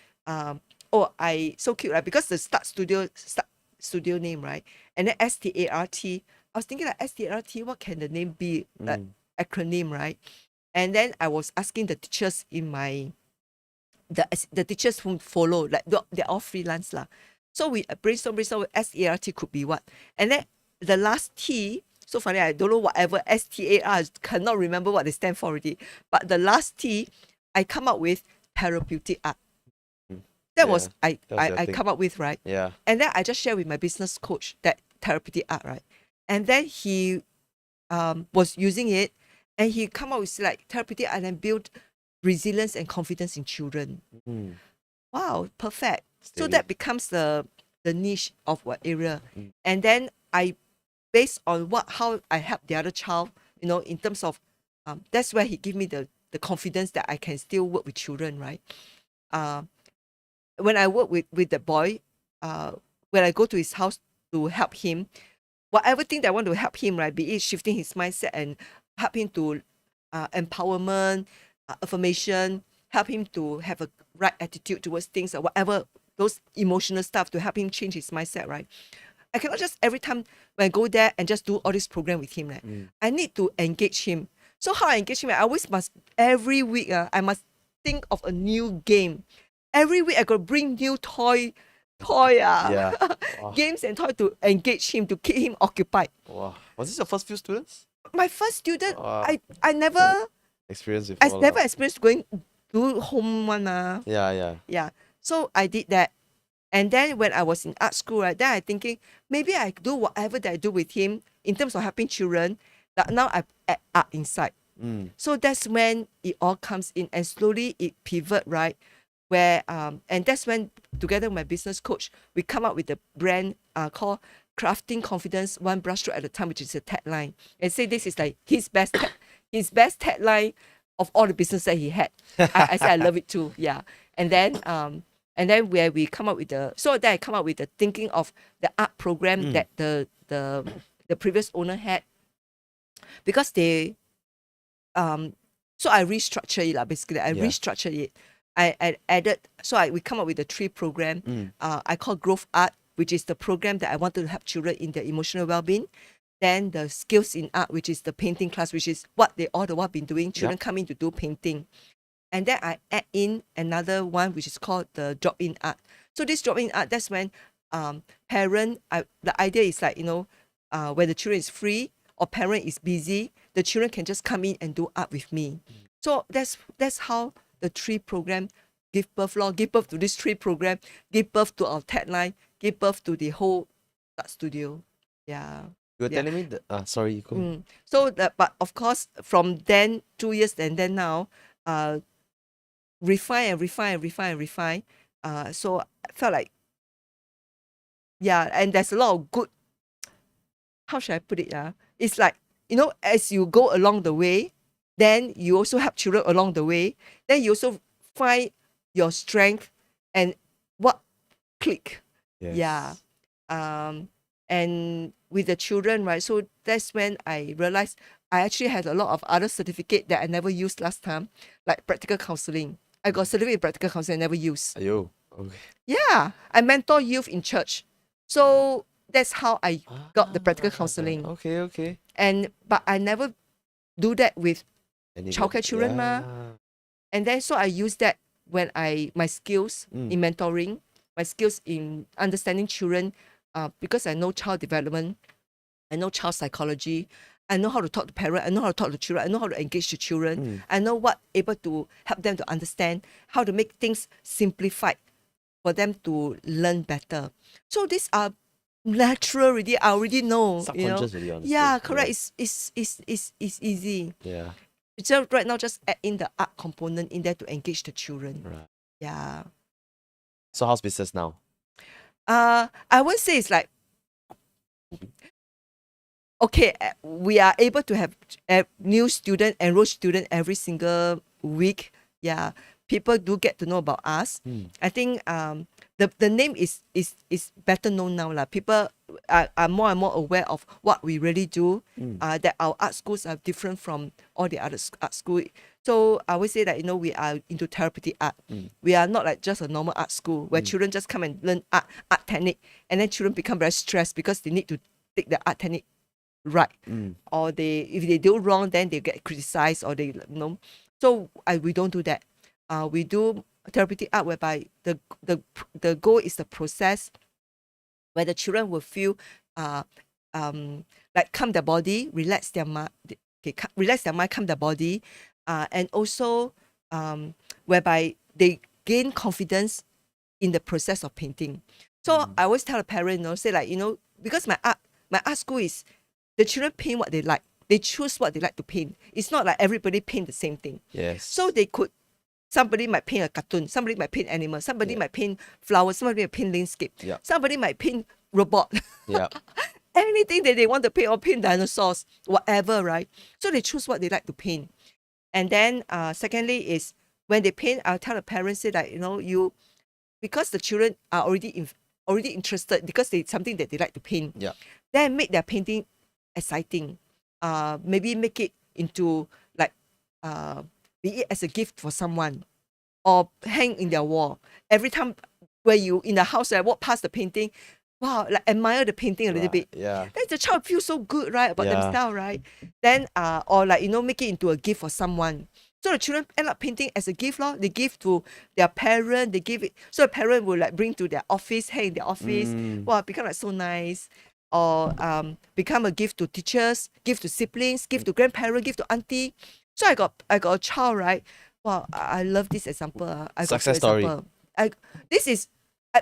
so cute, right? Because the start studio name, right? And then START. I was thinking like START, what can the name be? Like acronym, right? And then I was asking the teachers in my the teachers who follow, like they're all freelance lah. So we brainstorm SERT could be what. And then the last T, so funny, I don't know whatever STAR, cannot remember what they stand for already. But the last T, I come up with therapeutic art. That was That was your I thing. come up with, right? Yeah. And then I just share with my business coach that therapeutic art, right? And then he was using it, and he come up with like therapeutic art and build resilience and confidence in children. Wow, perfect. So Steady. that becomes the niche of what area. And then based on how I help the other child, in terms of that's where he give me the confidence that I can still work with children, right? When I work with the boy, when I go to his house to help him, whatever thing that I want to help him, right, be it shifting his mindset and help him to empowerment, affirmation, help him to have a right attitude towards things or whatever, those emotional stuff to help him change his mindset, right? I cannot just every time when I go there and just do all this program with him. I need to engage him. So how I engage him, I always must, every week, I must think of a new game. Every week I got to bring new toy Yeah. Wow. games and toy to engage him, to keep him occupied. Wow. Was this your first few students? My first student, Wow. I never Experience I before. never experienced going do home one. Yeah. So I did that. And then when I was in art school, right, then I thinking maybe I do whatever that I do with him in terms of helping children, that now I add art inside. So that's when it all comes in, and slowly it pivot, right? Where and that's when together with my business coach, we come up with a brand called Crafting Confidence One Brushstroke at a Time, which is a tagline. And say this is like his best tagline of all the business that he had. I said I love it too. Yeah. And then where we come up with I come up with the thinking of the art program that the previous owner had, because they so I restructured it basically. I restructured it. I added, we come up with a 3 program. I call Growth Art, which is the program that I wanted to help children in their emotional well-being. Then the Skills in Art, which is the painting class, which is what they all the while been doing. Children come in to do painting. And then I add in another one, which is called the drop-in art. So this drop-in art, that's when the idea is like, when the children is free or parent is busy, the children can just come in and do art with me. So that's how the 3 program give birth to this 3 program, give birth to our tagline, give birth to the whole art studio. Yeah. You were telling me that. Sorry, you go. So but of course, from then 2 years and then now, refine. So I felt like, and there's a lot of good. How should I put it? It's like, as you go along the way, then you also help children along the way. Then you also find your strength and what click. Yes. Yeah. And with the children, right? So that's when I realized I actually had a lot of other certificate that I never used last time, like practical counseling. I got certificate in practical counseling I never used. Ayo. Okay. Yeah. I mentor youth in church. So that's how I got the practical counseling. Okay. But I never do that with Anybody? childcare children, And then so I use that when my skills in mentoring, my skills in understanding children, because I know child development, I know child psychology, I know how to talk to parents, I know how to talk to children, I know how to engage the children, I know what able to help them to understand, how to make things simplified for them to learn better. So these are natural already. I already know. Subconscious already, honestly. Yeah, correct. It's easy. Yeah. So right now, just add in the art component in there to engage the children. Right. Yeah. So how's business now? I won't say it's like, okay, we are able to have new student, enroll student every single week. Yeah. people do get to know about us. I think the name is better known now. People are more and more aware of what we really do, that our art schools are different from all the other art schools. So I always say that, we are into therapeutic art. We are not like just a normal art school where children just come and learn art technique, and then children become very stressed because they need to take the art technique right. Or if they do wrong, then they get criticized, or So we don't do that. We do therapeutic art whereby the goal is the process where the children will feel like calm their body, relax their mind, calm their body, and also whereby they gain confidence in the process of painting. So I always tell a parent, say like, because my art school is the children paint what they like. They choose what they like to paint. It's not like everybody paint the same thing. Yes. So somebody might paint a cartoon, somebody might paint animals, somebody might paint flowers, somebody might paint landscape, somebody might paint robot. Anything that they want to paint, or paint dinosaurs, whatever, right? So they choose what they like to paint. And then secondly is when they paint, I'll tell the parents, say that, because the children are already interested, because it's something that they like to paint, then make their painting exciting. Maybe make it into like be it as a gift for someone, or hang in their wall. Every time where you in the house, I walk past the painting, wow, like admire the painting a little bit. Yeah. Then the child feels so good, right, about themselves, right? Then or like, make it into a gift for someone. So the children end up painting as a gift, lor. They give to their parent, they give it. So the parent will like bring to their office, hang in their office. Wow, become like so nice. Or become a gift to teachers, gift to siblings, gift to grandparents, gift to auntie. So I got a child, right? Wow, I love this example. Success story. This is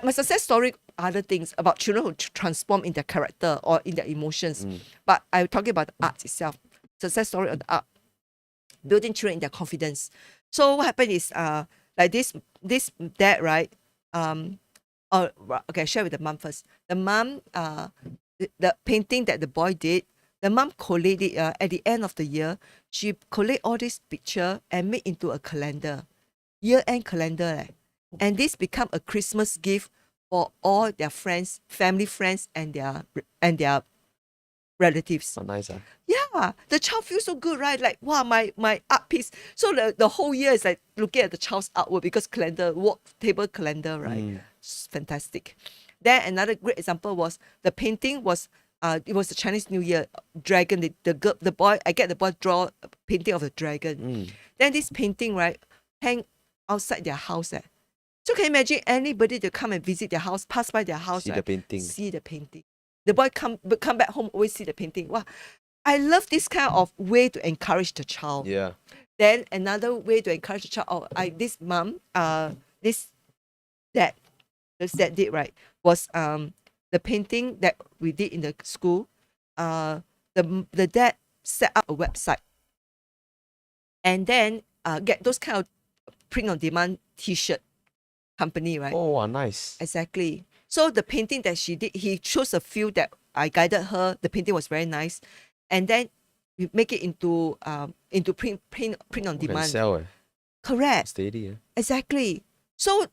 my success story. Other things about children who transform in their character or in their emotions, but I'm talking about the art itself. Success story of the art, building children in their confidence. So what happened is like this dad, right? Okay, I share with the mom first. The mom the painting that the boy did, the mom collated it at the end of the year. She collate all this picture and made into a calendar, year-end calendar. And this become a Christmas gift for all their friends, family friends, and their relatives. Oh, nice. Yeah, the child feels so good, right? Like, wow, my art piece. So the whole year is like looking at the child's artwork, because work table calendar, right? It's fantastic. Then another great example was the painting was it was the Chinese New Year dragon. The boy draw a painting of a dragon. Then this painting, right, hang outside their house. So can you imagine anybody to come and visit their house, pass by their house, See the painting. See the painting. The boy come back home, always see the painting. Wow, I love this kind of way to encourage the child. Yeah. Then another way to encourage the child, this mom, this dad did, right, was the painting that we did in the school. The dad set up a website, and then get those kind of print on demand T-shirt company, right? Oh, nice. Exactly. So the painting that she did, he chose a few that I guided her. The painting was very nice, and then we make it into print on demand. Can sell. Correct. Steady. Exactly. So,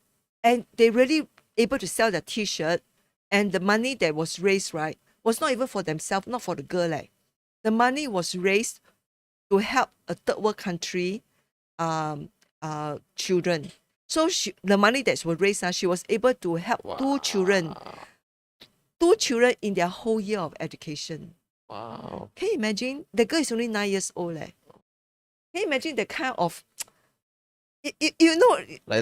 and they really able to sell the T-shirt, and the money that was raised, right, was not even for themselves, not for the girl. The money was raised to help a third world country children. So the money that was raised, she was able to help two children in their whole year of education. Wow. Can you imagine? The girl is only 9 years old. Can you imagine the kind of, like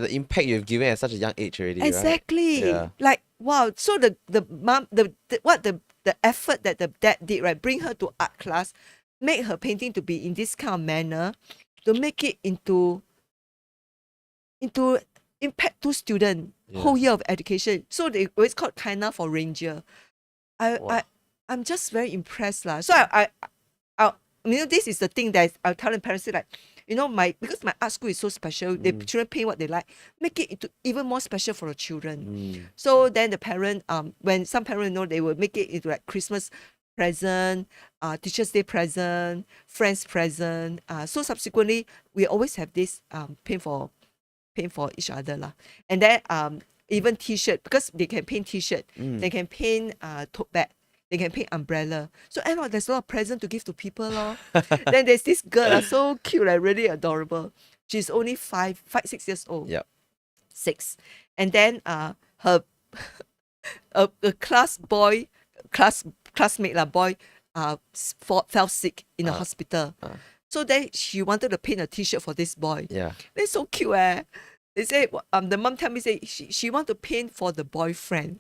the impact you've given at such a young age already, exactly. Right? Yeah. Like, wow. So the mom, the effort that the dad did, right, bring her to art class, make her painting to be in this kind of manner, to make it into impact to student whole year of education. So it's called Kaina for Ranger. I'm just very impressed lah. So I this is the thing that I'll tell the parents, like, because my art school is so special, the children paint what they like, make it into even more special for the children. So then the parent, when some parents they will make it into like Christmas present, Teachers' Day present, friends present. So subsequently, we always have this paint for paint for each other lah. And then even t-shirt, because they can paint t-shirt, they can paint tote bag, they can paint umbrella. So there's a lot of present to give to people lor. Then there's this girl so cute, really adorable. She's only 6 years old. Yep. 6. And then her a classmate boy fell sick in a hospital. So then she wanted to paint a t-shirt for this boy. Yeah. They're so cute They say the mom tell me say she want to paint for the boyfriend.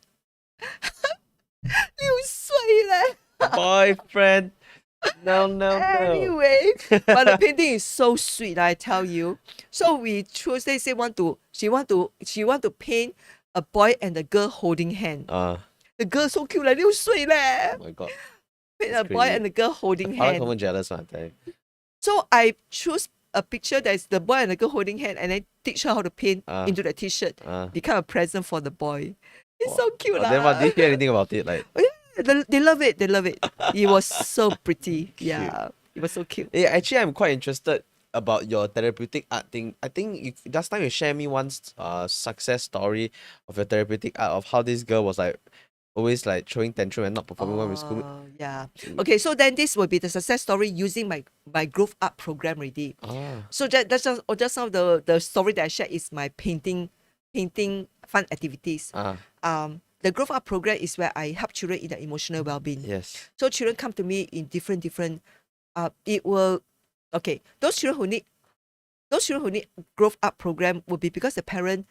6岁leh. Boyfriend. No. Anyway, but the painting is so sweet, I tell you. So we chose. They say she want to paint a boy and a girl holding hand. The girl so cute, like 6岁leh. Oh my god. Paint a boy and a girl holding hand. I'm jealous, man. I tell you. So I choose a picture that is the boy and the girl holding hand, and I teach her how to paint into the t-shirt. Become a present for the boy. It's so cute. Then what, did you hear anything about it? Like, they love it. They love it. It was so pretty. Yeah, it was so cute. yeah, actually, I'm quite interested about your therapeutic art thing. I think last time you shared me one success story of your therapeutic art, of how this girl was like always like throwing tantrum and not performing well in school. Yeah. Okay, so then this will be the success story using my growth art program already. So that's just some of the story that I shared is my painting fun activities. The growth art program is where I help children in their emotional well-being. Yes. So children come to me in different those children who need growth art program will be because the parent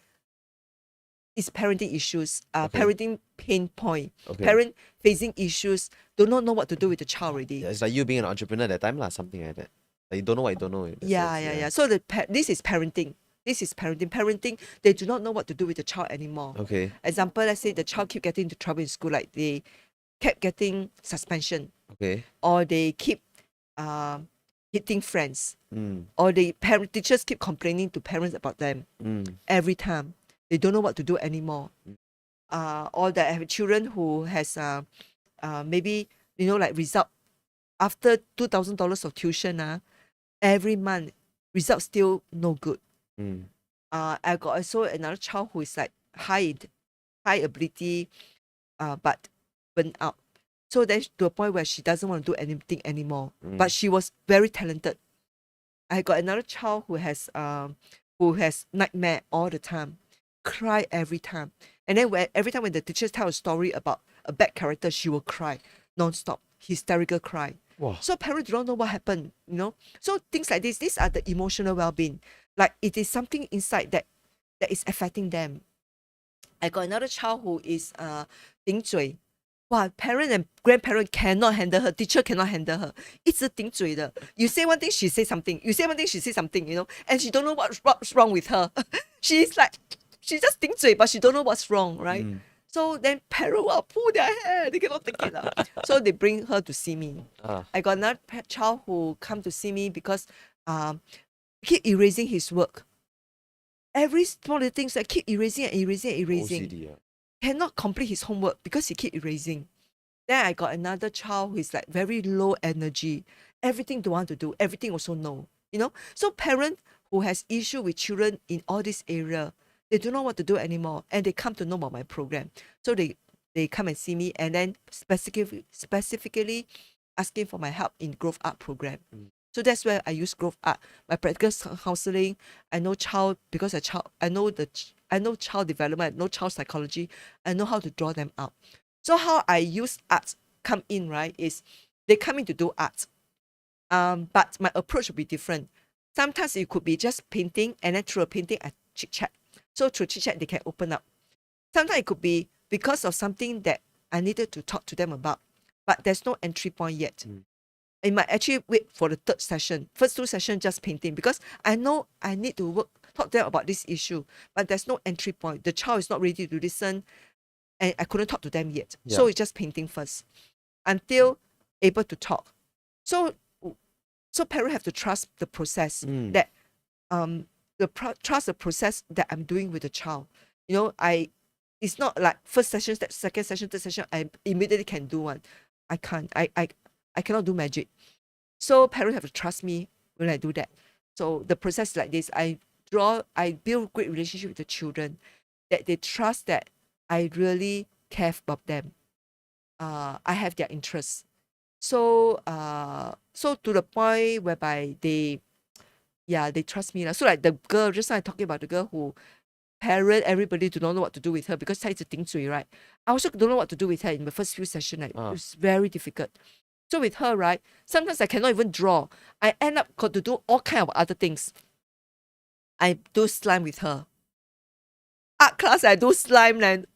is parenting issues, parenting pain point, parent facing issues, do not know what to do with the child already. Yeah, it's like you being an entrepreneur at that time lah, something like that. Like you don't know what you don't know. Yeah. So this is parenting. This is parenting. Parenting, they do not know what to do with the child anymore. Okay. Example, let's say the child keep getting into trouble in school, like they kept getting suspension. Okay. Or they keep hitting friends. Or teachers keep complaining to parents about them every time. They don't know what to do anymore. Or they have children who has maybe, like result after $2,000 of tuition, every month, result still no good. I got also another child who is like high ability, but burnt out. So that's to a point where she doesn't want to do anything anymore. But she was very talented. I got another child who has nightmare all the time, cry every time. And then every time when the teachers tell a story about a bad character, she will cry non-stop, hysterical cry. Wow. So parents don't know what happened, So things like this, these are the emotional well-being. Like it is something inside that is affecting them. I got another child who is 顶嘴. Wow, parent and grandparent cannot handle her, teacher cannot handle her. 一直顶嘴的. You say one thing, she say something. You say one thing, she say something, and she don't know what's wrong with her. She's like, she just 顶嘴, but she don't know what's wrong, right? So then parents will pull their hair. They cannot take it. So they bring her to see me. I got another child who come to see me because keep erasing his work. Every small little things that keep erasing. OCD, Cannot complete his homework because he keep erasing. Then I got another child who is like very low energy. Everything don't want to do. Everything also no. So parent who has issue with children in all this area, they don't know what to do anymore, and they come to know about my program. So they come and see me, and then specifically asking for my help in growth art program. So that's where I use growth art. My practical counseling, I know child I know child development, I know child psychology, I know how to draw them out. So how I use art come in, right, is they come in to do art. But my approach will be different. Sometimes it could be just painting, and then through a painting I chit chat. So through chit chat they can open up. Sometimes it could be because of something that I needed to talk to them about, but there's no entry point yet. I might actually wait for the third session. First 2 sessions just painting, because I know I need to talk to them about this issue, but there's no entry point. The child is not ready to listen, and I couldn't talk to them yet. So it's just painting first until able to talk. So parents have to trust the process, that trust the process that I'm doing with the child. It's not like first session, second session, third session, I immediately can do one. I can't. I cannot do magic. So parents have to trust me when I do that. So the process is like this. I build great relationship with the children, that they trust that I really care about them. I have their interests. So so to the point whereby they trust me. So like the girl, just now I talking about the girl who parent everybody do not know what to do with her because 她一直顶嘴, right? I also don't know what to do with her in the first few sessions. It was very difficult. So with her, right, sometimes I cannot even draw. I end up got to do all kind of other things. I do slime with her. Art class, I do slime and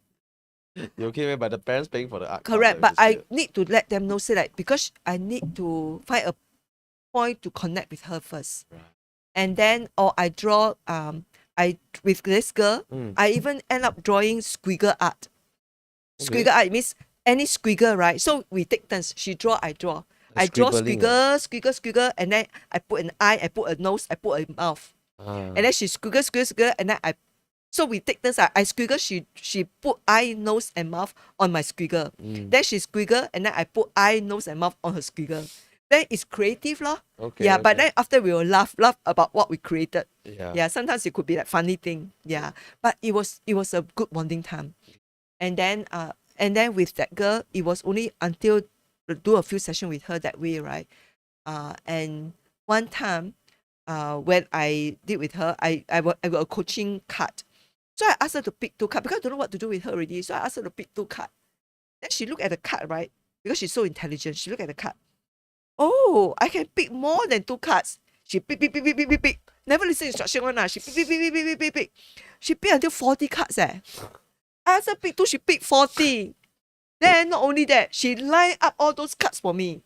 You okay, man? But the parents paying for the art class, correct. which But is I weird. need to let them know, say like, because I need to find a point to connect with her first. Right. And then, or I draw, with this girl, Mm. I even end up drawing squiggle art. Okay. Squiggle art means any squiggle, right? So we take turns. She draw, I draw. I draw Scribbling, squiggle, and then I put an eye, I put a nose, I put a mouth. And then she squiggle, and then so we take turns. I squiggle, she put eye, nose, and mouth on my squiggle. Then she squiggle, and then I put eye, nose, and mouth on her squiggle. Then it's creative, lor. Okay. Yeah, but okay. then after we will laugh about what we created. Yeah. Yeah, sometimes it could be like funny thing. Yeah, but it was a good bonding time. And then with that girl, it was only until do a few sessions with her that way, right? And one time, when I did with her, I got a coaching card. So I asked her to pick 2 cards because I don't know what to do with her already. So I asked her to pick 2 cards. Then she looked at the card, right? Because she's so intelligent. She looked at the card. Oh, I can pick more than 2 cards. She pick. Never listen instruction one. She pick. She pick until 40 cards. I asked her pick 2, she picked 40. Then not only that, she lined up all those cards for me.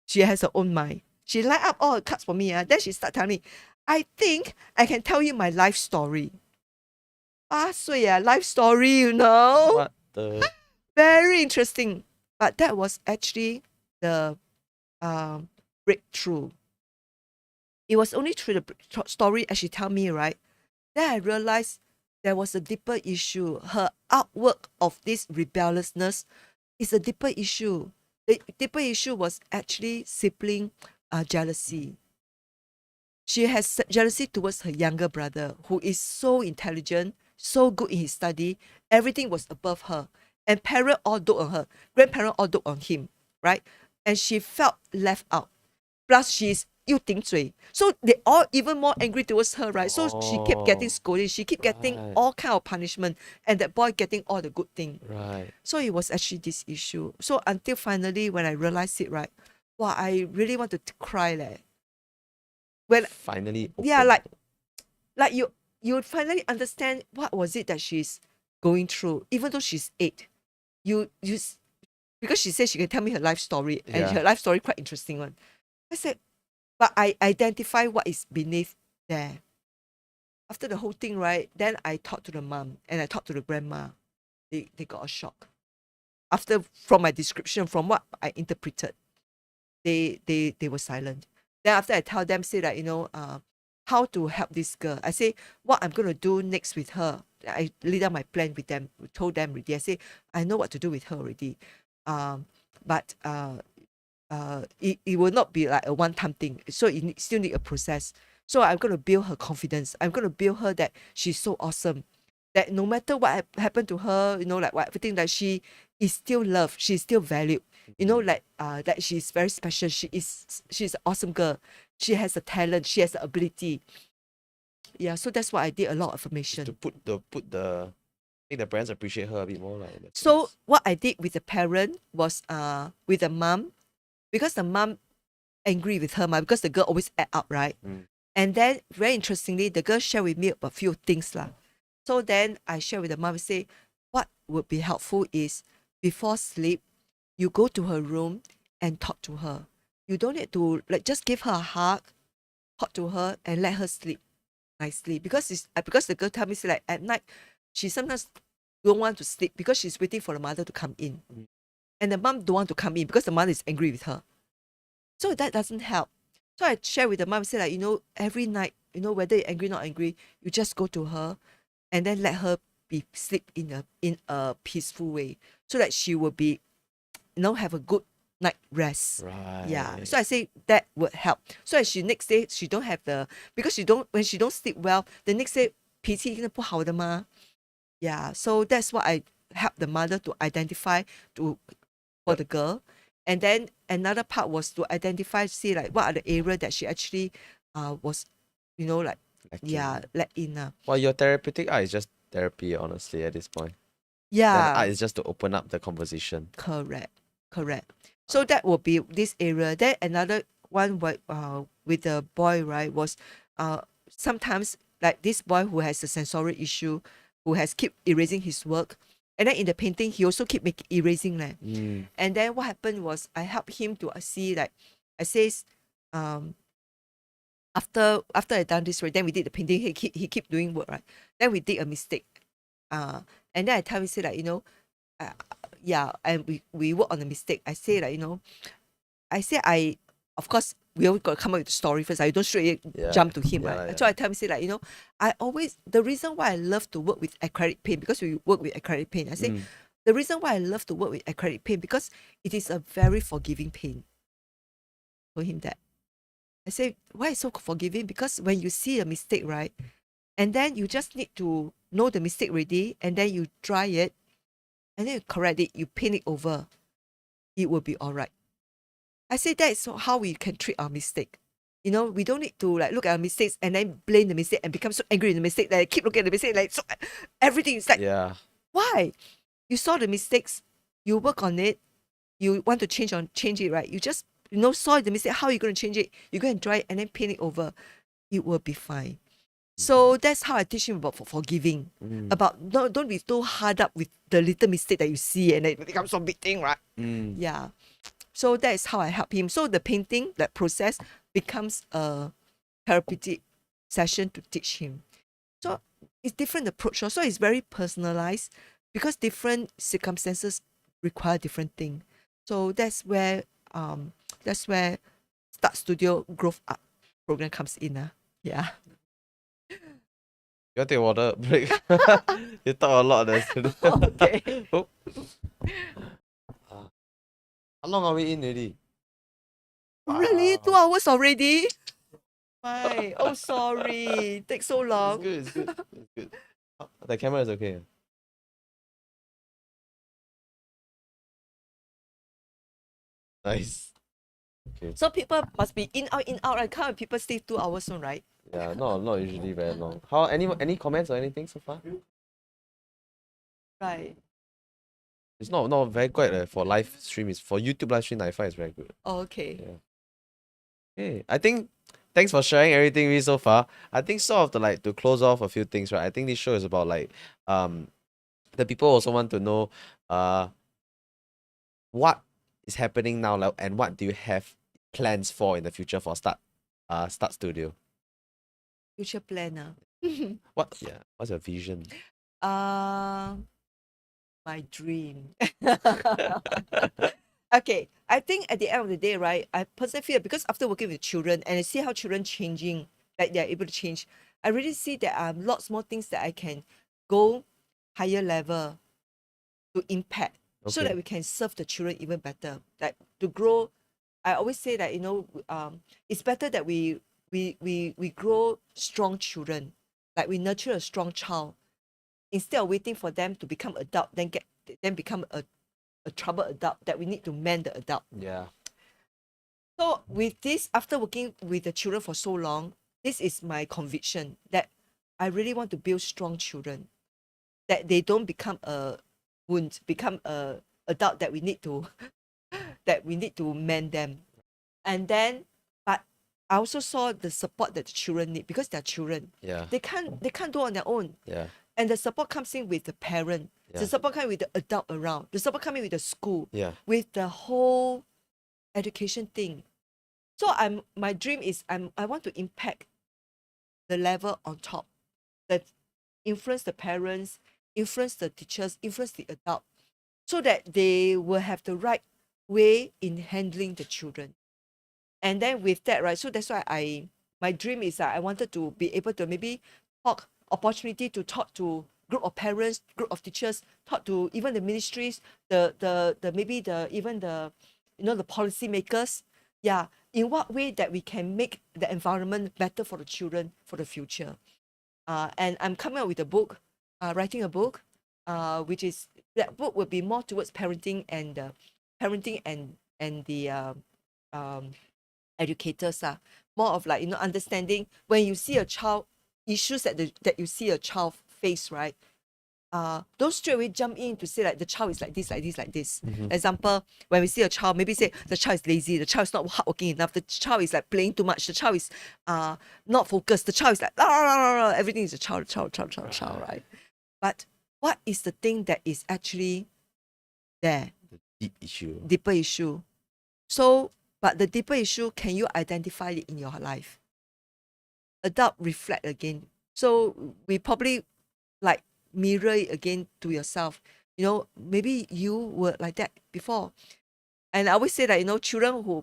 She has her own mind. She lined up all the cards for me. Then she started telling me, I think I can tell you my life story. 8岁, life story, you know. What the? Very interesting. But that was actually the breakthrough. It was only through the story as she tell me, right? Then I realized there was a deeper issue. Her outwork of this rebelliousness is a deeper issue. The deeper issue was actually sibling jealousy. She has jealousy towards her younger brother, who is so intelligent, so good in his study. Everything was above her. And parents all dote on her. Grandparents all dote on him, right? And she felt left out. Plus, she's 又顶嘴. So they all even more angry towards her, right? So she kept getting scolded. She kept getting Right. all kind of punishment. And that boy getting all the good thing. Right. So it was actually this issue. So until finally, when I realized it, right? Wow, I really wanted to cry, leh. When Finally. yeah, opened. like you finally understand what was it that she's going through, even though she's 8. Because she said she can tell me her life story, and Yeah. her life story quite interesting one. I said, but I identify what is beneath there. After the whole thing, right? Then I talked to the mom and I talked to the grandma. They got a shock. From my description, from what I interpreted, they were silent. Then after I tell them, say that, you know, how to help this girl. I say what I'm gonna do next with her. I laid out my plan with them, told them already. I say I know what to do with her already. But it will not be like a one-time thing. So it still need a process. So I'm gonna build her confidence. I'm gonna build her that she's so awesome. That no matter what happened to her, you know, like what everything, that she is still loved, she's still valued. You know, like that she's very special. She's an awesome girl. She has a talent. She has the ability. Yeah, so that's why I did a lot of affirmation. To make the parents appreciate her a bit more, like. So what I did with the parent was with the mom, because the mom angry with her, because the girl always act up, right? And then very interestingly, the girl shared with me about a few things lah. So then I share with the mom, say what would be helpful is before sleep, you go to her room and talk to her. You don't need to just give her a hug, talk to her, and let her sleep nicely. Because the girl tell me, say like at night, she sometimes don't want to sleep because she's waiting for the mother to come in. And the mom don't want to come in because the mother is angry with her. So that doesn't help. So I share with the mom, say like, you know, every night, you know, whether you're angry or not angry, you just go to her and then let her sleep in a peaceful way, so that she will be, you know, have a good night rest. Right. Yeah. So I say that would help. So as she next day she don't have the because when she don't sleep well, the next day 脾气一定不好的嘛. Yeah. So that's what I help the mother to identify for the girl. And then another part was to identify, see like what are the area that she actually was, like Lacking. let in. Well, your therapeutic art is just therapy, honestly, at this point. Yeah. Then art is just to open up the conversation. Correct. So that will be this area. Then another one with the boy, right, was sometimes like this boy who has a sensory issue, who has keep erasing his work. And then in the painting, he also keep erasing. And then what happened was I helped him to see, like, I says, after I done this, right, then we did the painting, he keep doing work, right? Then we did a mistake. And then I tell him, say, like, yeah, and we work on the mistake. I say, like, of course, we always got to come up with the story first. I don't straight jump to him, right? So I tell him, say, like, the reason why I love to work with acrylic paint, because we work with acrylic paint, I say, the reason why I love to work with acrylic paint, because it is a very forgiving paint. Told him that. I say, why is so forgiving? Because when you see a mistake, right, and then you just need to know the mistake already, and then you dry it, and then you correct it, you paint it over, it will be all right. I say that is how we can treat our mistake. We don't need to like look at our mistakes and then blame the mistake and become so angry with the mistake that I keep looking at the mistake, like, so everything is like, why? You saw the mistakes, you work on it, you want to change it, right? You just saw the mistake. How are you going to change it? You go and dry it and then paint it over. It will be fine. So that's how I teach him about forgiving. About don't be too hard up with the little mistake that you see and it becomes so big thing, right? Yeah. So that is how I help him. So the painting, that process, becomes a therapeutic session to teach him. So it's different approach. So it's very personalized because different circumstances require different thing. So that's where Start Studio Growth Up program comes in. Yeah. You want to take a water break? You talk a lot. Okay. Oh. How long are we in already? Really? 2 hours already? My, oh sorry. Take so long. It's good. The camera is okay. Nice. Okay. So people must be in out. Right? Can't people stay 2 hours soon, right? Yeah, not usually very long. How any comments or anything so far? Right. It's not very good for live stream. It's for YouTube live stream. I find it's very good. Oh, okay. Yeah. Okay. I think thanks for sharing everything with me so far. I think sort of to close off a few things, right? I think this show is about the people also want to know what is happening now, and what do you have plans for in the future for Start Studio? Future planner. What's your vision? My dream. Okay, I think at the end of the day, right, I personally feel because after working with children and I see how children changing, like they're able to change, I really see there are lots more things that I can go higher level to impact so that we can serve the children even better. Like to grow, I always say that, it's better that we grow strong children, like we nurture a strong child instead of waiting for them to become adult, then become a troubled adult that we need to mend the adult. Yeah. So with this, after working with the children for so long, this is my conviction that I really want to build strong children, that they don't become a wound, become a adult that we need to mend them. And then, but I also saw the support that the children need because they're children. Yeah. They can't do it on their own. Yeah. And the support comes in with the parent. Yeah. The support comes with the adult around. The support comes in with the school. Yeah. With the whole education thing. So my dream is I want to impact the level on top, that influence the parents, influence the teachers, influence the adult, so that they will have the right way in handling the children. And then with that, right, so that's why my dream is that I wanted to be able to maybe opportunity to talk to group of parents, group of teachers, talk to even the ministries, the maybe the even the the policymakers, yeah, in what way that we can make the environment better for the children for the future. And I'm coming out with a book, writing a book, which is that book will be more towards parenting and the um, educators are more of like understanding when you see a child issues that you see a child face, right? Don't straight away jump in to say like the child is like this, like this, like this. Example, when we see a child, maybe say the child is lazy, the child is not hardworking enough, the child is like playing too much, the child is not focused, the child is like everything is a child, right? But what is the thing that is actually there? Deeper issue. So, but the deeper issue, can you identify it in your life? Adult reflect again. So we probably like mirror it again to yourself. Maybe you were like that before. And I always say that,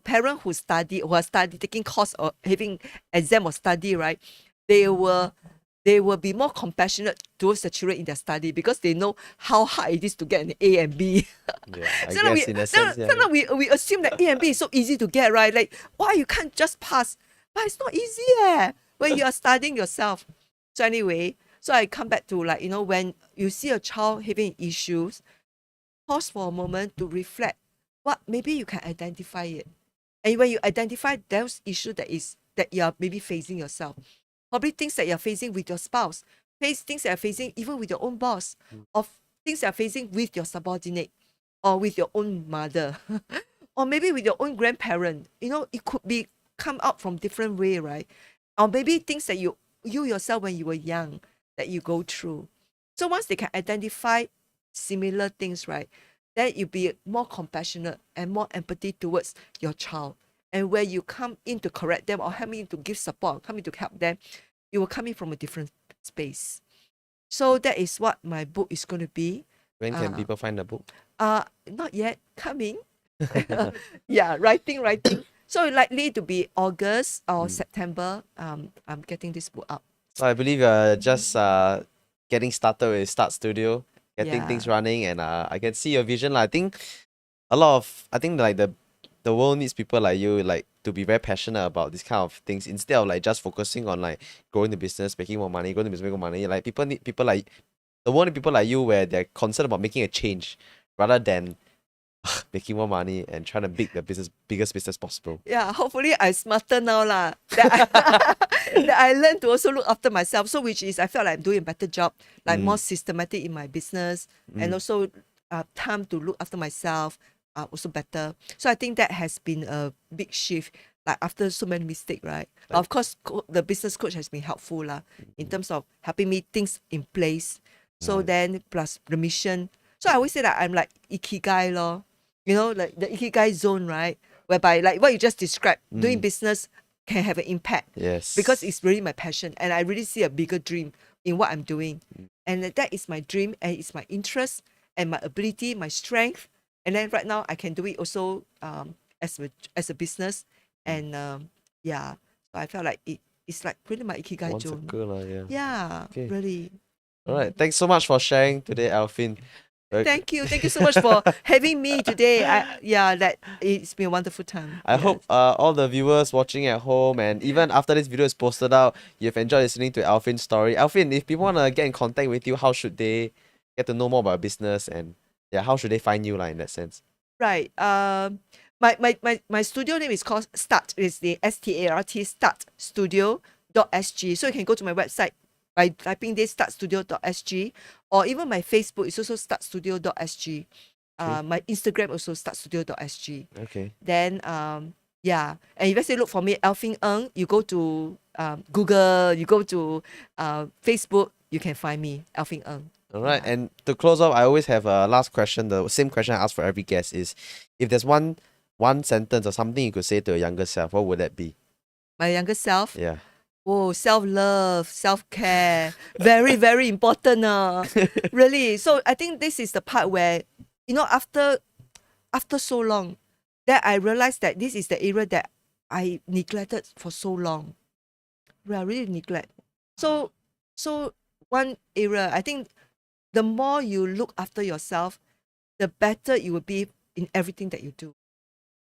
parents who are taking course or having exam or study, right? They will be more compassionate towards the children in their study because they know how hard it is to get an A and B. Yeah, I guess in a sense, yeah. Sometimes we assume that A and B is so easy to get, right? Like, why you can't just pass? But it's not easy, when you are studying yourself. So anyway, so I come back to like, when you see a child having issues, pause for a moment to reflect what maybe you can identify it. And when you identify those issues that you are maybe facing yourself, probably things that you're facing with your spouse, things that you're facing even with your own boss, or things that you're facing with your subordinate, or with your own mother, or maybe with your own grandparent. It could be come out from different way, right? Or maybe things that you yourself when you were young that you go through. So once they can identify similar things, right, then you'll be more compassionate and more empathy towards your child. And where you come in to correct them or come in to give support, come in to help them, you will come in from a different space. So that is what my book is going to be. When can people find the book? Not yet. Coming. Yeah, writing. So likely to be August or September. I'm getting this book up. So I believe just getting started with Start Studio, getting things running, and I can see your vision. I think like the world needs people like you, like to be very passionate about this kind of things instead of like just focusing on like growing the business, making more money, making more money. Like people need people like the world need people like you where they're concerned about making a change rather than making more money and trying to make the biggest business possible. Yeah, hopefully I'm smarter now lah. That I learned to also look after myself. So which is I felt like I'm doing a better job, like more systematic in my business, and also time to look after myself also better. So I think that has been a big shift. Like after so many mistakes, right? Of course, the business coach has been helpful lah in terms of helping me things in place. So then plus the mission. So I always say that I'm like ikigai lor. Like the ikigai zone, right? Whereby like what you just described, doing business can have an impact. Yes. Because it's really my passion and I really see a bigger dream in what I'm doing. And that is my dream and it's my interest and my ability, my strength. And then right now I can do it also as a business. And so I felt like it's like really my ikigai zone. Yeah, okay. Really. All right. Thanks so much for sharing today, Elfin. Thank you so much for having me today. That it's been a wonderful time. I hope all the viewers watching at home and even after this video is posted out, you've enjoyed listening to Elfin's story. Elfin, if people want to get in contact with you, how should they get to know more about business and how should they find you in that sense? Right. My studio name is called Start. It's the START startstudio.sg. So you can go to my website by typing this startstudio.sg, or even my Facebook is also startstudio.sg. My Instagram also startstudio.sg. Okay. Then and if you say look for me, Elfin Ng, you go to Google, you go to Facebook, you can find me, Elfin Ng. All right, and to close off, I always have a last question. The same question I ask for every guest is, if there's one sentence or something you could say to your younger self, what would that be? My younger self? Yeah. Oh, self-love, self-care, very, very important. Really. So I think this is the part where, after so long, that I realized that this is the area that I neglected for so long. I really neglect. So one area, I think the more you look after yourself, the better you will be in everything that you do.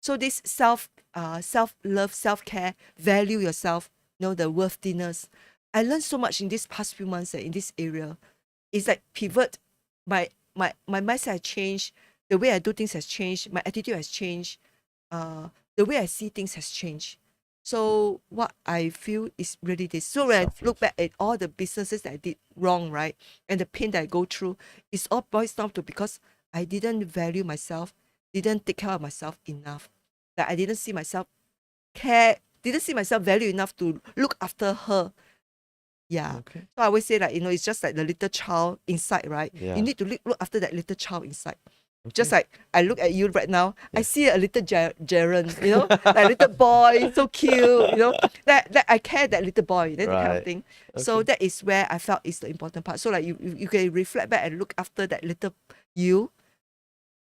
So this self-love, self-care, value yourself, the worthiness. I learned so much in these past few months in this area. It's like pivot. My mindset has changed. The way I do things has changed. My attitude has changed. The way I see things has changed. So what I feel is really this. So when I look back at all the businesses that I did wrong, right, and the pain that I go through, it's all boils down to because I didn't value myself, didn't take care of myself enough. That I didn't see myself didn't see myself value enough to look after her. Yeah. Okay. So I always say like, it's just like the little child inside, right? Yeah. You need to look after that little child inside. Okay. Just like I look at you right now, Yeah. I see a little Jaren, like little boy, so cute, that I care that little boy, that kind Right. of thing. So Okay. that is where I felt is the important part. So like you can reflect back and look after that little you.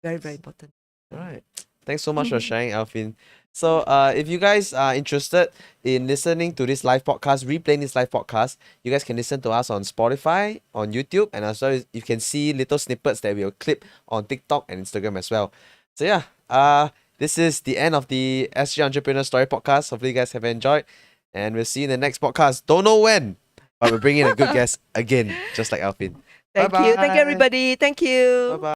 Very, very important. All right. Thanks so much for sharing, Elfin. So, if you guys are interested in listening to this live podcast, replaying this live podcast, you guys can listen to us on Spotify, on YouTube, and also you can see little snippets that we'll clip on TikTok and Instagram as well. So yeah, this is the end of the SG Entrepreneur Story podcast. Hopefully you guys have enjoyed, and we'll see you in the next podcast. Don't know when, but we'll bring in a good guest again, just like Elfin. Thank you. Thank you, everybody. Thank you. Bye bye.